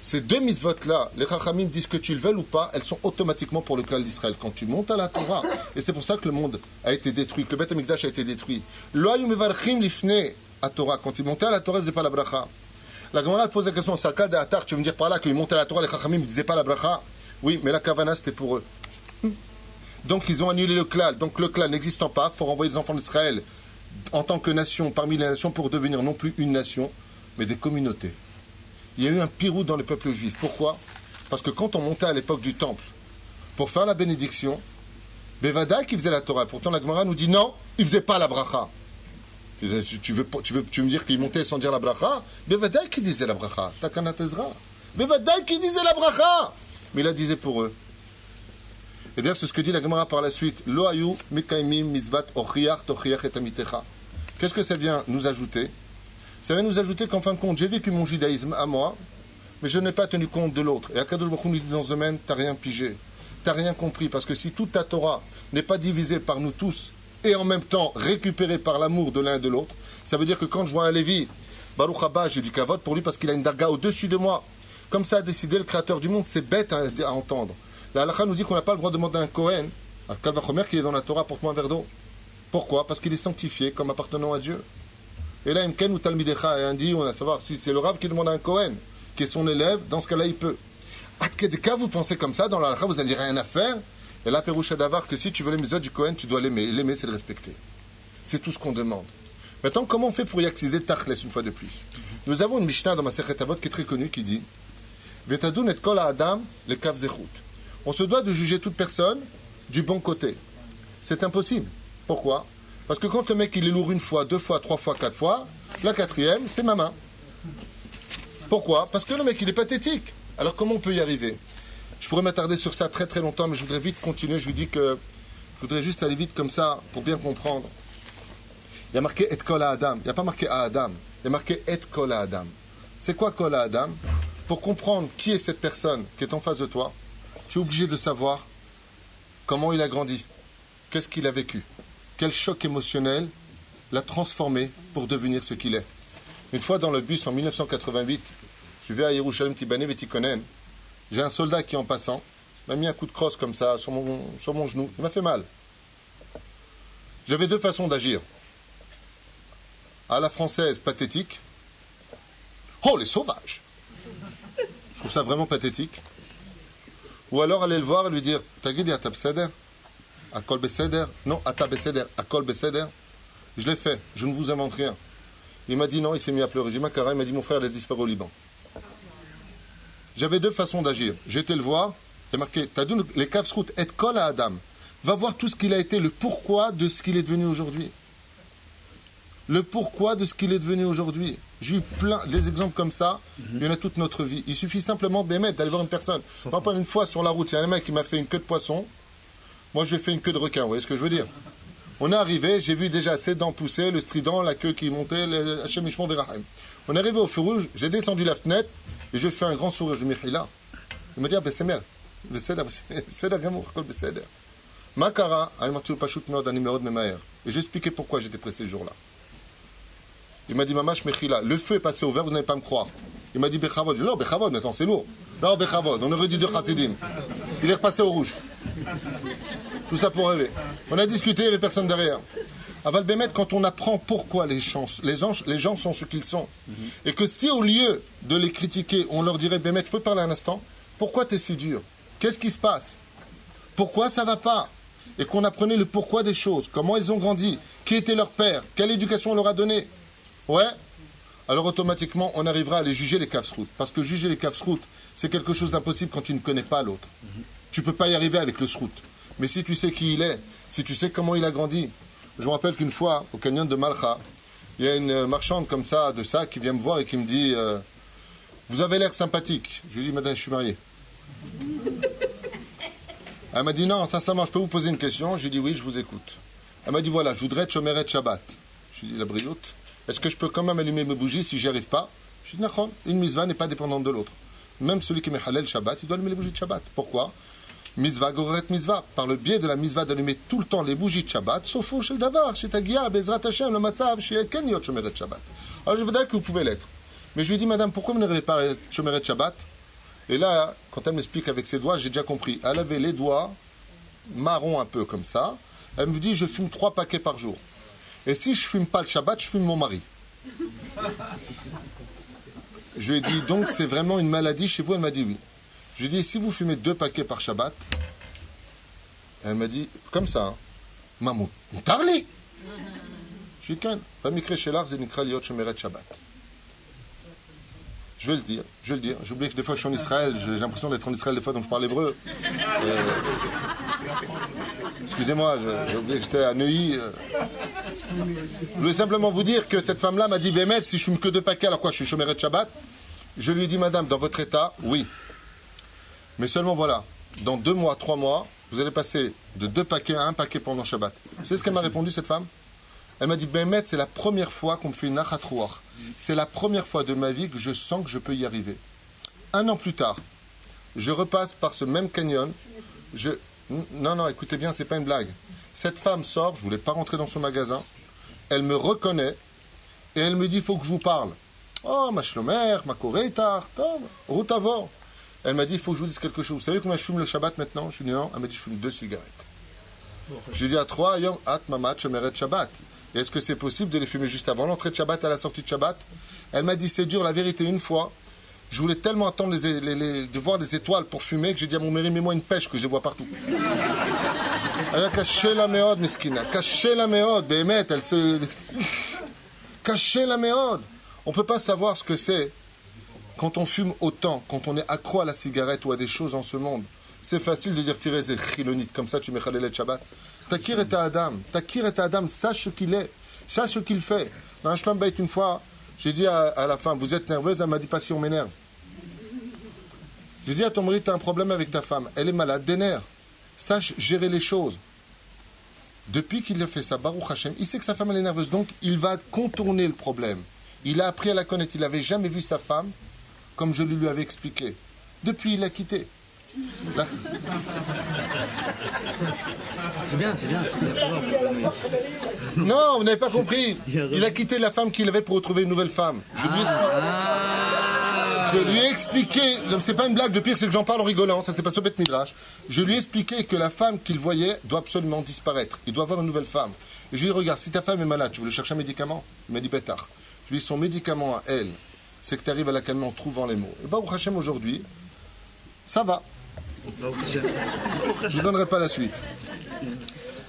Ces 2 mitzvot-là, les Chachamim disent que tu le veuilles ou pas, elles sont automatiquement pour le klal d'Israël. Quand tu montes à la Torah, et c'est pour ça que le monde a été détruit, que le Beth Amikdash a été détruit. Lo hayu mevarchim lifnei à Torah. Quand il montait à la Torah, il ne faisait pas la bracha. La Gemara pose la question, Sakal de Atar, tu veux me dire par là qu'ils montaient à la Torah, les Chachamim ne disaient pas la bracha? Oui, mais la Kavana c'était pour eux. Donc ils ont annulé le klal. Donc le klal n'existant pas, il faut renvoyer les enfants d'Israël en tant que nation parmi les nations pour devenir non plus une nation, mais des communautés. Il y a eu un pirou dans le peuple juif. Pourquoi? Parce que quand on montait à l'époque du temple pour faire la bénédiction, Bevada qui faisait la Torah. Pourtant la Gemara nous dit non, il ne faisait pas la bracha. Tu veux me dire qu'il montait sans dire la bracha? Bevada qui disait la bracha. Takana Tezra. Bevada qui disait la bracha. Mais il la disait pour eux. Et d'ailleurs, c'est ce que dit la Gemara par la suite. Lo hayu mikaimim mizvat ochiach tochiach et amitecha. Qu'est-ce que ça vient nous ajouter? Ça vient nous ajouter qu'en fin de compte, j'ai vécu mon judaïsme à moi, mais je n'ai pas tenu compte de l'autre. Et Akadosh Baruch Hu nous dit dans ce domaine, t'as rien pigé, t'as rien compris, parce que si toute ta Torah n'est pas divisée par nous tous, et en même temps récupérée par l'amour de l'un et de l'autre, ça veut dire que quand je vois un Lévi, Baruch Haba, j'ai du kavod pour lui parce qu'il a une darga au-dessus de moi. Comme ça a décidé le Créateur du monde, c'est bête à entendre. La halakha nous dit qu'on n'a pas le droit de demander à un Kohen, à Kalvachomer qui est dans la Torah, porte-moi un verre d'eau. Pourquoi? Parce qu'il est sanctifié comme appartenant à Dieu. Et là, Imken ou Talmidecha, et un dit, on va savoir si c'est le Rav qui demande à un Kohen, qui est son élève, dans ce cas-là, il peut. Atkedeka, vous pensez comme ça, dans la halakha, vous n'avez rien à faire, Et là, Péroucha Davar, que si tu veux les mitzvot du Kohen, tu dois l'aimer. Et l'aimer, c'est le respecter. C'est tout ce qu'on demande. Maintenant, comment on fait pour y accéder tachles une fois de plus? Nous avons une Mishnah dans Masechet Avot qui est très connue qui dit Vetadoun et kol ha'adam le kav zechut. On se doit de juger toute personne du bon côté. C'est impossible. Pourquoi? Parce que quand le mec il est lourd une fois, deux fois, trois fois, quatre fois, la quatrième, c'est ma main. Pourquoi? Parce que le mec il est pathétique. Alors comment on peut y arriver? Je pourrais m'attarder sur ça très très longtemps, mais je voudrais vite continuer. Je vous dis que je voudrais juste aller vite comme ça pour bien comprendre. Il y a marqué et kol ha'adam. Il n'y a pas marqué ha'adam. Il y a marqué et kol ha'adam. C'est quoi kol ha'adam? Pour comprendre qui est cette personne qui est en face de toi, tu es obligé de savoir comment il a grandi, qu'est-ce qu'il a vécu, quel choc émotionnel l'a transformé pour devenir ce qu'il est. Une fois dans le bus en 1988, je vais à Yerushalayim Tibane Vetikonen, j'ai un soldat qui en passant m'a mis un coup de crosse comme ça sur mon genou, il m'a fait mal. J'avais deux façons d'agir. À la française, pathétique. Oh, les sauvages! Je trouve ça vraiment pathétique. Ou alors aller le voir et lui dire Tagidi ata beseder? Akol beseder? Non, ata beseder. Akol beseder? Je l'ai fait, je ne vous invente rien. Il m'a dit non, il s'est mis à pleurer. J'ai Makara, il m'a dit mon frère il a disparu au Liban. J'avais deux façons d'agir. J'ai été le voir, il y a marqué Tadoun les kavsrout et kol à Adam. Va voir tout ce qu'il a été, le pourquoi de ce qu'il est devenu aujourd'hui. Le pourquoi de ce qu'il est devenu aujourd'hui. J'ai eu plein des exemples comme ça, il y en a toute notre vie. Il suffit simplement d'aller voir une personne. Par exemple, une fois sur la route, il y a un mec qui m'a fait une queue de poisson. Moi, je lui ai fait une queue de requin, vous voyez ce que je veux dire? On est arrivé, j'ai vu déjà ses dents pousser, le strident, la queue qui montait, le chemichement Verahim. On est arrivé au feu rouge, j'ai descendu la fenêtre et je lui ai fait un grand sourire. Je lui ai dit, il m'a dit, Bessemer, Besséder Gamour, Kol Besséder. Makara, Alimatul Pashut Meod, un numéro de Memaer. Et j'ai expliqué pourquoi j'étais pressé ce jour-là. Il m'a dit, Mamash Mechila, le feu est passé au vert, vous n'allez pas me croire. Il m'a dit, Bechavod. Je lui ai dit, non, Bechavod, attends, c'est lourd. Non, Bechavod, on aurait dû dire Chassidim. Il est repassé au rouge. Tout ça pour rêver. On a discuté, il n'y avait personne derrière. Aval Bémet, quand on apprend pourquoi les gens sont ce qu'ils sont, et que si au lieu de les critiquer, on leur dirait, Bémet, je peux parler un instant? Pourquoi tu es si dur? Qu'est-ce qui se passe? Pourquoi ça ne va pas? Et qu'on apprenait le pourquoi des choses, comment ils ont grandi, qui était leur père, quelle éducation on leur a donnée. Ouais, alors automatiquement, on arrivera à les juger les kafsrout. Parce que juger les kafsrout, c'est quelque chose d'impossible quand tu ne connais pas l'autre. Tu ne peux pas y arriver avec le srout. Mais si tu sais qui il est, si tu sais comment il a grandi. Je me rappelle qu'une fois, au canyon de Malcha, il y a une marchande comme ça, de ça, qui vient me voir et qui me dit vous avez l'air sympathique. Je lui dis, madame, je suis marié. Elle m'a dit, non, sincèrement, je peux vous poser une question? Je lui ai dit, oui, je vous écoute. Elle m'a dit, voilà, je voudrais être Shomeret Shabbat. Je lui ai dit, la brioute. Est-ce que je peux quand même allumer mes bougies si j'y arrive pas? Je lui ai dit, non, une mitzvah n'est pas dépendante de l'autre. Même celui qui met halal Shabbat, il doit allumer les bougies de Shabbat. Pourquoi? Mitzvah, goret mitzvah. Par le biais de la mitzvah d'allumer tout le temps les bougies de Shabbat, sauf au shel davar, chez Tagia, Bezrat Hashem, le matzav, chez Kenyot Shomeret Shabbat. Alors je veux dire que vous pouvez l'être. Mais je lui ai dit, madame, pourquoi vous n'arrivez pas à être Shomeret Shabbat? Et là, quand elle m'explique avec ses doigts, j'ai déjà compris. Elle avait les doigts marron un peu comme ça. Elle me dit, je fume 3 paquets par jour. Et si je fume pas le Shabbat, je fume mon mari. Je lui ai dit, donc c'est vraiment une maladie chez vous? Elle m'a dit oui. Je lui ai dit, si vous fumez 2 paquets par Shabbat? Elle m'a dit, comme ça, hein, Mamou, tarli. Je lui ai dit, pas mikre shelar, zenikra liot shomeret Shabbat. Je vais le dire. J'ai oublié que des fois je suis en Israël, j'ai l'impression d'être en Israël des fois, donc je parle hébreu. Excusez-moi, j'ai oublié que j'étais à Neuilly. Je voulais simplement vous dire que cette femme-là m'a dit, Bémet, si je fume que 2 paquets, alors quoi, je suis Shomeret Shabbat? Je lui ai dit, madame, dans votre état, oui. Mais seulement voilà, dans 2 mois, 3 mois, vous allez passer de 2 paquets à 1 paquet pendant Shabbat. Vous savez ce qu'elle m'a répondu, cette femme? Elle m'a dit, Bémet, c'est la première fois qu'on me fait une achatrouach. C'est la première fois de ma vie que je sens que je peux y arriver. 1 an plus tard, je repasse par ce même canyon. Non, écoutez bien, c'est pas une blague. Cette femme sort, je voulais pas rentrer dans son magasin. Elle me reconnaît et elle me dit, il faut que je vous parle. Oh, ma shlomer, ma koreitar, route avant. Elle m'a dit, il faut que je vous dise quelque chose. Vous savez combien je fume le Shabbat maintenant? Je lui ai dit non. Elle m'a dit, je fume 2 cigarettes. Je lui ai dit, à 3, yom at mamat shomeret Shabbat. Et est-ce que c'est possible de les fumer juste avant l'entrée de Shabbat, à la sortie de Shabbat? Elle m'a dit, c'est dur, la vérité, une fois, Je voulais tellement attendre de voir des étoiles pour fumer que j'ai dit à mon mari, mets-moi une pêche que je les vois partout. Elle a caché la méode, Neskina. Caché la méode, Bémet, elle se... Caché la méode. On ne peut pas savoir ce que c'est quand on fume autant, quand on est accro à la cigarette ou à des choses dans ce monde. C'est facile de dire tirer des chilonites, comme ça tu mets Khalil Shabbat. Takir et Adam, sache ce qu'il est, sache ce qu'il fait. Dans un Shlom Beit, une fois, j'ai dit à la femme, vous êtes nerveuse? Elle m'a dit pas si on m'énerve. J'ai dit à ton mari, tu as un problème avec ta femme, elle est malade des nerfs. Sache gérer les choses. Depuis qu'il a fait ça, Baruch Hashem, il sait que sa femme elle est nerveuse, donc il va contourner le problème. Il a appris à la connaître, il n'avait jamais vu sa femme comme je lui avais expliqué. Depuis, il l'a quitté. C'est bien. Non, vous n'avez pas compris. Il a quitté la femme qu'il avait pour retrouver une nouvelle femme. Je lui ai expliqué, c'est pas une blague, le pire c'est que j'en parle en rigolant, ça c'est pas Sobet Midrash. Je lui ai expliqué que la femme qu'il voyait doit absolument disparaître. Il doit avoir une nouvelle femme. Et je lui ai dit, regarde, si ta femme est malade, tu veux lui chercher un médicament? Il m'a dit, pétard. Je lui ai dit, son médicament à elle, c'est que tu arrives à la calmer en trouvant les mots. Et Baruch Hashem aujourd'hui, ça va. Je ne donnerai pas la suite.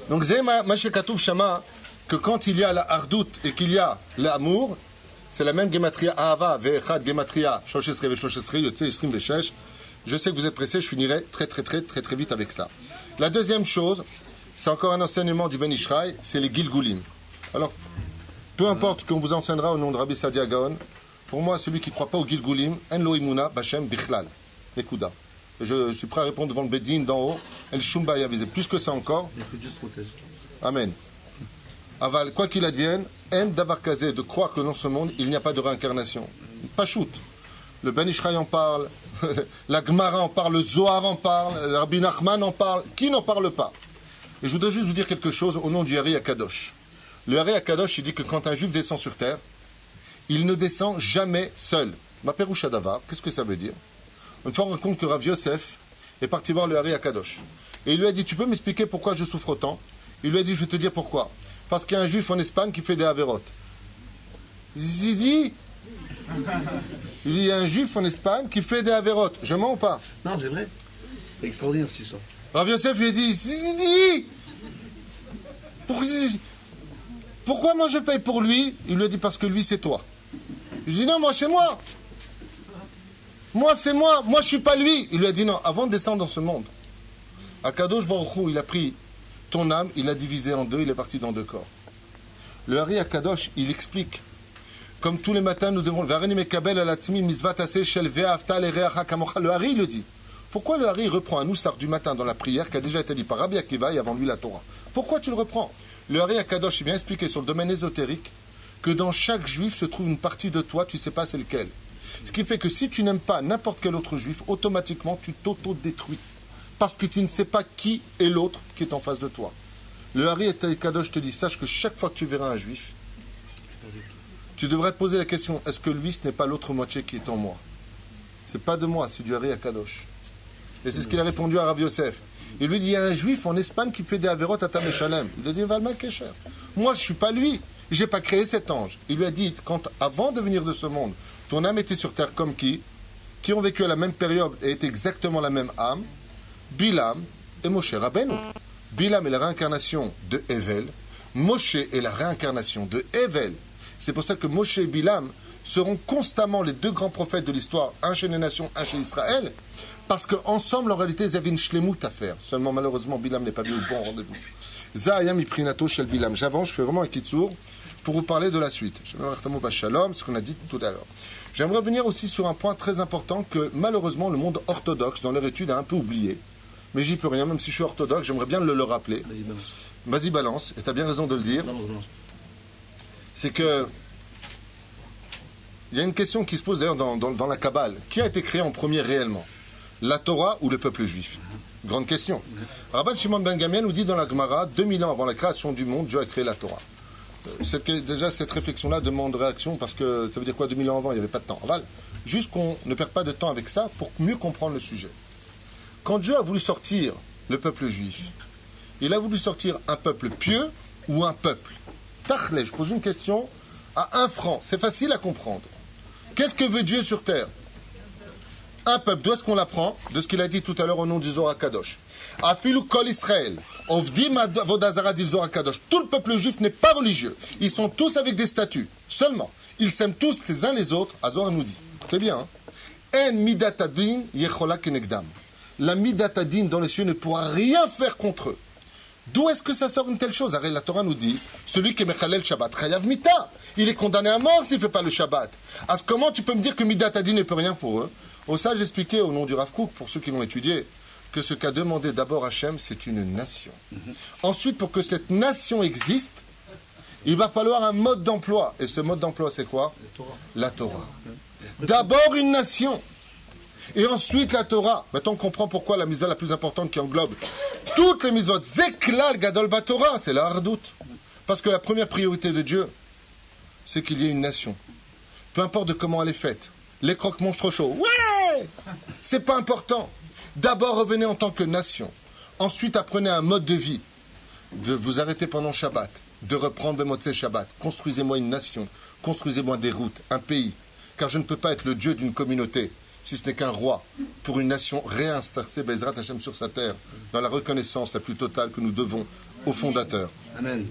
Donc, c'est ma shekatouf shama que quand il y a la hardout et qu'il y a l'amour, c'est la même gematria ahava ve'echad gematria shoshesre ve'shoshesre yotze yishrim ve'shesh. Je sais que vous êtes pressés, je finirai très vite avec cela. La deuxième chose, c'est encore un enseignement du Ben Ishraï, c'est les Gilgulim. Alors, peu importe ce qu'on vous enseignera au nom de Rabbi Sadia Gaon, pour moi, celui qui ne croit pas au Gilgulim, en lo imuna b'Hashem bichlal, nekuda. Je suis prêt à répondre devant le Bedin d'en haut, el shumba yavisé. Plus que ça encore. Amen. Aval, quoi qu'il advienne, en davar kazé, de croire que dans ce monde, il n'y a pas de réincarnation. Pas shoot. Le Ben Ishraï en parle, la Gemara en parle, le Zohar en parle, le Rabbi Nachman en parle. Qui n'en parle pas? Et je voudrais juste vous dire quelque chose au nom du Hari Akadosh. Le Hari Akadosh, il dit que quand un juif descend sur terre, il ne descend jamais seul. Ma Peroucha Davar, qu'est-ce que ça veut dire? Une fois, on raconte que Rav Yosef est parti voir le Hari Akadosh. Et il lui a dit, tu peux m'expliquer pourquoi je souffre autant? Il lui a dit, je vais te dire pourquoi. Parce qu'il y a un juif en Espagne qui fait des avérotes. Il dit, il y a un juif en Espagne qui fait des avérotes. Je mens ou pas? Non, c'est vrai. C'est extraordinaire cette histoire. Rav Yosef lui a dit, pourquoi moi je paye pour lui? Il lui a dit, parce que lui c'est toi. Il lui dit, non, moi c'est moi. Moi c'est moi je suis pas lui. Il lui a dit, non, avant de descendre dans ce monde, Akadosh Baruch Hu, il a pris ton âme, il l'a divisé en deux, il est parti dans deux corps. Le Hari Akadosh, il explique, comme tous les matins nous devons, le Hari le dit. Pourquoi le Hari reprend un oussard du matin dans la prière qui a déjà été dit par Rabbi Akiva et avant lui la Torah? Pourquoi tu le reprends? Le Hari Akadosh, il vient expliquer sur le domaine ésotérique que dans chaque juif se trouve une partie de toi, tu ne sais pas c'est lequel. Ce qui fait que si tu n'aimes pas n'importe quel autre juif, automatiquement tu t'auto-détruis. Parce que tu ne sais pas qui est l'autre qui est en face de toi. Le Hari Akadosh te dit, sache que chaque fois que tu verras un juif, tu devrais te poser la question, est-ce que lui ce n'est pas l'autre moitié qui est en moi? C'est pas de moi, c'est du Hari Akadosh. Et c'est ce qu'il a répondu à Rav Yosef. Il lui dit, il y a un juif en Espagne qui fait des avérotes à Tameshalem. Il lui a dit, Valma Kesher. Moi, je ne suis pas lui. Je n'ai pas créé cet ange. Il lui a dit, avant de venir de ce monde, ton âme était sur terre comme qui ont vécu à la même période et étaient exactement la même âme, Bilam et Moshe Rabbeinu. Bilam est la réincarnation de Hevel. Moshe est la réincarnation de Hevel. C'est pour ça que Moshe et Bilam seront constamment les deux grands prophètes de l'histoire, un chez les nations, un chez Israël, parce qu'ensemble, en réalité, ils avaient une shlemout à faire. Seulement, malheureusement, Bilam n'est pas venu au bon rendez-vous. Zahayam iprinato shel Bilam. J'avance, je fais vraiment un kitsour pour vous parler de la suite. Ce qu'on a dit tout à l'heure. J'aimerais revenir aussi sur un point très important que, malheureusement, le monde orthodoxe, dans leur étude, a un peu oublié. Mais j'y peux rien, même si je suis orthodoxe, j'aimerais bien le rappeler. Vas-y, balance. Et tu as bien raison de le dire. C'est que il y a une question qui se pose d'ailleurs dans la Kabbale. Qui a été créé en premier réellement? La Torah ou le peuple juif? Grande question. Rabban Shimon ben Gamliel nous dit dans la Gemara, 2000 ans avant la création du monde, Dieu a créé la Torah. Déjà, cette réflexion-là demande réaction parce que ça veut dire quoi 2000 ans avant? Il n'y avait pas de temps. Juste qu'on ne perd pas de temps avec ça pour mieux comprendre le sujet. Quand Dieu a voulu sortir le peuple juif, il a voulu sortir un peuple pieux ou un peuple? Tachlé, je pose une question à 1 franc. C'est facile à comprendre. Qu'est-ce que veut Dieu sur terre? un peuple. D'où est-ce qu'on l'apprend? De ce qu'il a dit tout à l'heure au nom du Zohar Kadosh. Afilu kol Israël, ovdim avodazara dit Zohar Kadosh. Tout le peuple juif n'est pas religieux. Ils sont tous avec des statues. Seulement, ils s'aiment tous les uns les autres. Zohar nous dit. C'est bien, hein? En midatadin yechola kenegdam. La midatadin dans les cieux ne pourra rien faire contre eux. D'où est-ce que ça sort une telle chose? La Torah nous dit, celui qui est mechalel Shabbat, chayav mita. Il est condamné à mort s'il ne fait pas le Shabbat. Comment tu peux me dire que midatadin ne peut rien pour eux? Au ça, j'expliquais au nom du Rav Kook, pour ceux qui l'ont étudié, que ce qu'a demandé d'abord Hachem, c'est une nation. Ensuite, pour que cette nation existe, il va falloir un mode d'emploi. Et ce mode d'emploi, c'est quoi? La Torah. D'abord une nation. Et ensuite la Torah. Maintenant on comprend pourquoi la mitzvah la plus importante qui englobe toutes les mitzvot, Zeklal Gadol Batorah, c'est la hardout. Parce que la première priorité de Dieu, c'est qu'il y ait une nation. Peu importe de comment elle est faite. Les croque-monts trop chauds, ouais, c'est pas important. D'abord revenez en tant que nation. Ensuite apprenez un mode de vie. De vous arrêter pendant Shabbat. De reprendre le Motzei Shabbat. Construisez-moi une nation. Construisez-moi des routes, un pays. Car je ne peux pas être le Dieu d'une communauté, si ce n'est qu'un roi, pour une nation réinstallée, Bezrat Hashem, sur sa terre, dans la reconnaissance la plus totale que nous devons au fondateur. Amen.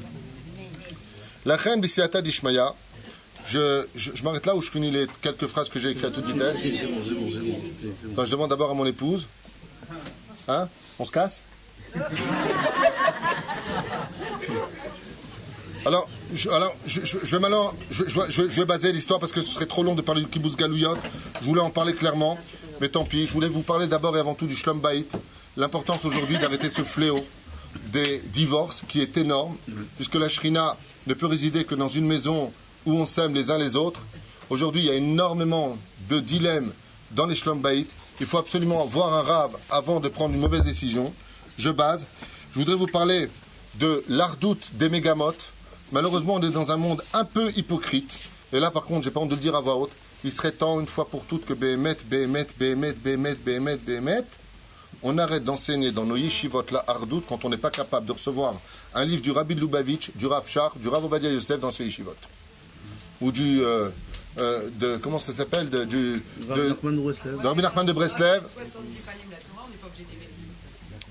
La reine Bisiata d'Ishmaïa, je m'arrête là où je finis les quelques phrases que j'ai écrites à toute vitesse. C'est bon. Attends, je demande d'abord à mon épouse. Hein? On se casse? Alors, je vais baser l'histoire parce que ce serait trop long de parler du kibbutz Galouyot. Je voulais en parler clairement, mais tant pis. Je voulais vous parler d'abord et avant tout du Shlom Bayit. L'importance aujourd'hui d'arrêter ce fléau des divorces qui est énorme, puisque la Shrina ne peut résider que dans une maison où on s'aime les uns les autres. Aujourd'hui, il y a énormément de dilemmes dans les Shlom Bayit. Il faut absolument voir un rab avant de prendre une mauvaise décision. Je base. Je voudrais vous parler de l'ardoute des mégamotes. Malheureusement, on est dans un monde un peu hypocrite. Et là, par contre, j'ai pas honte de le dire à voix haute. Il serait temps, une fois pour toutes, que Béhémet, on arrête d'enseigner dans nos yeshivot la hardout quand on n'est pas capable de recevoir un livre du Rabbi de Lubavitch, du Rav Shach, du Rav Ovadia Yosef dans ces yeshivot. Ou du... comment ça s'appelle? Du Rabbi Nachman de Breslev.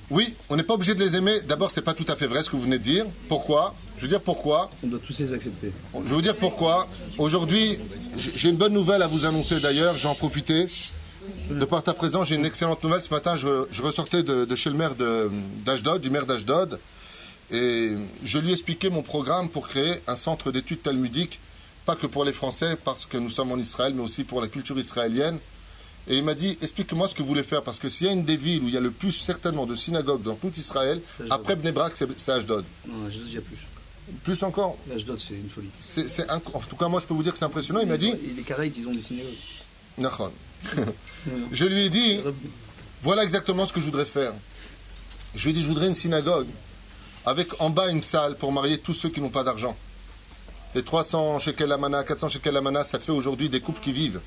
Oui, on n'est pas obligé de les aimer. D'abord, c'est pas tout à fait vrai ce que vous venez de dire. Pourquoi? Je veux dire pourquoi. On doit tous les accepter. Je vais vous dire pourquoi. Aujourd'hui, j'ai une bonne nouvelle à vous annoncer d'ailleurs. J'en profiter. De par ta présence, j'ai une excellente nouvelle. Ce matin, je ressortais de chez le maire d'Ashdod, du maire d'Ashdod. Et je lui ai expliqué mon programme pour créer un centre d'études talmudiques, pas que pour les Français, parce que nous sommes en Israël, mais aussi pour la culture israélienne. Et il m'a dit, explique-moi ce que vous voulez faire, parce que s'il y a une des villes où il y a le plus certainement de synagogues dans tout Israël, après Bnei Brak, c'est Ashdod. Non, Ashdod, il y a plus. Plus encore? Ashdod, c'est une folie. En tout cas, moi, je peux vous dire que c'est impressionnant. Il m'a dit... Les Caraïbes, ils ont des synagogues. Nachon. Je lui ai dit, voilà exactement ce que je voudrais faire. Je lui ai dit, je voudrais une synagogue avec en bas une salle pour marier tous ceux qui n'ont pas d'argent. Les 300 shekels lamana, 400 shekels lamana, ça fait aujourd'hui des couples qui vivent.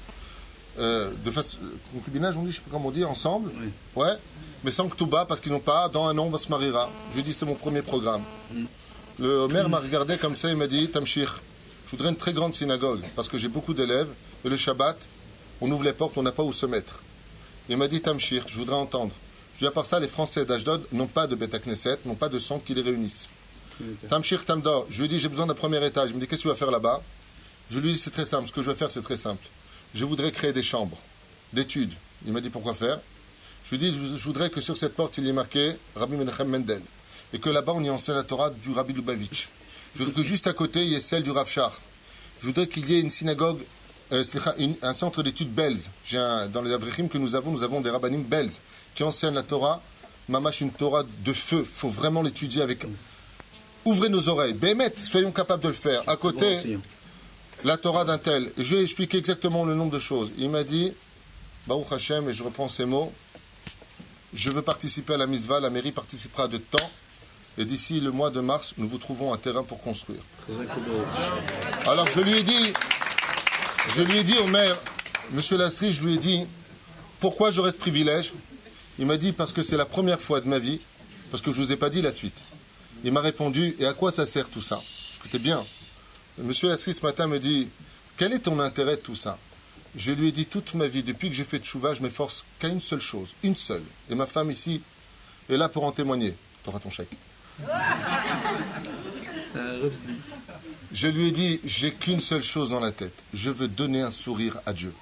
De face concubinage, on dit, je sais pas comment on dit, ensemble, oui. Ouais, mais sans que tout bas, parce qu'ils n'ont pas, dans un an, on va se mariera. Je lui ai dit, c'est mon premier programme. Le maire m'a regardé comme ça, il m'a dit, Tamshir, je voudrais une très grande synagogue, parce que j'ai beaucoup d'élèves, et le Shabbat, on ouvre les portes, on n'a pas où se mettre. Il m'a dit, Tamshir, je voudrais entendre. Je lui ai dit, à part ça, les Français d'Ashdod n'ont pas de Beth Knesset, n'ont pas de centre qui les réunissent. Tamshir, Tamdor, je lui ai dit, j'ai besoin d'un premier étage. Il me dit, qu'est-ce que tu vas faire là-bas? Je lui ai dit, c'est très simple, ce que je vais faire, c'est très simple. Je voudrais créer des chambres d'études. Il m'a dit pourquoi faire. Je lui ai dit, je voudrais que sur cette porte, il y ait marqué Rabbi Menachem Mendel. Et que là-bas, on y enseigne la Torah du Rabbi Lubavitch. Je voudrais que juste à côté, il y ait celle du Rav Shach. Je voudrais qu'il y ait une synagogue, un centre d'études belges. Dans les Avrechim que nous avons des rabbinim belges qui enseignent la Torah. Mamash, une Torah de feu. Il faut vraiment l'étudier avec... Ouvrez nos oreilles. Bémet, soyons capables de le faire. À côté... La Torah d'un tel. Je lui ai expliqué exactement le nombre de choses. Il m'a dit, Baruch Hashem, et je reprends ces mots, je veux participer à la mitzvah, la mairie participera de temps, et d'ici le mois de mars, nous vous trouvons un terrain pour construire. Alors je lui ai dit au maire, Monsieur Lasri, je lui ai dit, pourquoi j'aurais ce privilège? Il m'a dit, parce que c'est la première fois de ma vie, parce que je ne vous ai pas dit la suite. Il m'a répondu, et à quoi ça sert tout ça? Écoutez bien. Monsieur Lasri, ce matin, me dit, quel est ton intérêt de tout ça? Je lui ai dit toute ma vie, depuis que j'ai fait tchouva, je m'efforce qu'à une seule chose, une seule. Et ma femme ici est là pour en témoigner. Tu auras ton chèque. Je lui ai dit, j'ai qu'une seule chose dans la tête. Je veux donner un sourire à Dieu.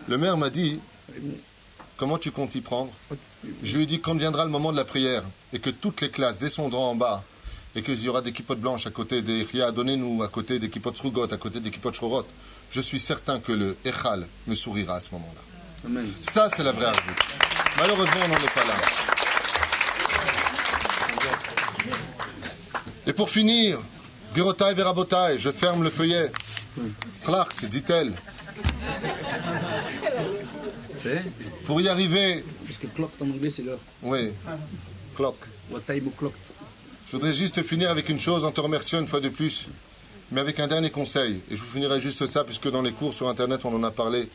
Le maire m'a dit, comment tu comptes y prendre? Je lui ai dit, quand viendra le moment de la prière et que toutes les classes descendront en bas et qu'il y aura des kippotes blanches à côté des Ria, donnez-nous à côté des kippotes Srugot, à côté des kippotes Shorot, je suis certain que le Echal me sourira à ce moment-là. Amen. Ça, c'est la vraie arbitre. Malheureusement, on n'en est pas là. Et pour finir, Girotai Verabotai, je ferme le feuillet. Clark, dit-elle. C'est Pour y arriver, parce que clock en anglais c'est l'heure. oui, clock. What time clock? Je voudrais juste finir avec une chose en te remerciant une fois de plus, mais avec un dernier conseil. Et je vous finirai juste ça, puisque dans les cours sur Internet, on en a parlé.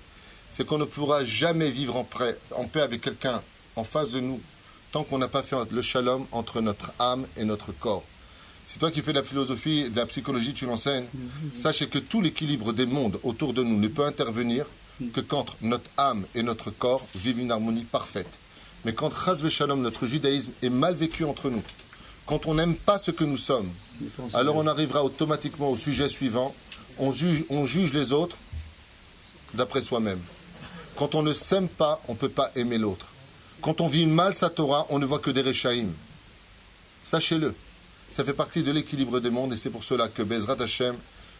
C'est qu'on ne pourra jamais vivre en paix avec quelqu'un en face de nous tant qu'on n'a pas fait le shalom entre notre âme et notre corps. C'est toi qui fais de la philosophie, de la psychologie, tu l'enseignes. Sachez que tout l'équilibre des mondes autour de nous ne peut intervenir que quand notre âme et notre corps vivent une harmonie parfaite. Mais quand Chas v'Shalom, notre judaïsme, est mal vécu entre nous, quand on n'aime pas ce que nous sommes, alors on arrivera automatiquement au sujet suivant. On juge les autres d'après soi-même. Quand on ne s'aime pas, on ne peut pas aimer l'autre. Quand on vit mal sa Torah, on ne voit que des Rechaïm. Sachez-le. Ça fait partie de l'équilibre des mondes et c'est pour cela que Bezrat Hashem,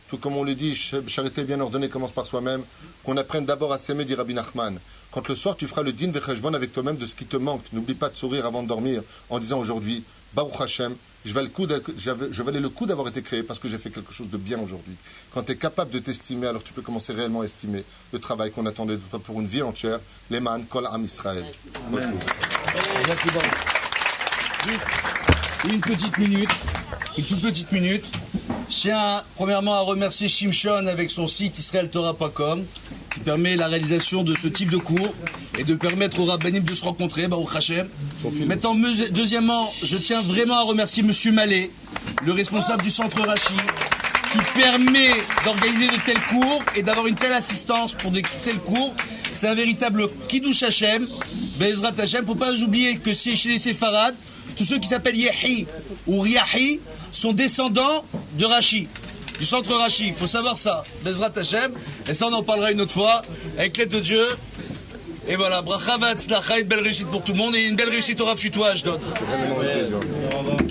tout comme on le dit, charité bien ordonnée commence par soi-même, qu'on apprenne d'abord à s'aimer, dit Rabbi Nachman. Quand le soir tu feras le din vecheshbon avec toi-même de ce qui te manque, n'oublie pas de sourire avant de dormir en disant aujourd'hui, Baruch Hashem, je valais le coup d'avoir été créé parce que j'ai fait quelque chose de bien aujourd'hui. Quand tu es capable de t'estimer, alors tu peux commencer réellement à estimer le travail qu'on attendait de toi pour une vie entière, Leman Kol Am Israël. Juste une petite minute, une toute petite minute. Je tiens premièrement à remercier Shimshon avec son site israeltorah.com qui permet la réalisation de ce type de cours et de permettre aux rabbinim de se rencontrer, Baruch Hashem. Maintenant, deuxièmement, je tiens vraiment à remercier Monsieur Mallet, le responsable du centre Rachi, qui permet d'organiser de tels cours et d'avoir une telle assistance pour de tels cours. C'est un véritable Kiddush Hashem, Bezrat Hashem. Faut pas oublier que chez les Séfarades, tous ceux qui s'appellent Yehi ou Riahi sont descendants de Rachi, du centre Rachi. Il faut savoir ça, Bezrat Hashem. Et ça, on en parlera une autre fois, avec l'aide de Dieu. Et voilà, bracha v'atzlacha, une belle réussite pour tout le monde et une belle réussite au Rav Futoua, je donne.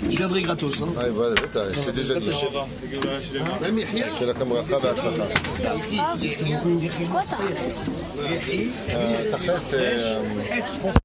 Je viendrai gratos. Hein. Ah, voilà, je t'ai déjà dit. C'est la bracha v'atzlacha. C'est quoi ta Ta c'est